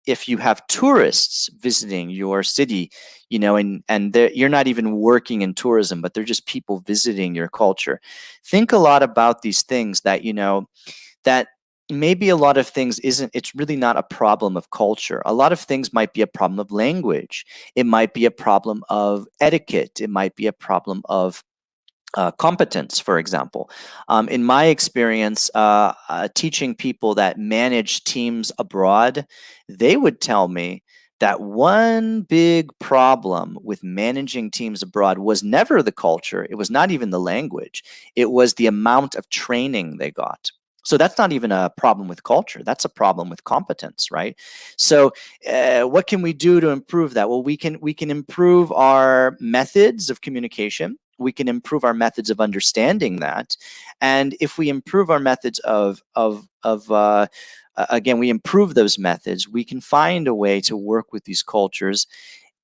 if you have tourists visiting your city, and you're not even working in tourism, but they're just people visiting your culture. Think a lot about these things that, that maybe a lot of things it's really not a problem of culture. A lot of things might be a problem of language. It might be a problem of etiquette. It might be a problem of competence, for example. In my experience, teaching people that manage teams abroad, they would tell me that one big problem with managing teams abroad was never the culture. It was not even the language. It was the amount of training they got. So that's not even a problem with culture. That's a problem with competence, right? So what can we do to improve that? Well, we can improve our methods of communication. We can improve our methods of understanding that. And if we improve our methods again, we improve those methods, we can find a way to work with these cultures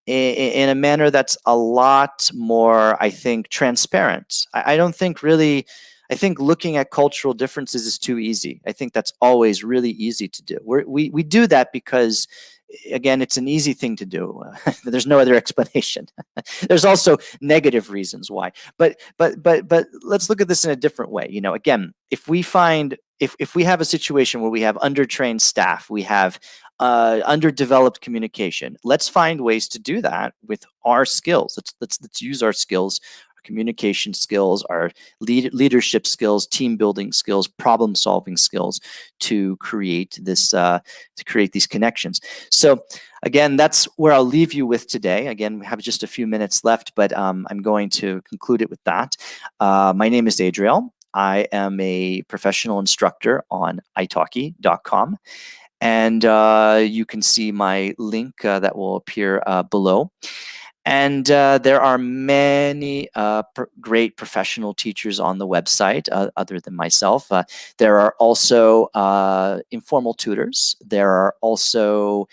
in a manner that's a lot more, I think, transparent. I don't think really, I think looking at cultural differences is too easy. I think that's always really easy to do. We do that because, again, it's an easy thing to do. There's no other explanation. There's also negative reasons why. But let's look at this in a different way. Again, if we have a situation where we have undertrained staff, we have underdeveloped communication, let's find ways to do that with our skills. Let's use our skills, our communication skills, our leadership skills, team building skills, problem solving skills to create these connections. So again, that's where I'll leave you with today. Again, we have just a few minutes left, but I'm going to conclude it with that. My name is Adriel. I am a professional instructor on italki.com. And you can see my link that will appear below. And there are many great professional teachers on the website other than myself. There are also informal tutors. There are also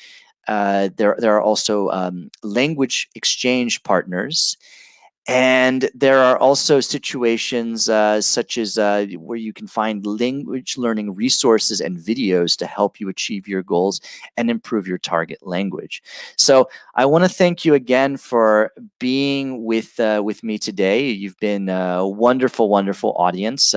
language exchange partners. And there are also situations such as where you can find language learning resources and videos to help you achieve your goals and improve your target language. So I want to thank you again for being with me today. You've been a wonderful, wonderful audience,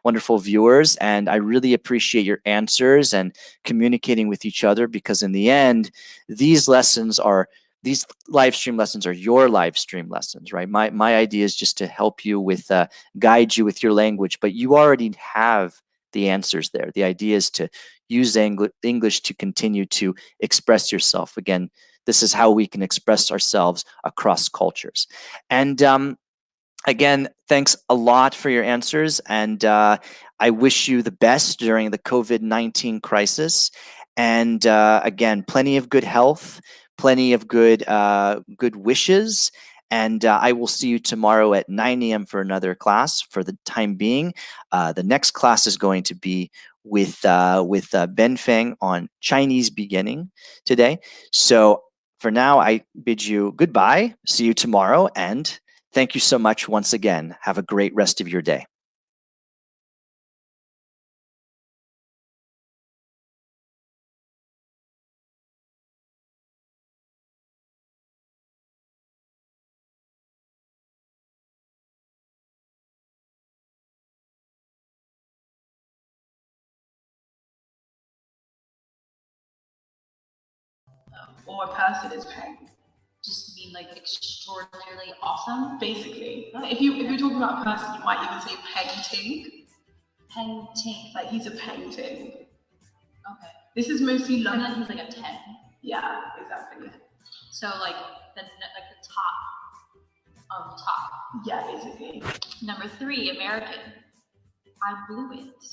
wonderful viewers, and I really appreciate your answers and communicating with each other, because in the end, these live stream lessons are your live stream lessons, right? My idea is just to help you with, guide you with your language, but you already have the answers there. The idea is to use English to continue to express yourself. Again, this is how we can express ourselves across cultures. And again, thanks a lot for your answers. And I wish you the best during the COVID-19 crisis. And again, plenty of good health, plenty of good wishes. And I will see you tomorrow at 9 a.m. for another class. For the time being, the next class is going to be with Ben Feng on Chinese beginning today. So for now, I bid you goodbye. See you tomorrow. And thank you so much once again. Have a great rest of your day. Or a person is peng. Just mean like extraordinarily awesome. Basically, if you're talking about a person, you might even say painting. Painting. Like he's a painting. Okay. This is mostly So London. he's like a 10. Yeah, exactly. So like the top of top. Yeah, basically. Number 3, American. I blew it.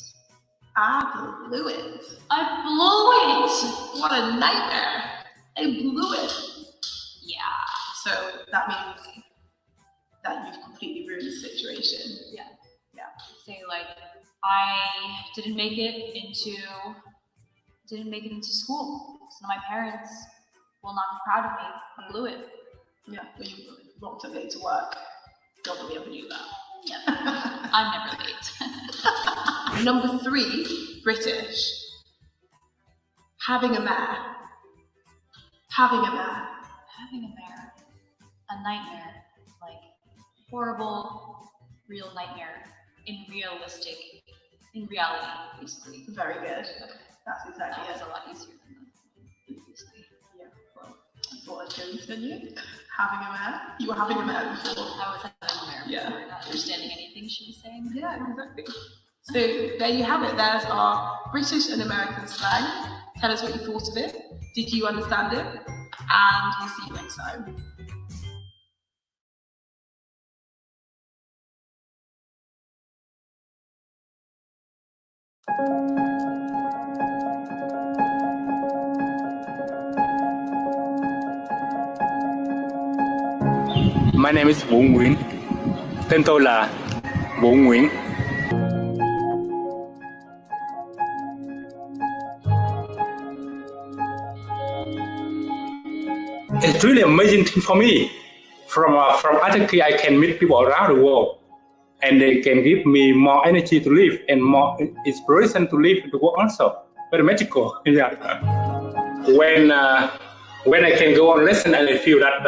I blew it. I blew it. What a nightmare. I blew it. Yeah. So that means that you've completely ruined the situation. Yeah. Yeah. Say like, I didn't make it into school. So my parents will not be proud of me. I blew it. Yeah, but you rocked up late to work. Nobody ever knew that. Yeah. I'm never late. Number 3, British. Having a mare. Having a mare. Having a mare. A nightmare. Like, horrible, real nightmare. In reality, basically. Very good. That's exactly That it. was a lot easier than the previously. Yeah, well, I thought I'd go with you. Having a mare. You were having a mare before. I was having a mare Yeah. before, not understanding anything she was saying. Yeah, exactly. So there you have it. There's our British and American slang. Tell us what you thought of it. Did you understand it? And we'll see you next time. My name is Vũ Nguyễn. Tên tôi là Vũ Nguyễn. It's really amazing thing for me. From italki, I can meet people around the world, and they can give me more energy to live and more inspiration to live the world also. Very magical, yeah. When I can go on lesson and I feel that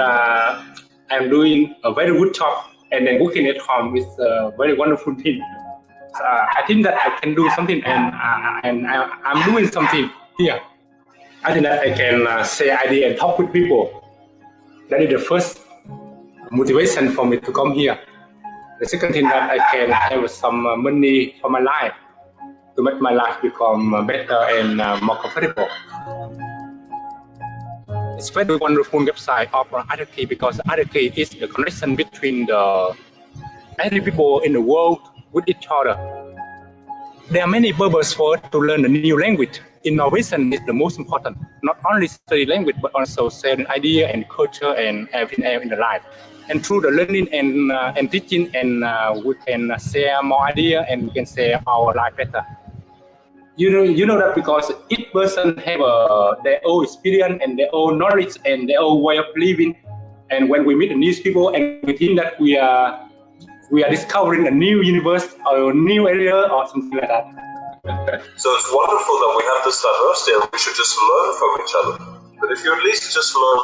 I'm doing a very good job, and then working at home is a very wonderful thing. I think that I can do something, and I'm doing something here. I think that I can say idea and talk with people. That is the first motivation for me to come here. The second thing that I can have some money for my life to make my life become better and more comfortable. It's very wonderful website of italki because italki is the connection between every people in the world with each other. There are many purposes for us to learn a new language. Innovation is the most important. Not only study language, but also sharing idea and culture and everything else in the life. And through the learning and teaching, and we can share more idea and we can share our life better. You know that because each person have their own experience and their own knowledge and their own way of living. And when we meet new people and we think that we are discovering a new universe or a new area or something like that. So it's wonderful that we have this diversity and we should just learn from each other. But if you at least just learn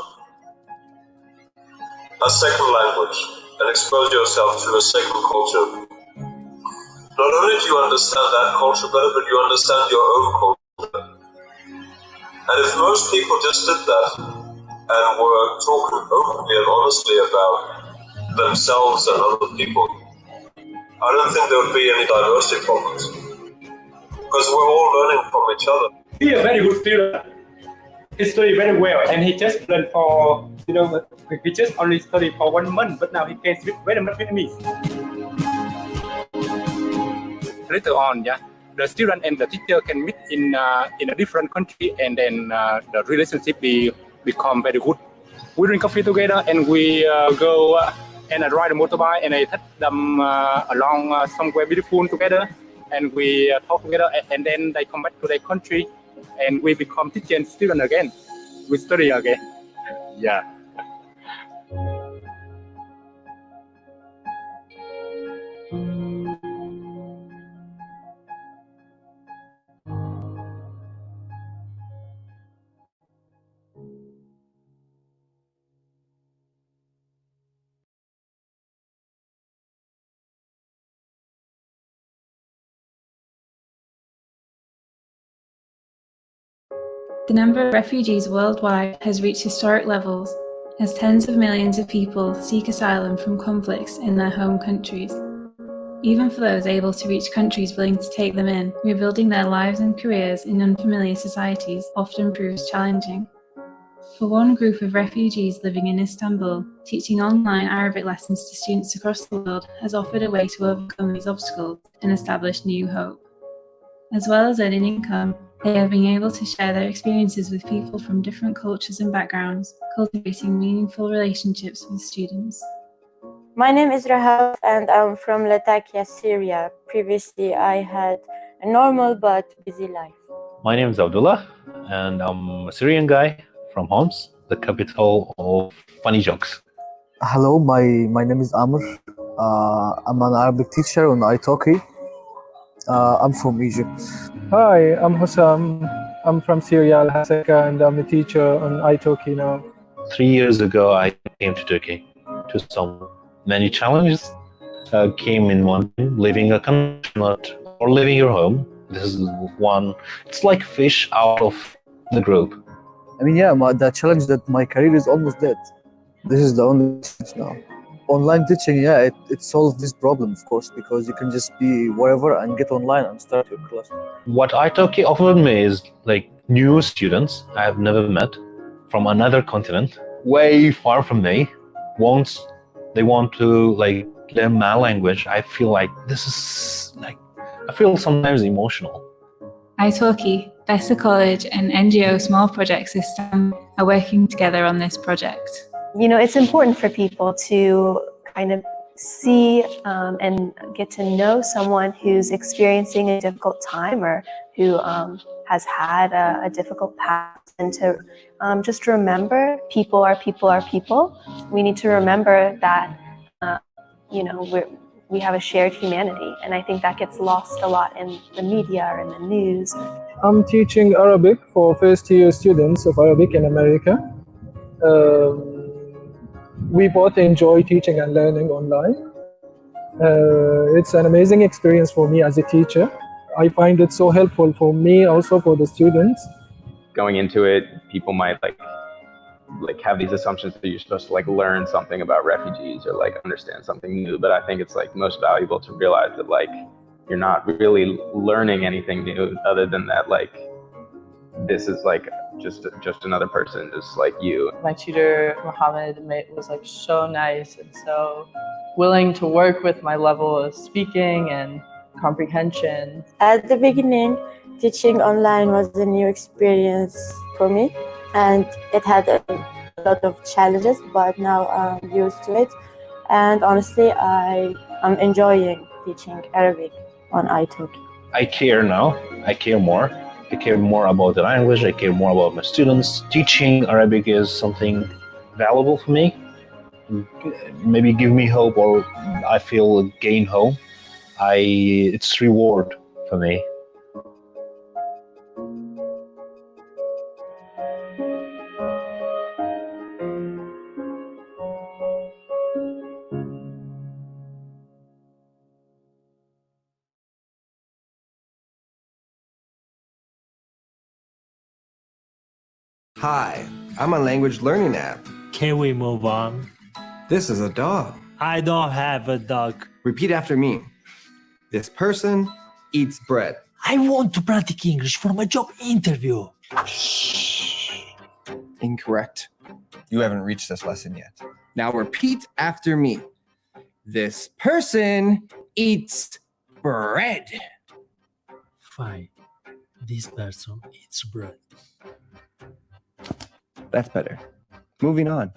a second language and expose yourself to a second culture, not only do you understand that culture better, but you understand your own culture. And if most people just did that and were talking openly and honestly about themselves and other people, I don't think there would be any diversity problems. Because we're all learning from each other. He a very good student. He studied very well, and he just learned for he just only studied for 1 month, but now he can speak very much Vietnamese. Later on, the student and the teacher can meet in a different country, and then the relationship become very good. We drink coffee together, and we go and I ride a motorbike, and I take them along somewhere beautiful together, and we talk together, and then they come back to their country, and we become teacher and student again. We study again. Yeah. The number of refugees worldwide has reached historic levels as tens of millions of people seek asylum from conflicts in their home countries. Even for those able to reach countries willing to take them in, rebuilding their lives and careers in unfamiliar societies often proves challenging. For one group of refugees living in Istanbul, teaching online Arabic lessons to students across the world has offered a way to overcome these obstacles and establish new hope. As well as earning income, they have been able to share their experiences with people from different cultures and backgrounds, cultivating meaningful relationships with students. My name is Rahaf and I'm from Latakia, Syria. Previously, I had a normal but busy life. My name is Abdullah and I'm a Syrian guy from Homs, the capital of funny jokes. Hello, my name is Amr. I'm an Arabic teacher on italki. I'm from Egypt. Hi, I'm Hussam. I'm from Syria, Al-Hasaka, and I'm a teacher on italki now. 3 years ago, I came to Turkey to some many challenges. Came in one, leaving a country or leaving your home. This is one. It's like fish out of the group. I mean, the challenge that my career is almost dead. This is the only challenge now. Online teaching, it solves this problem, of course, because you can just be wherever and get online and start your class. What italki offered me is like new students I have never met from another continent, way far from me. Once they want to like learn my language, I feel like this is like, I feel sometimes emotional. italki, Better College, and NGO Small Project System are working together on this project. You know, it's important for people to kind of see and get to know someone who's experiencing a difficult time or who has had a difficult past, and to just remember people are people are people. We need to remember that, we have a shared humanity, and I think that gets lost a lot in the media or in the news. I'm teaching Arabic for first-year students of Arabic in America. We both enjoy teaching and learning online. It's an amazing experience for me as a teacher. I find it so helpful for me, also for the students. Going into it, people might like have these assumptions that you're supposed to like learn something about refugees or like understand something new. But I think it's like most valuable to realize that like you're not really learning anything new other than that like this is like just another person just like you. My tutor Mohammed was like so nice and so willing to work with my level of speaking and comprehension. At the beginning, teaching online was a new experience for me, and it had a lot of challenges, but now I'm used to it. And honestly, I'm enjoying teaching Arabic on italki. I care now. I care more. I care more about the language. I care more about my students. Teaching Arabic is something valuable for me. Maybe give me hope, or I feel gain hope. It's reward for me. Hi, I'm a language learning app. Can we move on? This is a dog. I don't have a dog. Repeat after me. This person eats bread. I want to practice English for my job interview. Incorrect. You haven't reached this lesson yet. Now repeat after me. This person eats bread. Fine. This person eats bread. That's better. Moving on.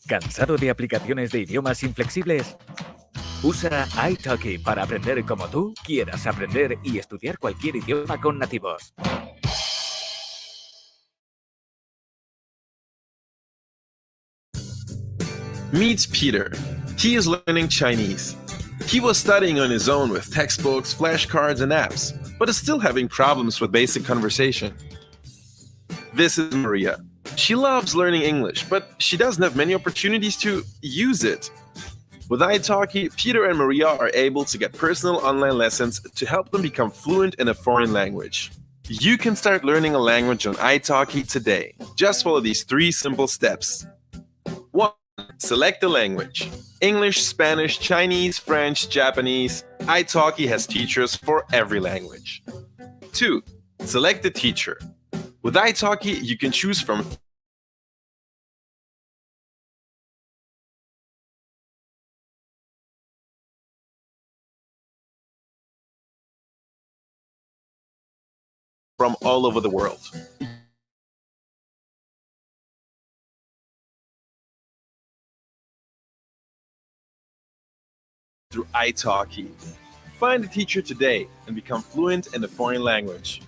¿Cansado de aplicaciones de idiomas inflexibles? Usa italki para aprender como tú quieras aprender y estudiar cualquier idioma con nativos. Meet Peter. He is learning Chinese. He was studying on his own with textbooks, flashcards, and apps, but is still having problems with basic conversation. This is Maria. She loves learning English, but she doesn't have many opportunities to use it. With italki, Peter and Maria are able to get personal online lessons to help them become fluent in a foreign language. You can start learning a language on italki today. Just follow these 3 simple steps. 1. Select the language. English, Spanish, Chinese, French, Japanese. italki has teachers for every language. 2. Select the teacher. With italki, you can choose from all over the world. Through italki. Find a teacher today and become fluent in a foreign language.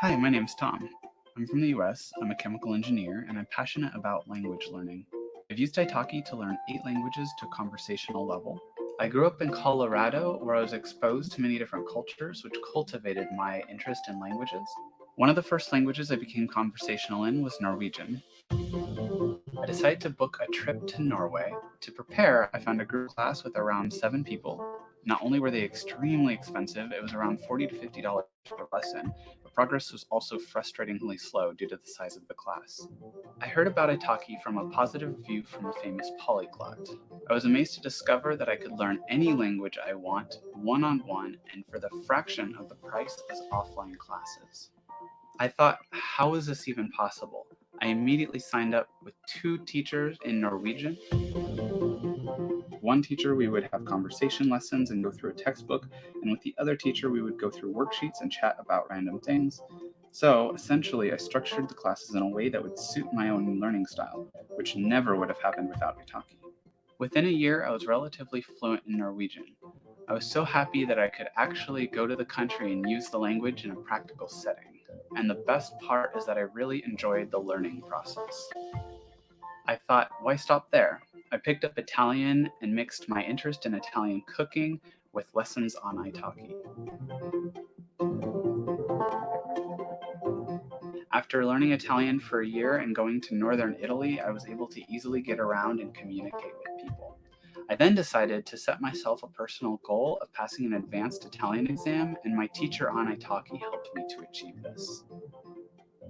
Hi, my name's Tom. I'm from the US, I'm a chemical engineer, and I'm passionate about language learning. I've used italki to learn 8 languages to a conversational level. I grew up in Colorado, where I was exposed to many different cultures, which cultivated my interest in languages. One of the first languages I became conversational in was Norwegian. I decided to book a trip to Norway. To prepare, I found a group class with around 7 people. Not only were they extremely expensive, it was around $40 to $50 per lesson, but progress was also frustratingly slow due to the size of the class. I heard about italki from a positive review from a famous polyglot. I was amazed to discover that I could learn any language I want, one-on-one, and for the fraction of the price as offline classes. I thought, how is this even possible? I immediately signed up with 2 teachers in Norwegian. One teacher, we would have conversation lessons and go through a textbook, and with the other teacher, we would go through worksheets and chat about random things. So essentially, I structured the classes in a way that would suit my own learning style, which never would have happened without italki. Within a year, I was relatively fluent in Norwegian. I was so happy that I could actually go to the country and use the language in a practical setting. And the best part is that I really enjoyed the learning process. I thought, why stop there? I picked up Italian and mixed my interest in Italian cooking with lessons on italki. After learning Italian for a year and going to northern Italy, I was able to easily get around and communicate with people. I then decided to set myself a personal goal of passing an advanced Italian exam, and my teacher on italki helped me to achieve this.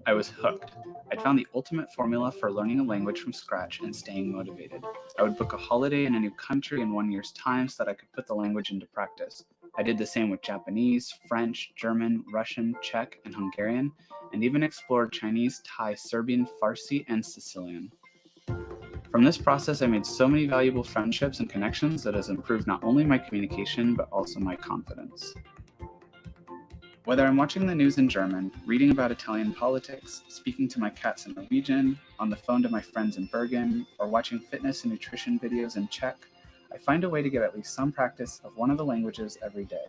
I was hooked. I'd found the ultimate formula for learning a language from scratch and staying motivated. I would book a holiday in a new country in 1 year's time so that I could put the language into practice. I did the same with Japanese, French, German, Russian, Czech, and Hungarian, and even explored Chinese, Thai, Serbian, Farsi, and Sicilian. From this process, I made so many valuable friendships and connections that has improved not only my communication, but also my confidence. Whether I'm watching the news in German, reading about Italian politics, speaking to my cats in Norwegian, on the phone to my friends in Bergen, or watching fitness and nutrition videos in Czech, I find a way to get at least some practice of one of the languages every day.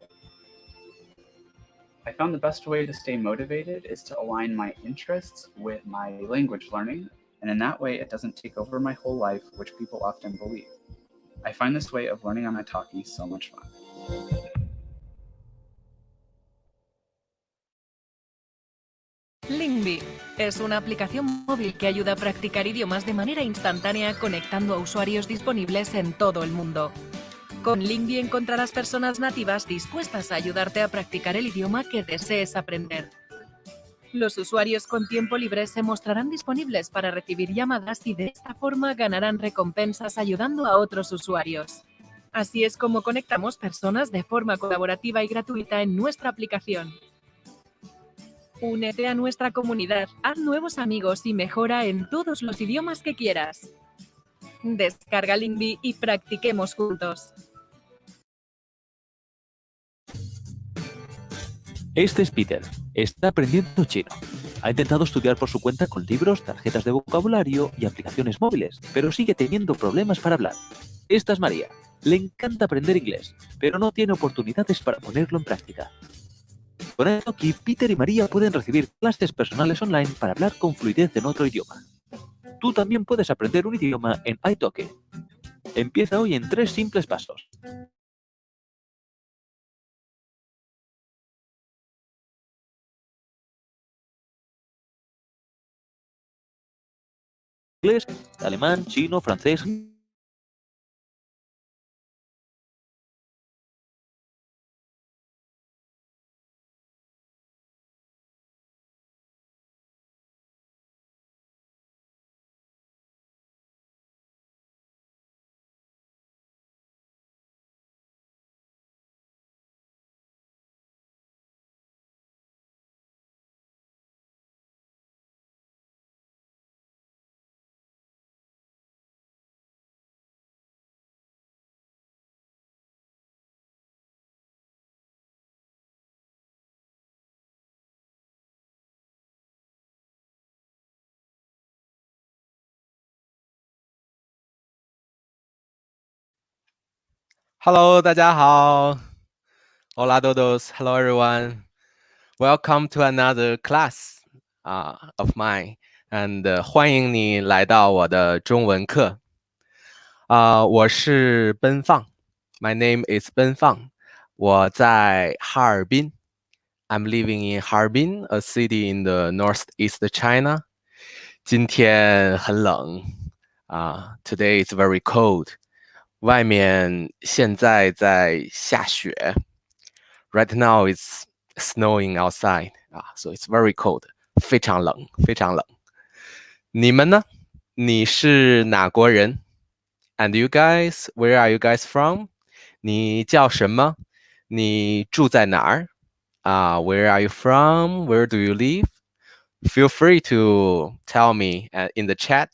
I found the best way to stay motivated is to align my interests with my language learning, and in that way it doesn't take over my whole life, which people often believe. I find this way of learning on italki so much fun. Lingby es una aplicación móvil que ayuda a practicar idiomas de manera instantánea conectando a usuarios disponibles en todo el mundo. Con Lingvi encontrarás personas nativas dispuestas a ayudarte a practicar el idioma que desees aprender. Los usuarios con tiempo libre se mostrarán disponibles para recibir llamadas y de esta forma ganarán recompensas ayudando a otros usuarios. Así es como conectamos personas de forma colaborativa y gratuita en nuestra aplicación. Únete a nuestra comunidad, haz nuevos amigos y mejora en todos los idiomas que quieras. Descarga Lingvi y practiquemos juntos. Este es Peter. Está aprendiendo chino. Ha intentado estudiar por su cuenta con libros, tarjetas de vocabulario y aplicaciones móviles, pero sigue teniendo problemas para hablar. Esta es María. Le encanta aprender inglés, pero no tiene oportunidades para ponerlo en práctica. Con italki, Peter y María pueden recibir clases personales online para hablar con fluidez en otro idioma. Tú también puedes aprender un idioma en italki. Empieza hoy en 3 simples pasos. Inglés, alemán, chino, francés. Hello, 大家好。Hola todos. Hello everyone. Welcome to another class of mine. And 欢迎你来到我的中文课。我是奔放。My name is 奔放。我在哈尔滨。I'm living in Harbin, a city in the northeast China. 今天很冷Today is very cold. 外面现在在下雪。Right now it's snowing outside. So it's very cold. 非常冷，非常冷。你们呢？你是哪国人 ？And you guys, where are you guys from? 你叫什么？你住在哪儿？Where are you from? Where do you live? Feel free to tell me in the chat.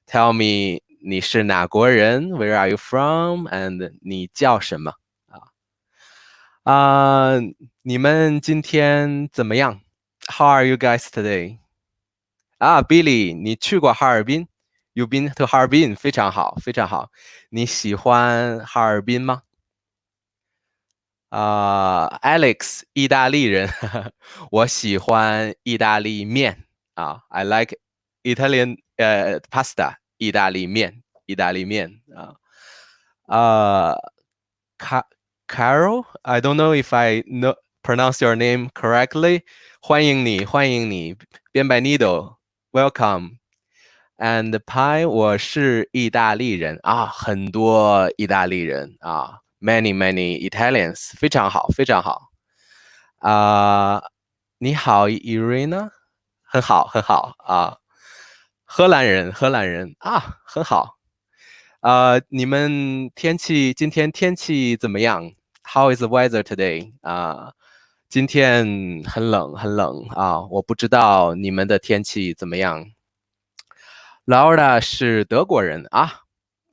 Tell me 你是哪国人 ？Where are you from? And 你叫什么？你们今天怎么样 ？How are you guys today? Billy, 你去过哈尔滨 ？You've been to Harbin， 非常好，非常好。你喜欢哈尔滨吗？Alex， 意大利人，我喜欢意大利面I like Italian pasta， 意大利面，意大利面Carol, I don't know if I pronounce your name correctly. 欢迎你，欢迎你 ，Bienvenido, welcome. And Pi， 我是意大利人很多意大利人many Italians， 非常好，非常好。你好 ，Irina， 很好，很好荷兰人，荷兰人很好。你们今天天气怎么样 ？How is the weather today？ 今天很冷，很冷我不知道你们的天气怎么样。Laura 是德国人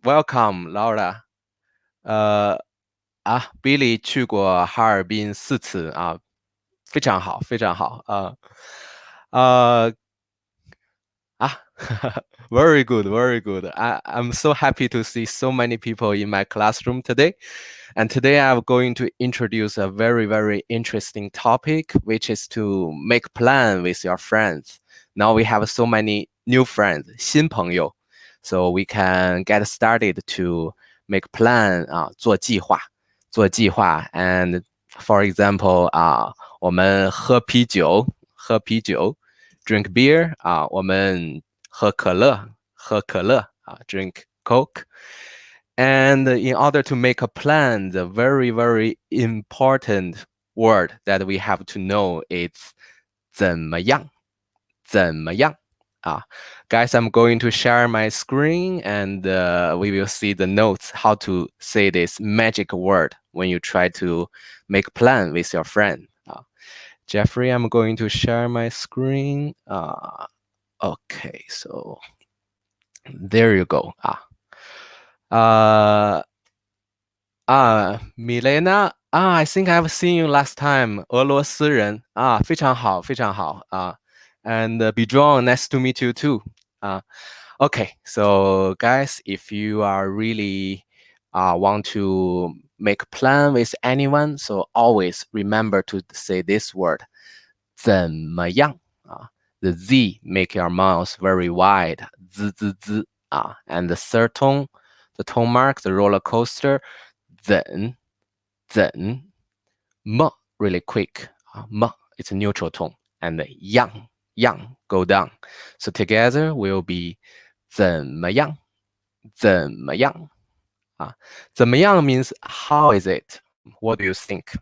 Welcome Laura。Billy 去过哈尔滨4次非常好，非常好Very good, very good. I'm so happy to see so many people in my classroom today. And today I'm going to introduce a very, very interesting topic, which is to make plan with your friends. Now we have so many new friends, 新朋友 so we can get started to make plan 做计划 And for example 我们喝啤酒 drink beer 我们喝可乐 drink Coke. And in order to make a plan, the very, very important word that we have to know is 怎么样?怎么样? Guys, I'm going to share my screen and we will see the notes how to say this magic word when you try to make a plan with your friend. Jeffrey, I'm going to share my screen. Okay, so there you go. Milena, I think I've seen you last time. 俄罗斯人非常好，非常好And Bjorn, nice to meet you too. Okay, so guys, if you are really want to make a plan with anyone, so always remember to say this word, 怎么样? The Z make your mouth very wide, z, z, z, and the third tone, the tone mark, the roller coaster, 怎 m really quick, m it's a neutral tone, and the yang go down. So together will be 怎么样?怎么样?怎么样 means how is it? What do you think?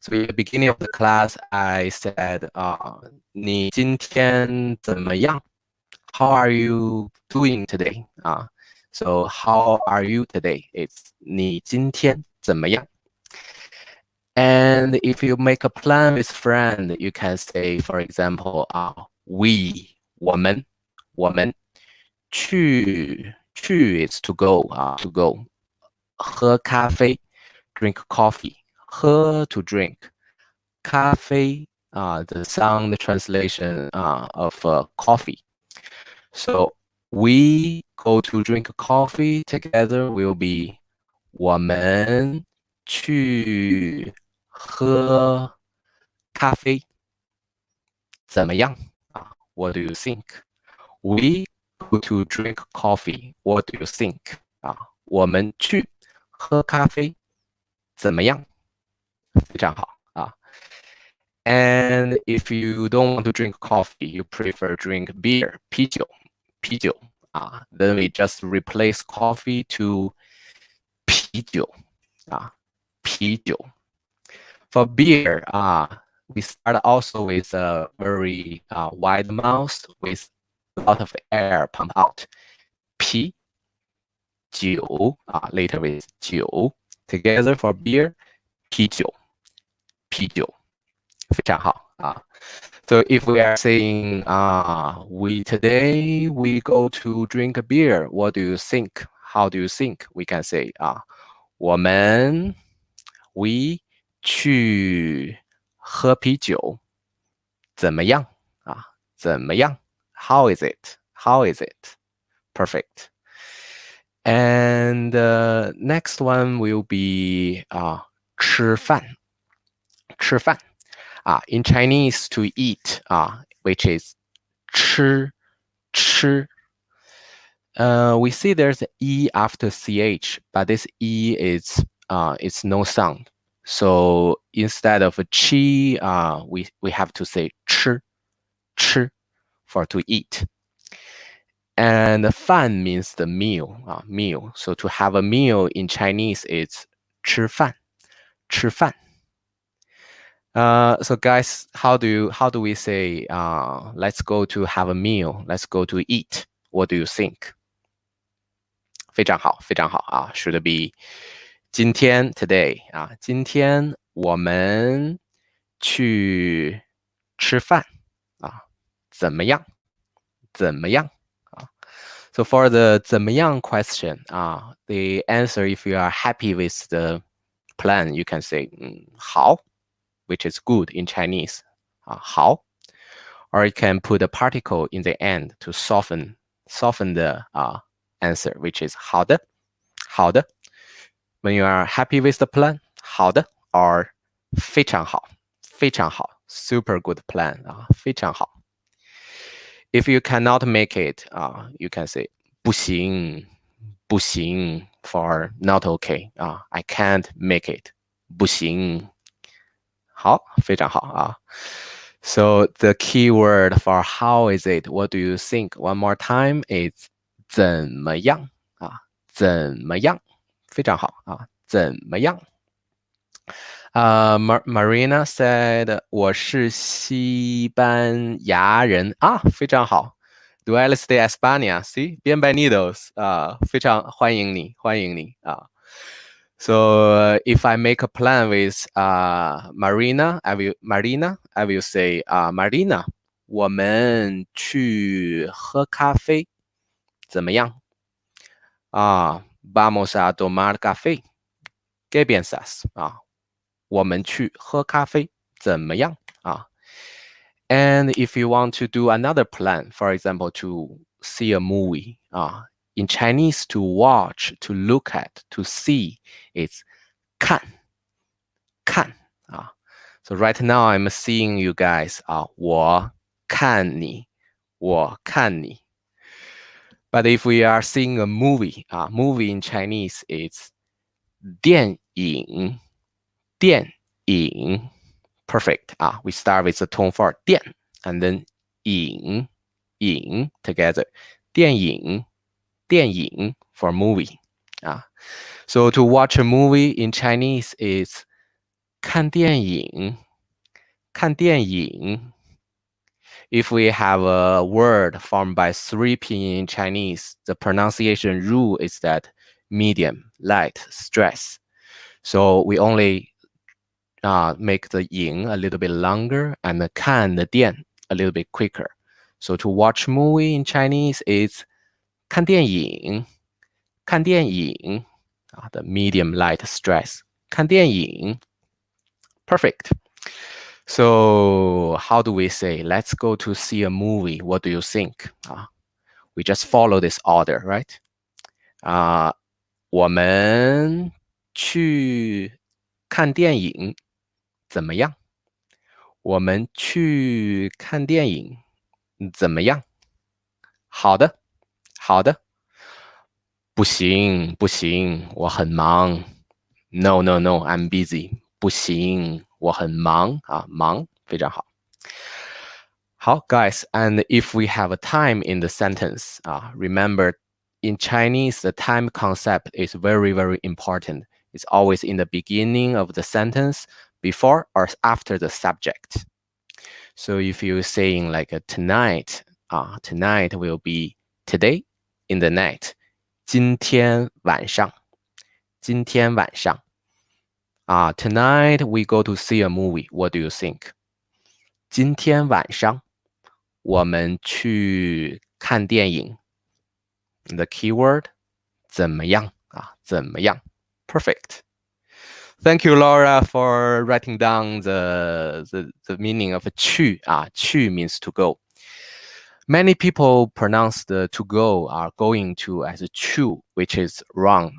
So in the beginning of the class, I said, 你今天怎么样? How are you doing today? So how are you today? It's 你今天怎么样? And if you make a plan with friend, you can say, for example, we, 我们去is to go, to go. 喝咖啡, drink coffee. 喝 to drink. 咖啡, the sound translation of coffee. So we go to drink coffee together will be 我们去喝咖啡怎么样? What do you think? We go to drink coffee. What do you think? 我们去喝咖啡怎么样? 非常好 And if you don't want to drink coffee, you prefer drink beer, 啤酒 then we just replace coffee to 啤酒 啤酒 For beer, we start also with a very wide mouth with a lot of air pump out. 啤酒 later with 酒 Together for beer, 啤酒 非常好 So if we are saying today we go to drink a beer, what do you think? How do you think? We can say 我们 we 去喝啤酒怎么样? 怎么样? How is it? How is it? Perfect. And the next one will be 吃饭 吃饭 in Chinese to eat, which is 吃 we see there's an E after CH, but this E is it's no sound. So instead of a chi, we have to say 吃 for to eat. And 饭 means the meal, meal. So to have a meal in Chinese, it's 吃饭 吃饭 So guys, how do we say let's go to have a meal, let's go to eat? What do you think? 非常好 should be 今天 today 今天我们去吃饭怎么样 So for the 怎么样 question, the answer, if you are happy with the plan, you can say 好 which is good in Chinese, 好 or you can put a particle in the end to soften the answer, which is 好的 When you are happy with the plan, 好的 or 非常好 super good plan, 非常好 If you cannot make it, you can say 不行 for not okay. I can't make it. 不行好非常好 So the key word for how is it? What do you think? One more time is 怎么样怎么样？非常好啊，怎么样？Marina said 我是西班牙人啊，非常好。Dueles de España, sí, bienvenidos 非常欢迎你，欢迎你啊。So if I make a plan with Marina, I will say Marina, 我们去喝咖啡，怎么样？Vamos a tomar café. ¿Qué piensas? 我们去喝咖啡，怎么样？And if you want to do another plan, for example, to see a movie, in Chinese, to watch, to look at, to see, it's 看So right now I'm seeing you guys 我看你 But if we are seeing a movie, movie in Chinese is 电影 Perfect. We start with the tone for 电 and then 影 together. 电影 for movie. So to watch a movie in Chinese is 看电影 If we have a word formed by 3 pinyin in Chinese, the pronunciation rule is that medium, light, stress. So we only make the 影 a little bit longer and the 看 the 电 a little bit quicker. So to watch movie in Chinese is 看电影 the medium, light, stress. 看电影 Perfect. So how do we say, let's go to see a movie? What do you think? We just follow this order, right? 我们去看电影怎么样？我们去看电影怎么样？好的，好的。不行，不行，我很忙。No, no, no, I'm busy. 不行，我很忙忙，非常好。好 guys, and if we have a time in the sentence, remember in Chinese, the time concept is very, very important. It's always in the beginning of the sentence, before or after the subject. So if you're saying like tonight, tonight will be today in the night. 今天晚上，今天晚上。Tonight we go to see a movie. What do you think? 今天晚上我们去看电影。The keyword 怎么样怎么样 Perfect. Thank you, Laura, for writing down the meaning of 去去 means to go. Many people pronounce the to go going to as a 去, which is wrong.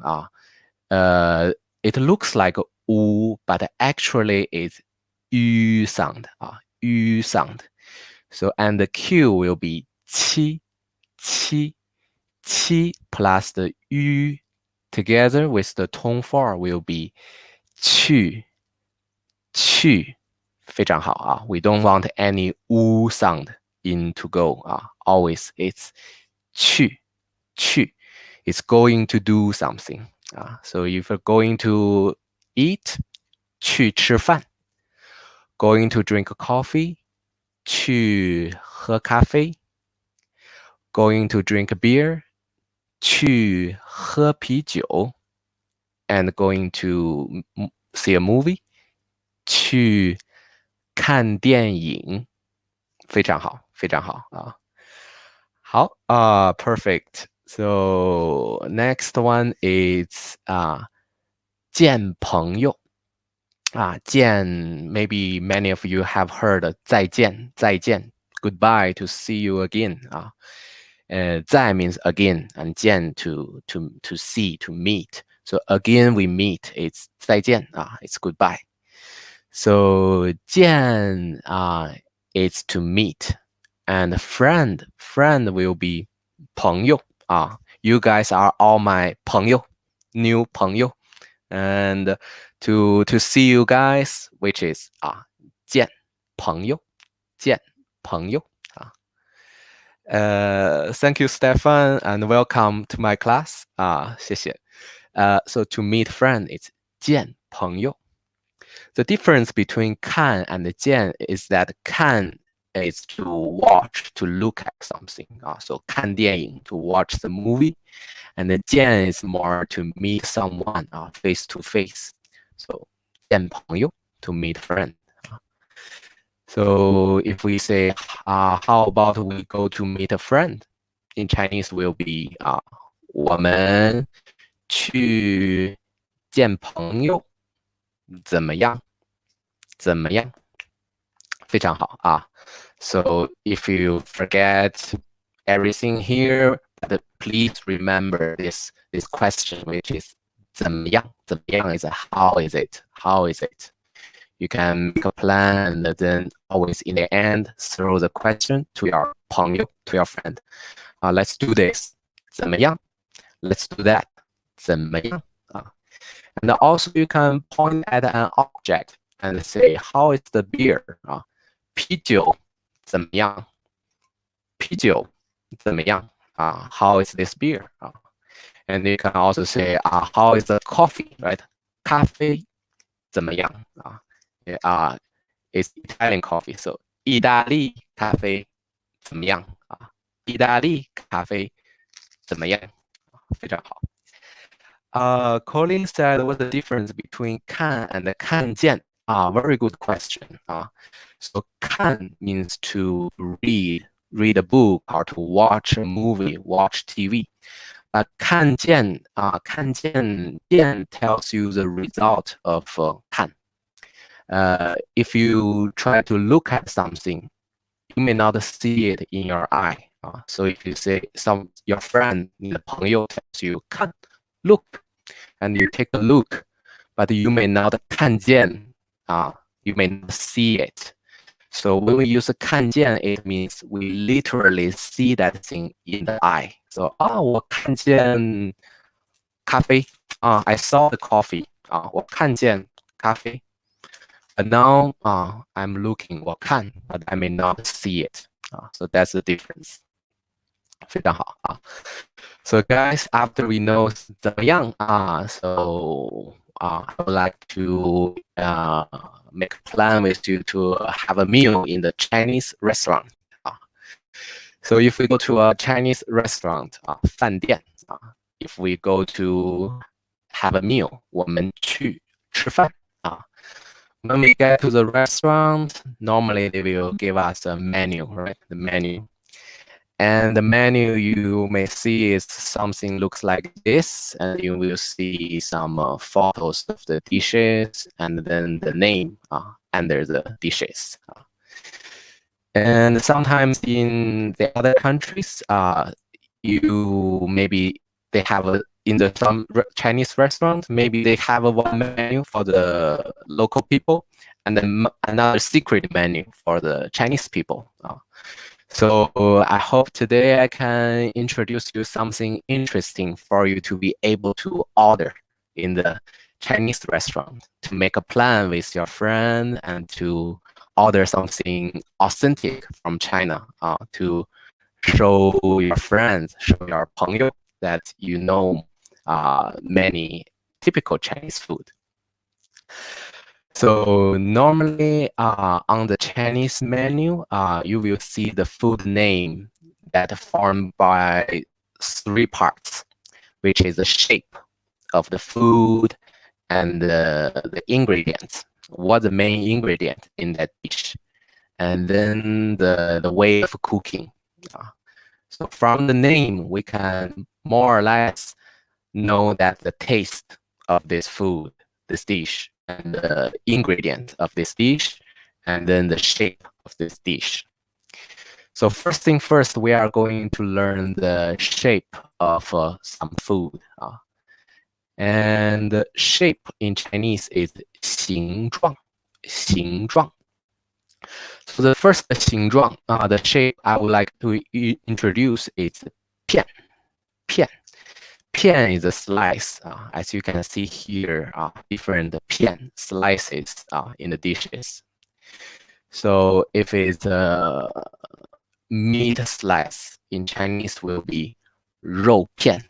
It looks like u, but actually it's yu sound. Yu sound. So and the q will be 七 plus the yu together with the tone 4 will be 去 非常好We don't want any u sound in to go always it's 去 it's going to do something so if you're going to eat 去吃饭 going to drink coffee 去喝咖啡 going to drink beer 去喝啤酒 and going to see a movie 去看电影非常好非常好好perfect so next one is 见朋友见 maybe many of you have heard 再见 goodbye to see you again 再 means again and 见 to see to meet so again we meet it's 再见 it's goodbye so 见 it's to meet and friend will be 朋友you guys are all my 朋友 new 朋友 and to see you guys which is 见朋友 Thank you, Stefan, and welcome to my class. 谢谢. So to meet friend is 见朋友. The difference between 看 and 见 is that 看 is to watch, to look at something. So 看电影, to watch the movie, and the 见 is more to meet someone face to face. So 见朋友, to meet friend. So if we say, how about we go to meet a friend? In Chinese will be 我们去见朋友怎么样？怎么样？非常好啊。So if you forget everything here, but please remember this question, which is 怎么样？怎么样 is a how is it? How is it? You can make a plan and then always in the end throw the question to your 朋友, to your friend. Let's do this. 怎么样? Let's do that. 怎么样? And also you can point at an object and say, how is the beer? 啤酒怎么样? 啤酒怎么样? How is this beer? And you can also say, how is the coffee? Right? 咖啡怎么样? It's Italian coffee. So 意大利咖啡怎么样? 意大利咖啡怎么样? 非常好. Colin said, what's the difference between 看 and 看见? Very good question. So 看 means to read a book or to watch a movie, watch TV. But 看见见 tells you the result of 看. If you try to look at something, you may not see it in your eye. So if you say your friend, 你的朋友 tells you 看 look, and you take a look, but you may not 看见, you may not see it. So when we use 看见, it means we literally see that thing in the eye. So 我看见咖啡, I saw the coffee. 我看见咖啡. But now I'm looking, 我看, but I may not see it. So that's the difference. 非常好. So guys, after we know 怎么样, so I would like to make a plan with you to have a meal in the Chinese restaurant. So if we go to a Chinese restaurant, 饭店, if we go to have a meal, 我们去吃饭. When we get to the restaurant, normally they will give us a menu, right? The menu. And the menu you may see is something looks like this, and you will see some photos of the dishes and then the name under the dishes. And sometimes in the other countries, they have in some Chinese restaurants, maybe they have one menu for the local people and then another secret menu for the Chinese people. So I hope today I can introduce you something interesting for you to be able to order in the Chinese restaurant, to make a plan with your friend and to order something authentic from China, to show your friends, show your 朋友 that you know many typical Chinese food. So normally on the Chinese menu, you will see the food name that formed by 3 parts, which is the shape of the food and the ingredients. What's the main ingredient in that dish? And then the way of cooking. So from the name, we can more or less know that the taste of this food, this dish, and the ingredient of this dish, and then the shape of this dish. So first thing first, we are going to learn the shape of some food. And the shape in Chinese is 形状, 形状. So the first 形状, the shape I would like to introduce is 片, 片. 片 is a slice. As you can see here, different 片 slices in the dishes. So if it's meat slice in Chinese will be 肉片，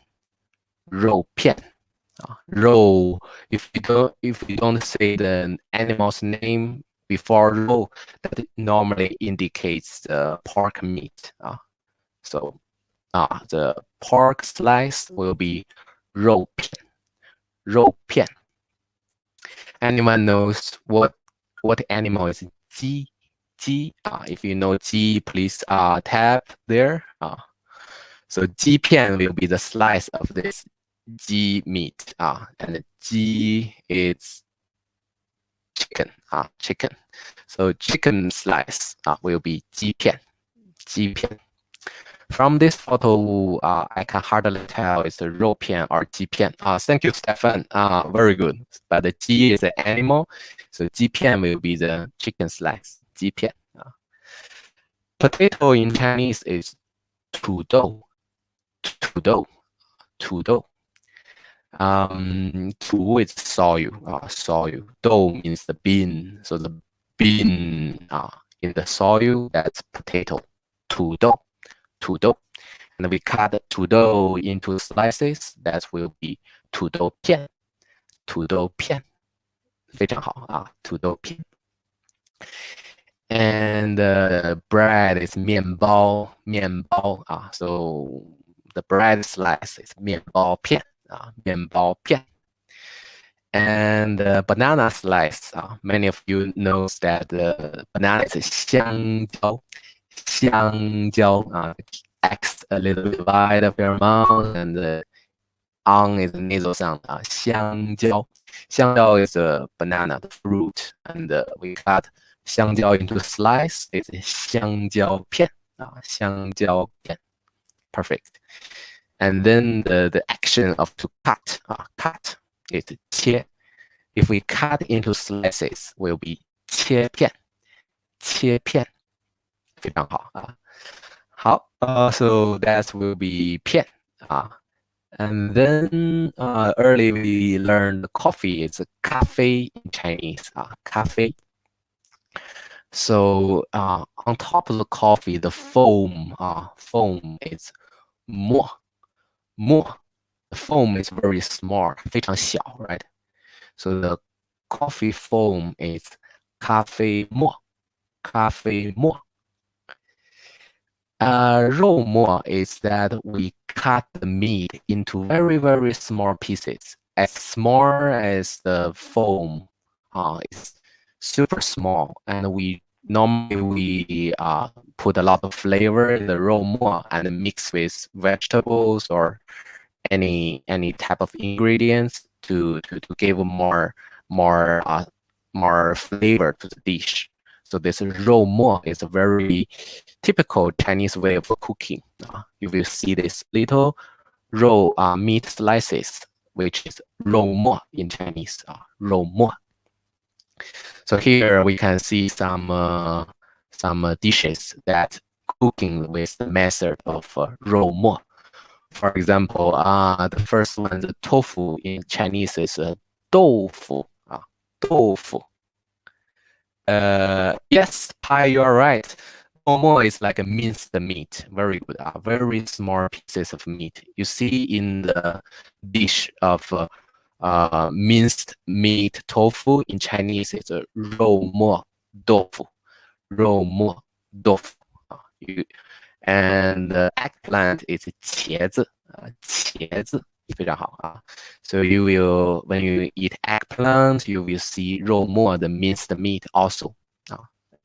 肉片。肉, if you don't say the animal's name before 肉, that normally indicates the pork meat. So the pork slice will be 肉片，肉片。Anyone knows what animal is 鸡？鸡 if you know 鸡, please tap there. So 鸡片 will be the slice of this 鸡 meat. And 鸡 is chicken. Chicken. So chicken slice will be 鸡片，鸡片。From this photo, I can hardly tell it's a 肉片 or 鸡片. Thank you, Stefan. Very good. But the 鸡 is an animal, so 鸡片 will be the chicken slice. 鸡片. Potato in Chinese is 土豆，土豆，土豆。土 is soil, soil. 豆 means the bean, so the bean in the soil, that's potato. 土豆，土豆。And we cut 土豆 into slices, that will be 土豆片，土豆片。非常好土豆片。And bread is 面包，面包so the bread slice is 面包片面包片。And banana slice, many of you knows that banana is 香蕉，香蕉X a little bit wide of your mouth, and on is nasal sound. 香蕉，香蕉 is a banana, the fruit, and we cut 香蕉 into slice. It's 香蕉片香蕉片 Perfect. And then the action of to cut, cut is 切. If we cut into slices, will be 切片，切片，非常好好so that will be 片And then early we learned coffee is 咖啡 in Chinese. 咖啡. So on top of the coffee, the foam, foam is 沫，沫. The foam is very small, 非常小 right? So the coffee foam is 咖啡沫，咖啡沫。肉末 is that we cut the meat into very, very small pieces, as small as the foam. It's super small, and we normally put a lot of flavor in the 肉末 and mix with vegetables or any type of ingredients to give more flavor to the dish. So this 肉末 is a very typical Chinese way of cooking. You will see this little raw meat slices, which is 肉末 in Chinese. 肉末. So here we can see some dishes that cooking with the method of 肉末. For example, the first one, the tofu in Chinese is 豆腐. 豆腐. Yes, Pai, you are right. Momo is like a minced meat. Very good. Very small pieces of meat. You see in the dish of minced meat tofu in Chinese, it's a 肉末豆腐. 肉末豆腐. And eggplant is 茄子. 茄子. 非常好 So you will, when you eat eggplant, you will see 肉末, the minced meat also.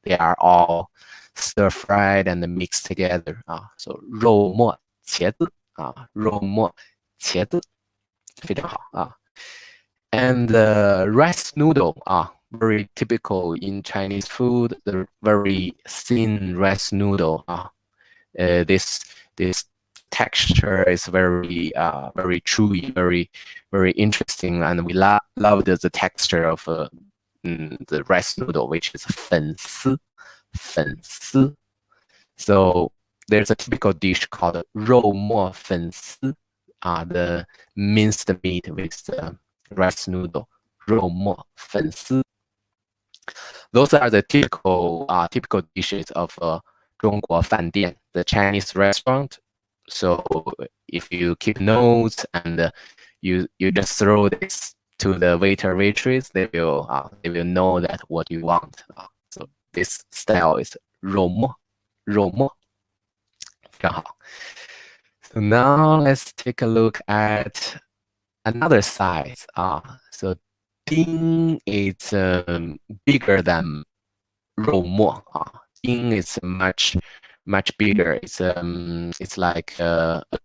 They are all stir-fried and mixed together. So 肉末茄子肉末茄子非常好 And rice noodle, very typical in Chinese food. The very thin rice noodle. This texture is very chewy, very interesting, and we love the texture of the rice noodle, which is 粉丝. 粉丝. So there's a typical dish called 肉末粉丝, the minced meat with the rice noodle. 肉末粉丝. Those are the typical dishes of 中国饭店, the Chinese restaurant. So if you keep notes and you just throw this to the waiter waitress, they will know that what you want. So this style is 肉末 非常好. So now let's take a look at another size. So 丁 is bigger than 肉末. 丁 is much bigger. It's like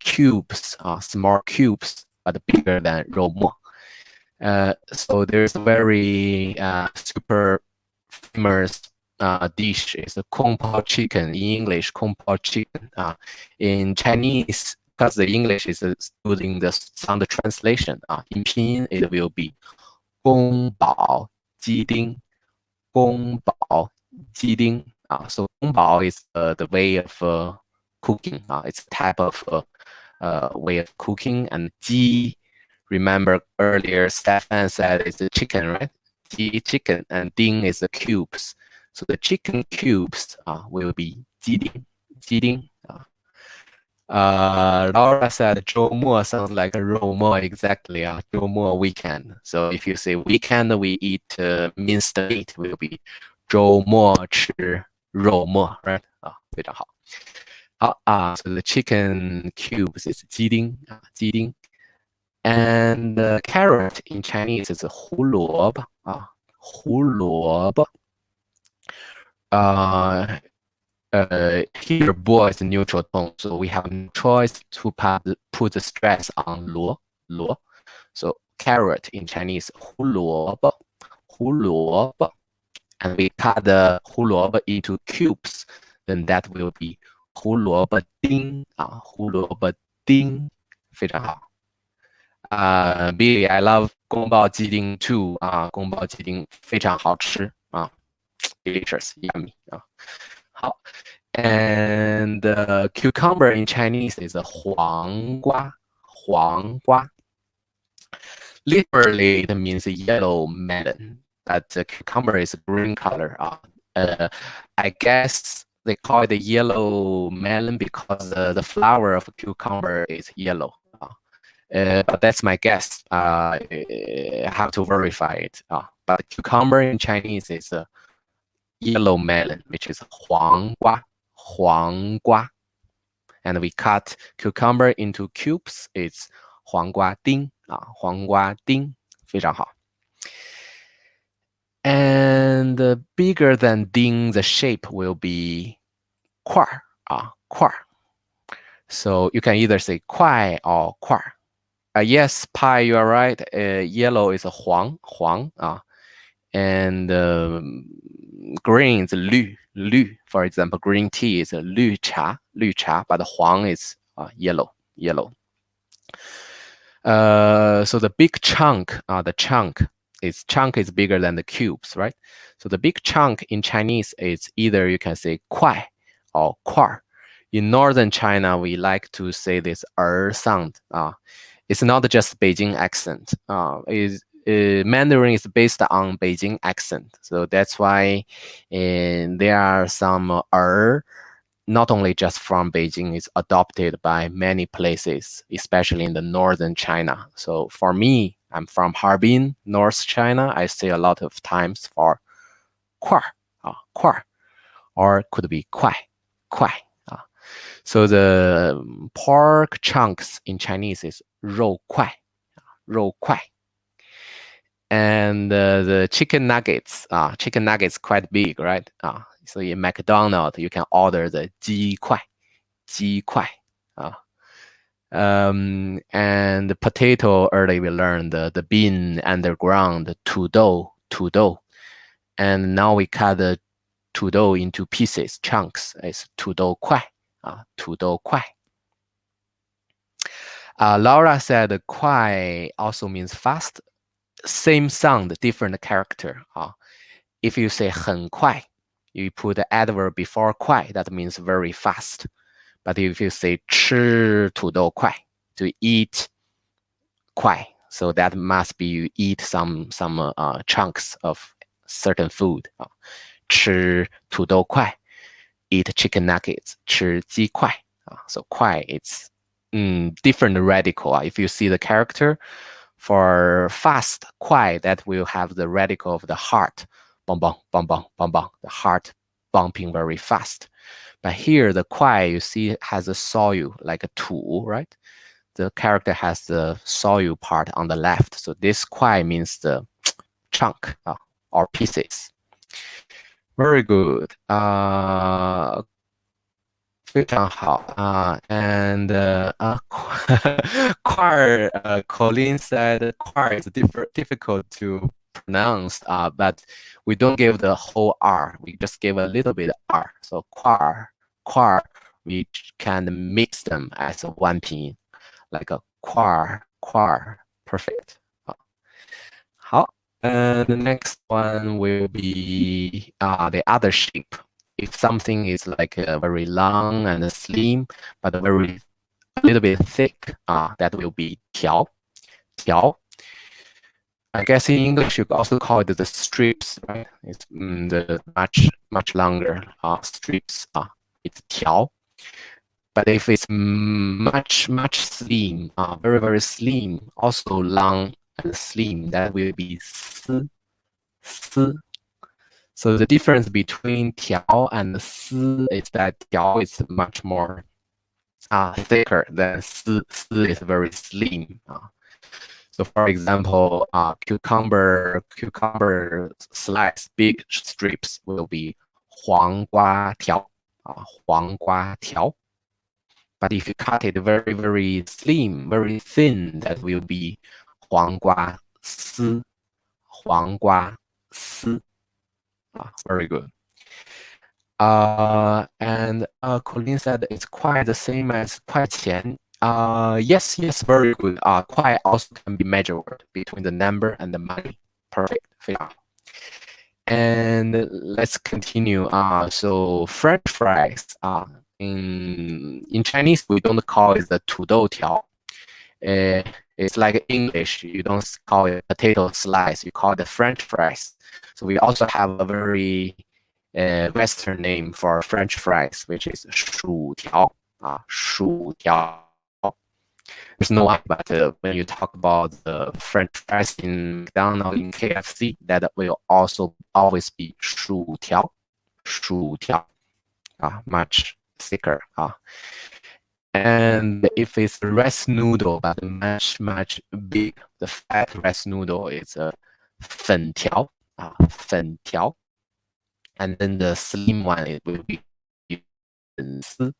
cubes, small cubes, but bigger than 肉末. So there's a very super famous dish is a kung pao chicken. In English, kung pao chicken. In Chinese, because the English is using the sound translation. In Pinyin, it will be 宫保鸡丁. 宫保鸡丁. So 宫保 is the way of cooking. It's a type of way of cooking. And 鸡, remember earlier Stefan said it's a chicken, right? 鸡 chicken, and 丁 is the cubes. So the chicken cubes will be 鸡丁. 鸡丁. Laura said 周末 sounds like a 肉末. Exactly. 周末 weekend. So if you say weekend, we eat minced meat, will be 周末吃肉末, right? 非常好. So the chicken cubes is 鸡丁. 鸡丁. And carrot in Chinese is 胡萝卜. 胡萝卜. Here bo is a neutral tone, so we have no choice to put the stress on 罗. So carrot in Chinese 胡萝卜. 胡萝卜. And we cut the 胡萝卜 into cubes, then that will be 胡萝卜丁. 胡萝卜丁. 非常好. Billy, I love 宫保鸡丁 too. 宫保鸡丁非常好吃. Delicious, yummy. 好. And cucumber in Chinese is a 黄瓜. 黄瓜. Literally, it means yellow melon. But cucumber is green color. I guess they call it a yellow melon because the flower of a cucumber is yellow. But that's my guess. I have to verify it. But cucumber in Chinese is a yellow melon, which is 黄瓜. 黄瓜. And we cut cucumber into cubes. It's 黄瓜丁. 黄瓜丁. 非常好. And bigger than 丁, the shape will be 块. 块. So you can either say 块 or 块. Yes, Pi, you are right. Yellow is 黄. And green is 绿. For example, green tea is 绿茶, but 黄 is yellow. So the big chunk, the chunk is bigger than the cubes, right? So the big chunk in Chinese is either you can say 块 or 块. In northern China, we like to say this sound. It's not just Beijing accent. Mandarin is based on Beijing accent. So that's why there are some not only just from Beijing, is adopted by many places, especially in the northern China. So for me, I'm from Harbin, North China. I say a lot of times for 块, 块, or could be 块. So the pork chunks in Chinese is 肉块. And the chicken nuggets quite big, right? So in McDonald's, you can order the 鸡块. And the potato, earlier we learned the bean underground, 土豆. And now we cut the 土豆 into pieces, chunks. It's 土豆块. Laura said 快 also means fast. Same sound, different character. If you say 很快, you put the adverb before 快, that means very fast. But if you say 吃土豆块, to eat 块, so that must be you eat some chunks of certain food. 吃土豆块, eat chicken nuggets, 吃鸡块. So 块, it's different radical. If you see the character for fast 快, that will have the radical of the heart, bong bong bong bong bong bong, the heart bumping very fast. But here the 快 you see has a soil like a 土, right? The character has the soil part on the left. So this 块 means the chunk or pieces. Very good. 非常好 and 块 Colin said 块 is difficult to pronounce, but we don't give the whole R. We just give a little bit R. So 块 we can mix them as a one pinyin, like a 块 perfect. 好 and the next one will be the other shape. If something is like very long and slim, but a little bit thick, that will be 条. I guess in English you could also call it the strips, right? It's the much longer strips. It's 条. But if it's much slim, very slim, also long and slim, that will be 丝. So the difference between 条 and 丝 is that 条 is much more thicker than 丝. 丝 is very slim. So for example, cucumber slice, big strips will be 黄瓜条. 黄瓜条. But if you cut it very slim, very thin, that will be 黄瓜丝. 黄瓜丝. Very good. And Colin said it's quite the same as 块钱. Yes, very good. 块 also can be measured between the number and the money. Perfect. And let's continue. So French fries. In Chinese, we don't call it the 土豆条. It's like English. You don't call it potato slice. You call it the French fries. So we also have a very Western name for French fries, which is 薯条. 薯条. There's no one, but when you talk about the French fries in McDonald's, in KFC, that will also always be 薯条. 薯条. Much thicker. And if it's rice noodle, but much big, the fat rice noodle is a 粉条. 粉条. And then the slim one, it will be 粉丝.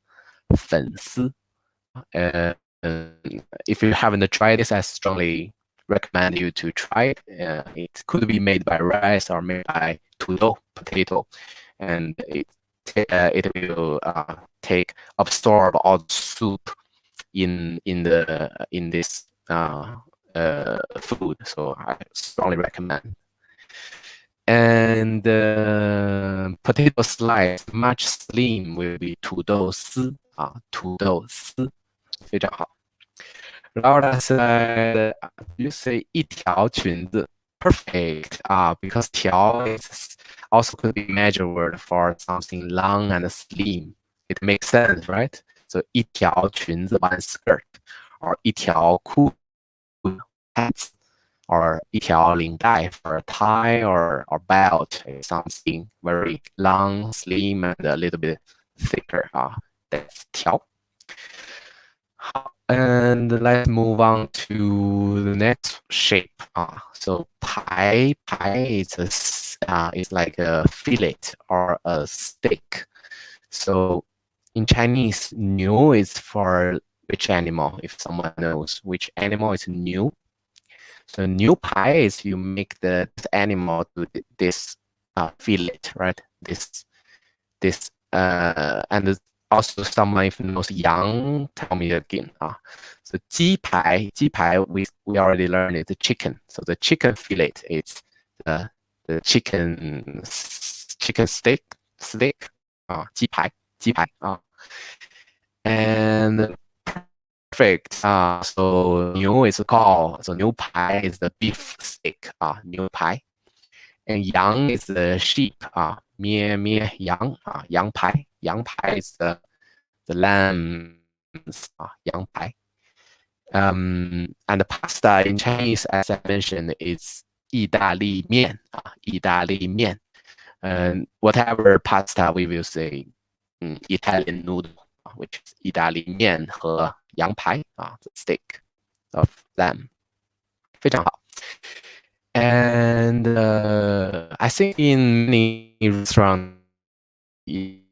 粉丝. If you haven't tried this, I strongly recommend you to try it. It could be made by rice or made by 土豆, potato, and it will absorb all the soup in this food. So I strongly recommend. And potato slice, much slim, will be 土豆丝. 土豆丝. 非常好. Laura said, you say 一条裙子. Perfect. Because 条 is also could be measured for something long and slim. It makes sense, right? So 一条裙子, one skirt, or 一条裤 pants, or 一条领带 for a tie or belt, something very long, slim, and a little bit thicker. That's 条. And let's move on to the next shape. So 排 is like a fillet or a steak. So in Chinese, 牛 is for which animal? If someone knows which animal is 牛. So 牛排 is you make the animal to this fillet, right? This and also someone if knows 羊, tell me again. So 鸡排 we already learned it's a chicken. So the chicken fillet is the chicken steak. 鸡排. And perfect. So 牛 is cow. So 牛排 is the beef steak. 牛排. And 羊 is the sheep. 咩羊. 羊排.羊排 is the lamb, 羊排. And the pasta in Chinese, as I mentioned, is 意大利面 意大利面. And whatever pasta we will say, Italian noodle, which is 意大利面和羊排 the steak of lamb. 非常好. And I think in many restaurants in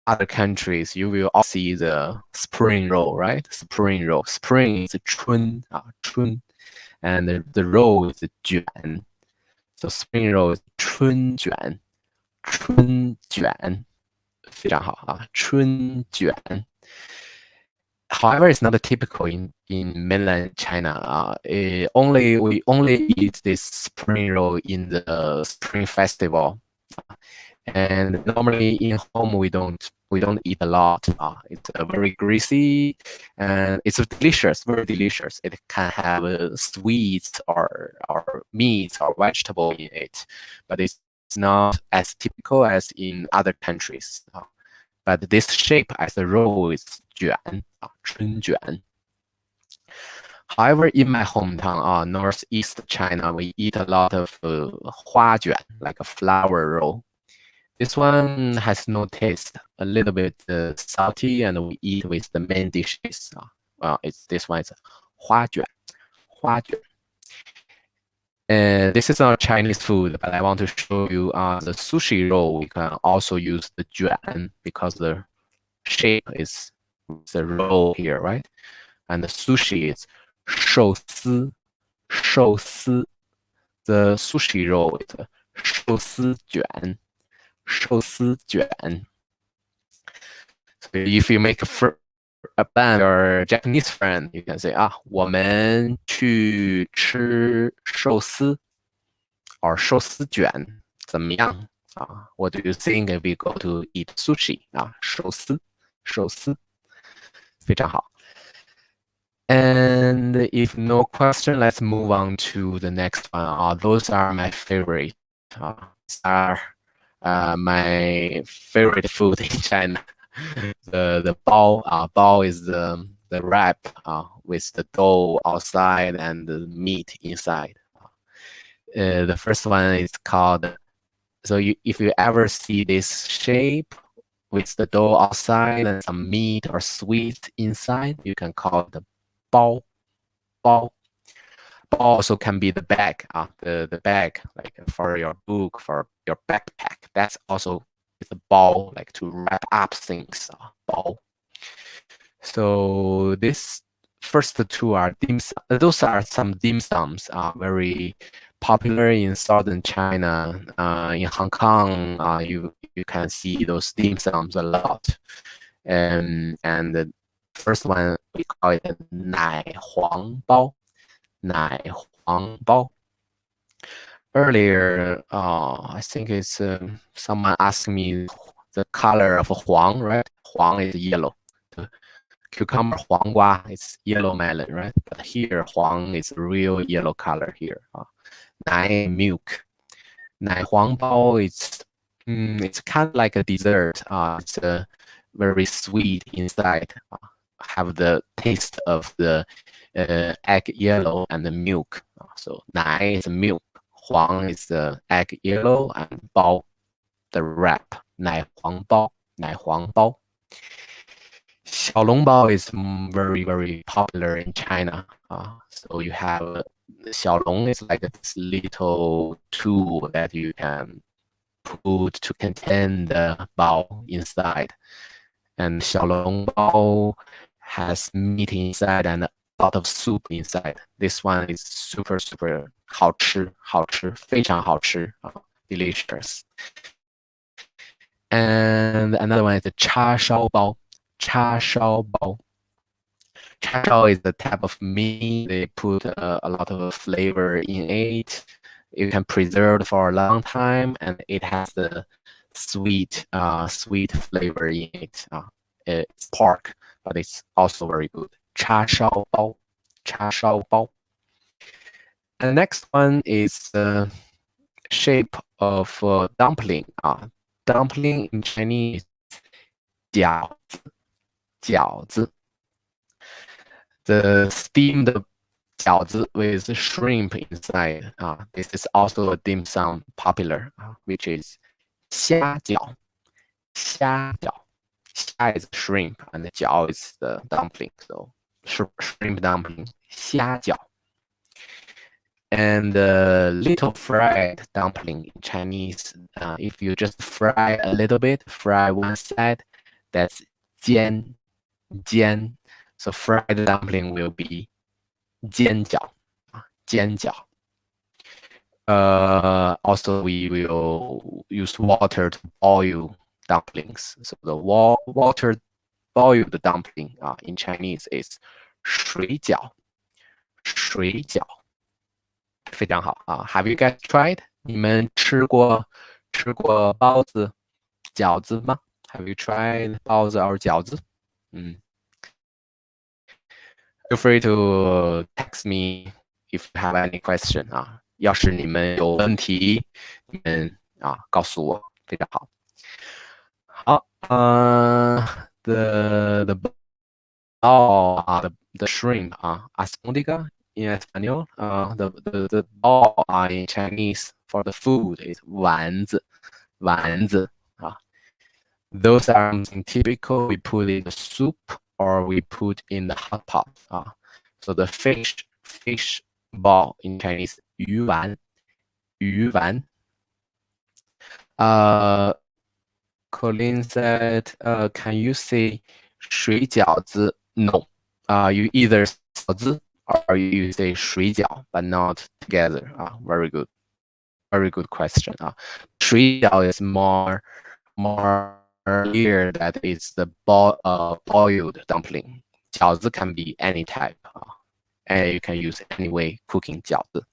other countries, you will all see the spring roll, right? Spring roll. Spring is 春 春, and the roll is 卷. So spring roll is 春卷 春卷. 非常好 春卷. However, it's not typical in mainland China. We only eat this spring roll in the Spring Festival, and normally in home we don't eat a lot. It's very greasy and it's delicious, very delicious. It can have sweets or meat or vegetable in it, but it's not as typical as in other countries. But this shape as a roll is 卷 春卷. However, in my hometown, northeast China, we eat a lot of 花卷, like a flour roll. This one has no taste, a little bit salty, and we eat with the main dishes. This one is 花卷. This is not Chinese food, but I want to show you the sushi roll. We can also use the 卷 because the shape is the roll here, right? And the sushi is 寿司. The sushi roll is 寿司卷. So if you make a band or Japanese friend, you can say 我们去吃寿司 or 寿司卷怎么样 What do you think if we go to eat sushi 寿司 非常好. And if no question, let's move on to the next one. Those are my favorite. These are my favorite food in China. The bao. Bao is the wrap with the dough outside and the meat inside. The first one is called. So if you ever see this shape with the dough outside and some meat or sweet inside, you can call it the bao. Bao also can be the bag, the bag like for your book, for your backpack. That's also the bao, like to wrap up things. Bao. So this first two are dim sum. Those are some dim sums, very popular in southern China. In Hong Kong, you can see those dim sums a lot. And the first one we call it 奶黄包. 奶黄包. Earlier, I think it's someone asked me the color of huang, right? Huang is yellow. The cucumber 黄瓜 is yellow melon, right? But here huang is real yellow color here. 奶 milk. 奶黄包is it's kind of like a dessert. It's very sweet inside. Have the taste of the egg yellow and the milk. So 奶 is milk, 黄 is the egg yellow, and 包 the wrap. 奶黄包. 小笼包 is very, very popular in China. So you have 小笼 is like this little tool that you can put to contain the bao inside. And 小笼包 has meat inside and a lot of soup inside. This one is super, super 好吃, 非常好吃, delicious. And another one is the 叉烧包. 叉烧包. 叉烧 is the type of meat. They put a lot of flavor in it. You can preserve it for a long time, and it has the sweet flavor in it. It's pork, but it's also very good. 叉烧包. And the next one is the shape of dumpling. Dumpling in Chinese 饺子. The steamed 饺子 with shrimp inside. This is also a dim sum popular, which is 虾饺. 虾饺. 虾 is shrimp and the 饺 is the dumpling. So shrimp dumpling, 虾饺. And the little fried dumpling in Chinese, if you just fry a little bit, fry one side, that's 煎. So fried dumpling will be 煎饺. 煎饺. Also, we will use water to boil dumplings. So the water boiled dumpling in Chinese is 水饺. 水饺. 非常好啊 Have you guys tried? 你们吃过包子、饺子吗 Have you tried 包子 or 饺子 Feel free to text me if you have any question 要是你们有问题，你们告诉我，非常好。好，the the shrimp asmodiga in español, the ball in Chinese for the food is 丸子 Those are something typical we put in the soup or we put in the hot pot. So the fish ball in Chinese 鱼丸 Colin said, can you say 水饺子 No. You either 饺子 or you say 水饺 but not together. Very good. Very good question. 水饺 is more clear that it's the boiled dumpling. 饺子 can be any type. And you can use any way cooking 饺子.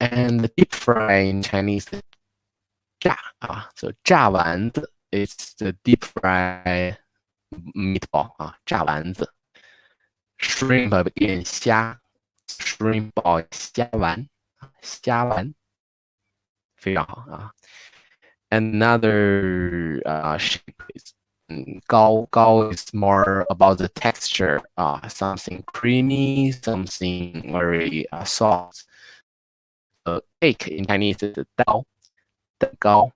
And the deep fry in Chinese is 炸 So 炸丸子 is the deep fry meatball 炸丸子. Shrimp 变虾 Shrimp ball 虾丸 非常好 Another shape is 糕 is more about the texture, something creamy, something very soft. Cake in Chinese is 蛋糕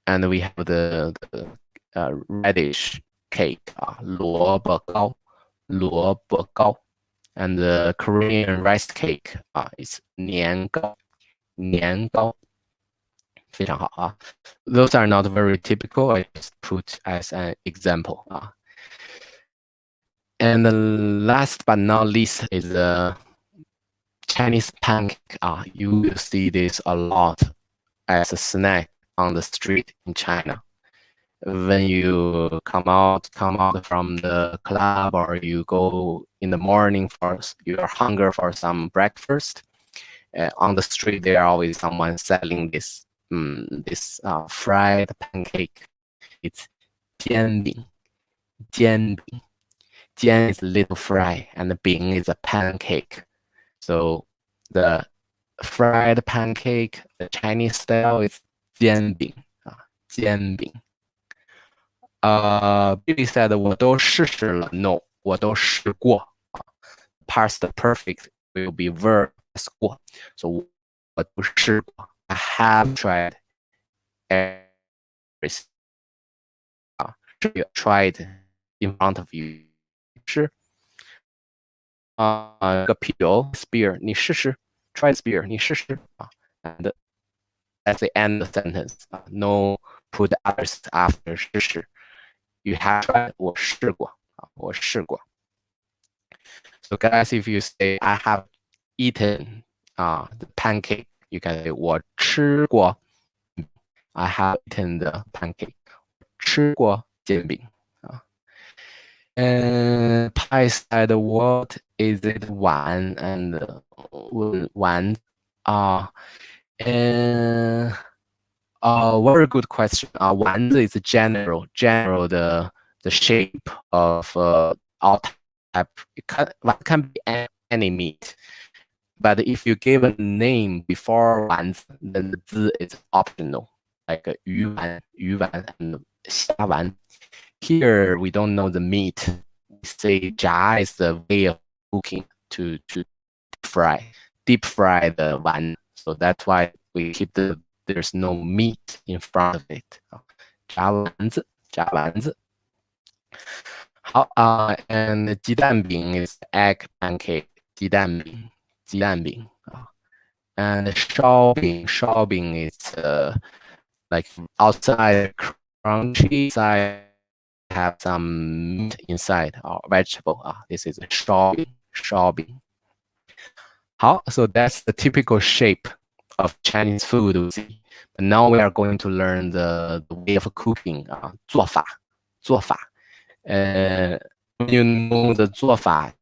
and we have the radish cake, 萝卜糕 and the Korean rice cake is 年糕 非常好 Those are not very typical. I just put as an example. And the last but not least is the Chinese pancake. You will see this a lot as a snack on the street in China. When you come out from the club or you go in the morning for your hunger for some breakfast, on the street there are always someone selling this fried pancake. It's 煎饼 煎is little fry and the 饼 is a pancake. So the fried pancake, the Chinese style is 煎饼 Billy said 我都试试了 No, 我都试过 Past perfect will be verb 过 So 我都试过 I have tried everything. You tried in front of you. 是个啤酒 spear 你试试 try spear 你试试 and that's the end of the sentence. No put others after 试试 You have tried 我试过 So guys, if you say I have eaten the pancake, you can say 我吃过 I have eaten the pancake. 吃过煎饼 And Pi said, what is it 碗 and 碗 and very good question. 丸子 is general the shape of all type. It can be any meat. But if you give a name before 丸子, then the 字 is optional. Like 鱼丸 and 虾丸. Here we don't know the meat. We say 炸 is the way of cooking to deep fry the 丸. So that's why we keep there's no meat in front of it. 炸丸子. How and 鸡蛋饼 is egg pancake. 鸡蛋饼. And 烧饼 is like outside crunchy, inside have some meat inside or vegetable. This is a 烧饼. How? So that's the typical shape of Chinese food we see. But now we are going to learn the way of cooking. 做法. When you know the 做法,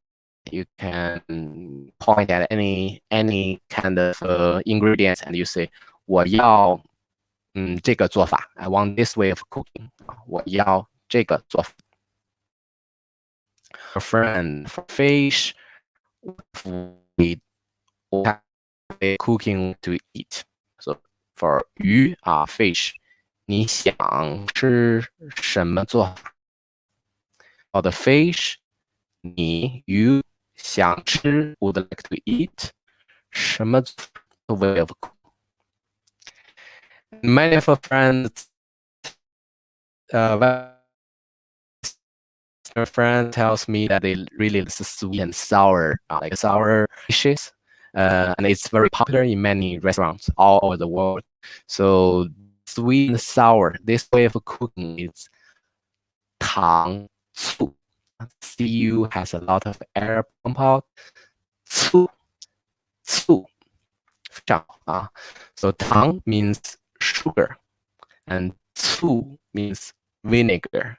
you can point at any kind of ingredients and you say 我要这个做法. I want this way of cooking. 我要这个做法. For friend, for fish, we have cooking to eat. So for 鱼 fish, 你想吃什么做法? For the fish, you 想吃 would like to eat 什么 way of cooking. Many of our friends tells me that they really like sweet and sour, like sour dishes, and it's very popular in many restaurants all over the world. So sweet and sour, this way of cooking is 糖醋. Cu has a lot of air pump out. 醋 So 糖 means sugar and 醋 means vinegar.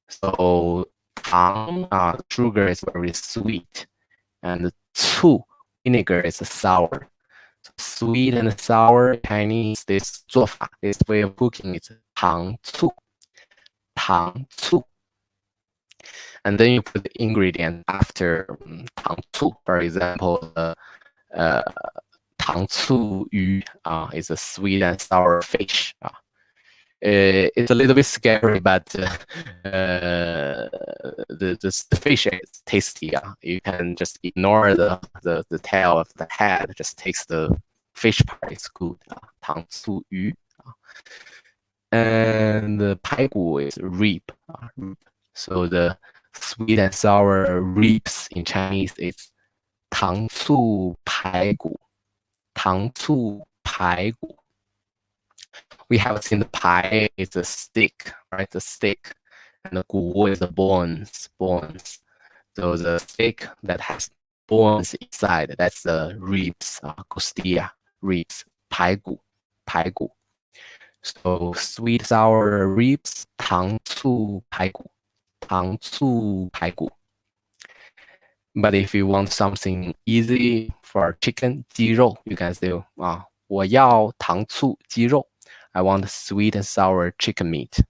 So 糖 sugar is very sweet and 醋 vinegar is sour. So sweet and sour Chinese, this 做法, this way of cooking is 糖醋. And then you put the ingredient after 糖醋. For example, 糖醋鱼 is a sweet and sour fish. It's a little bit scary, but the fish is tasty. You can just ignore the tail of the head. Just taste the fish part. It's good. 糖醋鱼. And the 排骨 is rib. So the sweet and sour ribs in Chinese is 糖醋排骨. 糖醋排骨. We have seen the pie is a stick, right? The stick, and the 骨 is the bones. So the stick that has bones inside, that's the ribs, costilla, ribs, 排骨. So sweet sour ribs, 糖醋排骨. But if you want something easy for chicken, 鸡肉, you can say 我要糖醋鸡肉. I want sweet and sour chicken meat.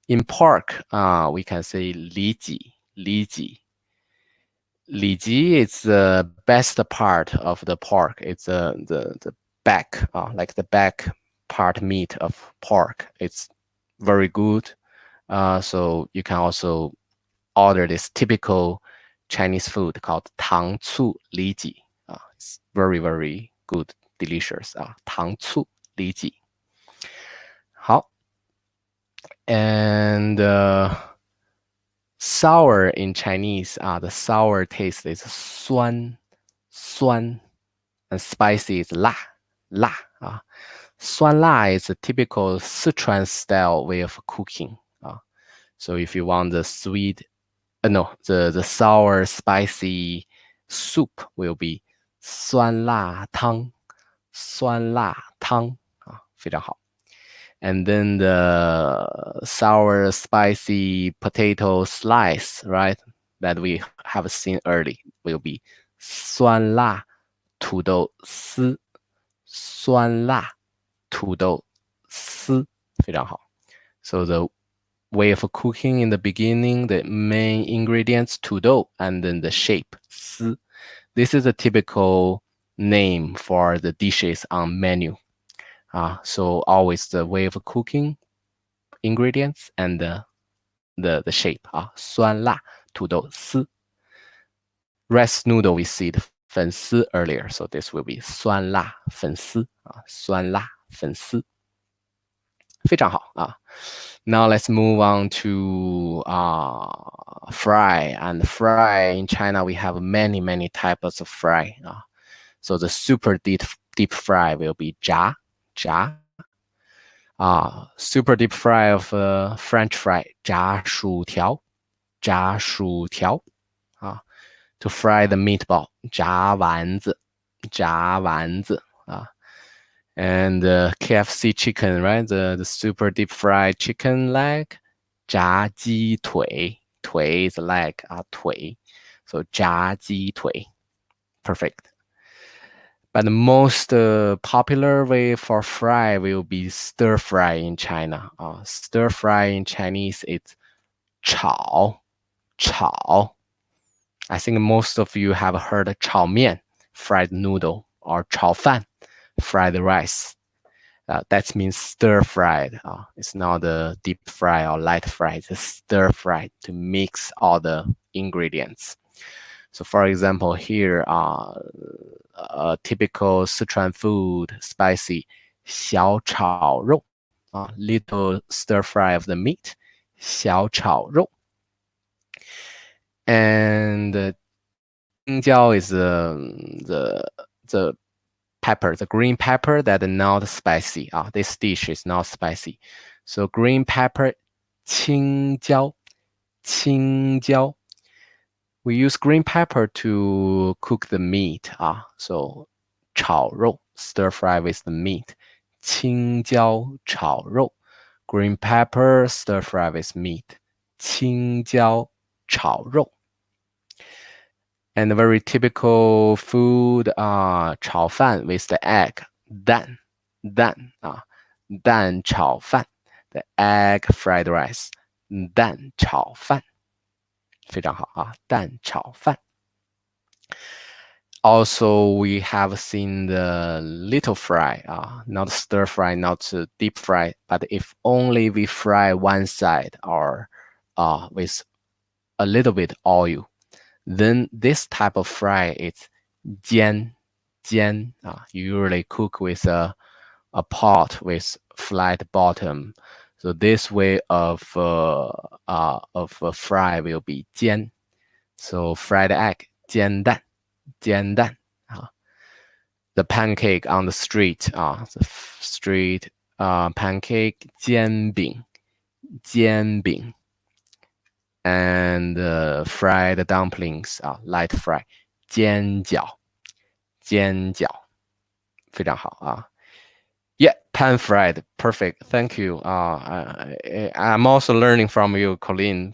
In pork, we can say 里脊. Li ji is the best part of the pork. It's the back, like the back part meat of pork. It's very good. So you can also order this typical Chinese food called 糖醋里脊. It's very, very good, delicious. 糖醋里脊. 好. And sour in Chinese, the sour taste is 酸, and spicy is 辣. 酸辣 is a typical Sichuan style way of cooking. So if you want the sweet, the sour spicy soup will be 酸辣汤. 非常好. And then the sour spicy potato slice, right, that we have seen early, will be 酸辣土豆丝. 酸辣土豆丝. 非常好. So the way of cooking in the beginning, the main ingredients 土豆 and then the shape 丝. This is a typical name for the dishes on menu. So always the way of cooking, ingredients and the shape 啊，酸辣土豆丝。Rice noodle we see the 粉丝 earlier, so this will be 酸辣粉丝啊，酸辣粉丝。非常好啊。Now let's move on to fry. And fry in China, we have many types of fry. So the super deep fry will be 炸. Super deep fry of French fry, 炸薯条. To fry the meatball, 炸丸子. And KFC chicken, right? The super deep fried chicken leg, 炸鸡腿. 腿 is leg, 腿. So 炸鸡腿. Perfect. But the most popular way for fry will be stir fry in China. Stir fry in Chinese is 炒. I think most of you have heard 炒面, fried noodle, or 炒饭, fried rice. That means stir fried. It's not a deep fry or light fry. It's stir fried to mix all the ingredients. So for example, here, typical Sichuan food, spicy, 小炒肉, little stir fry of the meat, 小炒肉. And 青椒 is the pepper, the green pepper that is not spicy. This dish is not spicy. So green pepper, 青椒. We use green pepper to cook the meat. So 炒肉, stir fry with the meat. 青椒炒肉. Green pepper, stir fry with meat. 青椒炒肉. And a very typical food, 炒饭 with the egg, 蛋 炒饭, the egg fried rice, 蛋炒饭。非常好啊，蛋炒饭。Also, we have seen the little fry, not stir fry, not deep fry, but if only we fry one side or with a little bit oil, then this type of fry is 煎. You usually cook with a pot with flat bottom. So this way of fry will be 煎. So fried egg, 煎蛋. The pancake on the street, the street pancake, 煎饼. And fried dumplings, light fry, 煎饺. 非常好啊。Yeah, pan fried, perfect. Thank you. I'm also learning from you, Colleen.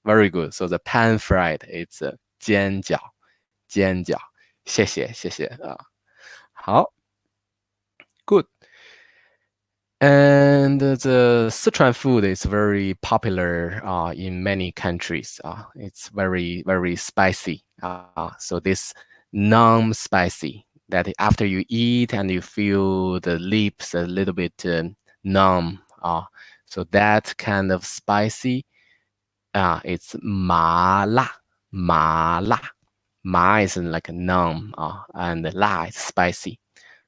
Very good. So the pan fried, it's 煎饺. 谢谢好 Good. And the Sichuan food is very popular in many countries. It's very spicy. So this non-spicy, that after you eat and you feel the lips a little bit numb. So that kind of spicy, it's 麻辣. Ma is like numb, and la is spicy.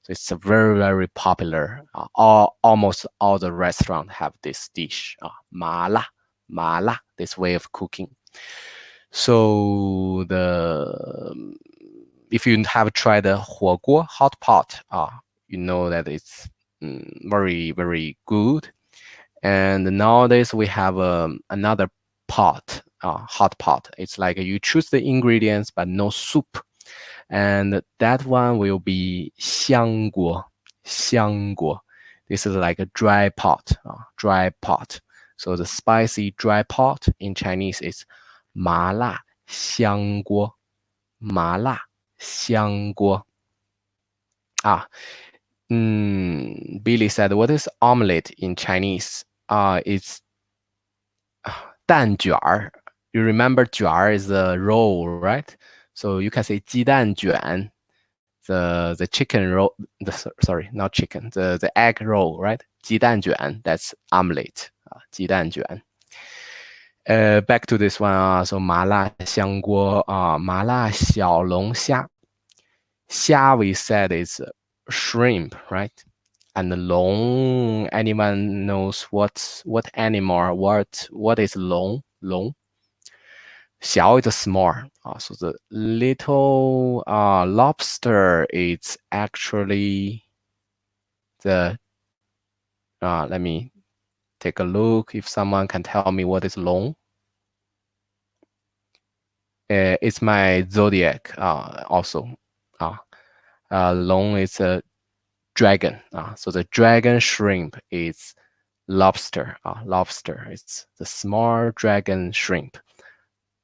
So it's a very popular. Almost all the restaurants have this dish, 麻辣, this way of cooking. So if you have tried the 火锅 hot pot, you know that it's very good. And nowadays we have another pot, hot pot. It's like you choose the ingredients but no soup, and that one will be 香锅. This is like a dry pot. So the spicy dry pot in Chinese is 麻辣香锅. Billy said, what is omelette in Chinese? It's 蛋卷儿. You remember 卷儿 is the roll, right? So you can say 鸡蛋卷. The chicken roll, sorry, not chicken, the egg roll, right? 鸡蛋卷, that's omelette. 鸡蛋卷。Back to this one 说麻辣香锅麻辣小龙虾。虾 we said is shrimp, right? And long, anyone knows what animal, what is long? Long. 小 is small. So the little lobster is actually the let me take a look if someone can tell me what is long. It's my zodiac also. Long is a dragon. So the dragon shrimp is lobster. Lobster. It's the small dragon shrimp.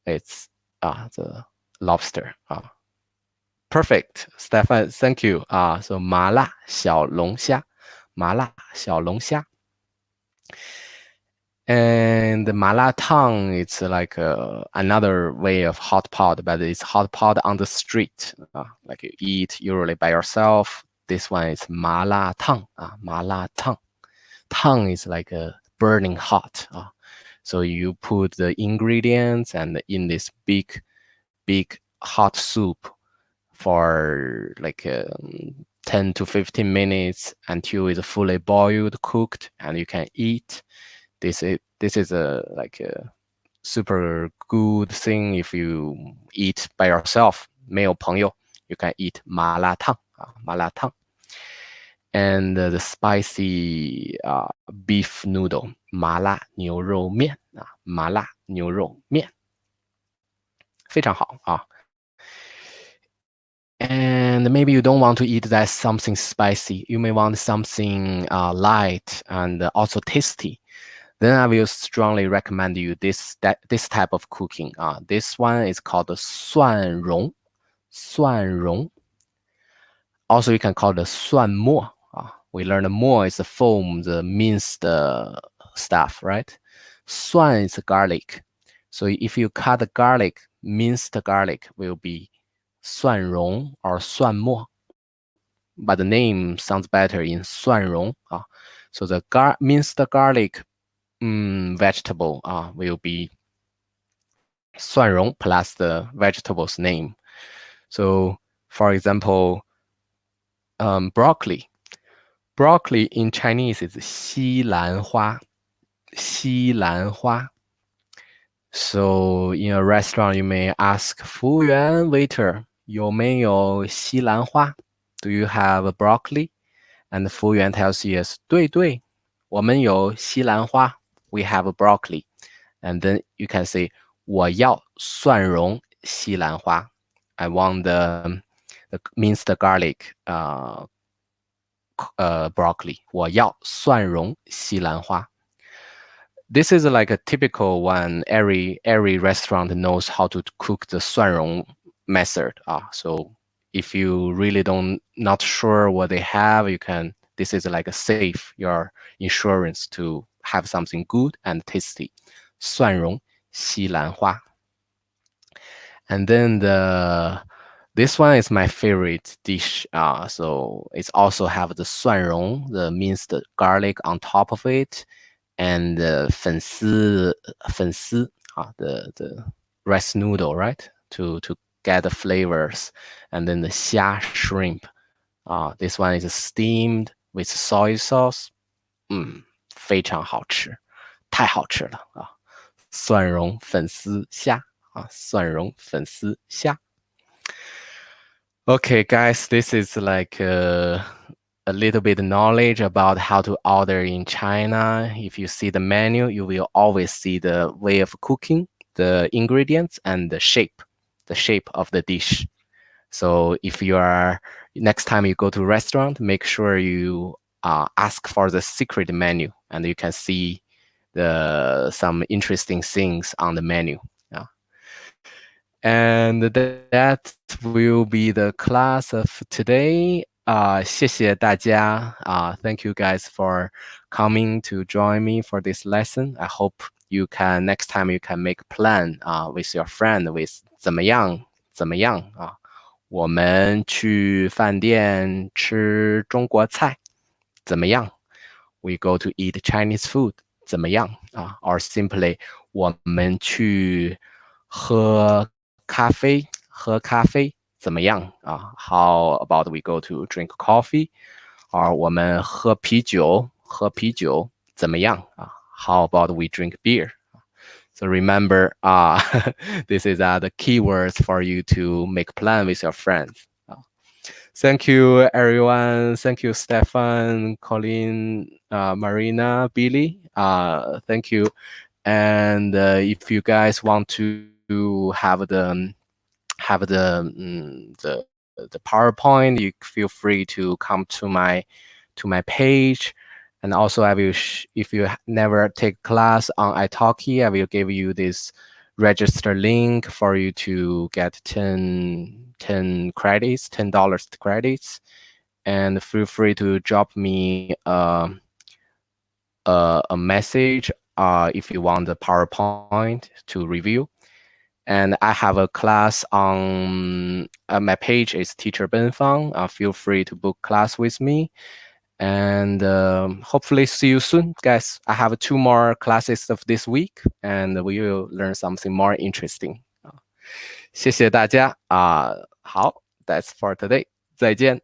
It's the lobster. Perfect, Stefan. Thank you. So 麻辣小龙虾，麻辣小龙虾。And the 麻辣烫, it's like another way of hot pot, but it's hot pot on the street. Like you eat usually by yourself. This one is 麻辣烫. 麻辣烫. Tang is like a burning hot. So you put the ingredients and in this big hot soup for like 10 to 15 minutes until it's fully boiled, cooked, and you can eat. This is like a super good thing if you eat by yourself. 没有朋友, you can eat 麻辣烫. 麻辣烫. And the spicy beef noodle, 麻辣牛肉面. 麻辣牛肉面. 非常好. And maybe you don't want to eat that something spicy. You may want something light and also tasty. Then I will strongly recommend you this type of cooking. This one is called 蒜蓉. 蒜蓉. Also, you can call it 蒜末. We learned more is the foam, the minced stuff, right? 蒜 is garlic. So if you cut the garlic, minced garlic will be 蒜蓉 or 蒜末. But the name sounds better in 蒜蓉. So the minced garlic vegetable will be 蒜蓉 plus the vegetable's name. So for example, broccoli. Broccoli in Chinese is 西兰花. 西兰花. So in a restaurant, you may ask 服务员 waiter, 有没有西兰花? Do you have a broccoli? And the 服务员 tells you yes. 对对，我们有西兰花. We have a broccoli. And then you can say 我要蒜蓉西兰花. I want the minced garlic broccoli. 我要蒜蓉西兰花. This is like a typical one. Every restaurant knows how to cook the 蒜蓉 method. So if you really not sure what they have, this is like a safe your insurance to have something good and tasty. 蒜蓉西兰花. And then this one is my favorite dish. So it's also have the 蒜蓉, the minced garlic on top of it, and粉丝, the rice noodle, right? To get the flavors. And then the 虾 shrimp. This one is steamed with soy sauce. 非常好吃，太好吃了蒜蓉粉丝虾蒜蓉粉丝虾。Okay, guys, this is like a little bit of knowledge about how to order in China. If you see the menu, you will always see the way of cooking, the ingredients, and the shape of the dish. So if you are, next time you go to a restaurant, make sure you ask for the secret menu, and you can see some interesting things on the menu. And that will be the class of today. 谢谢大家. Thank you guys for coming to join me for this lesson. I hope next time you can make a plan with your friend with 怎么样我们去饭店吃中国菜怎么样? We go to eat Chinese food 怎么样啊 or simply 我们去喝咖啡怎么样啊 how about we go to drink coffee or 我们喝啤酒怎么样啊 how about we drink beer. So remember, this is the keywords for you to make plan with your friends. Thank you, everyone. Thank you, Stefan, Colin, Marina, Billy. Thank you. And if you guys want to have the PowerPoint, you feel free to come to my page. And also, if you never take class on italki, I will give you this register link for you to get 10 credits, $10 credits. And feel free to drop me a message if you want the PowerPoint to review. And I have a class on my page is Teacher Ben Fang. Feel free to book class with me. And hopefully see you soon, guys. I have 2 more classes of this week, and we will learn something more interesting. 谢谢大家好 that's for today. 再见。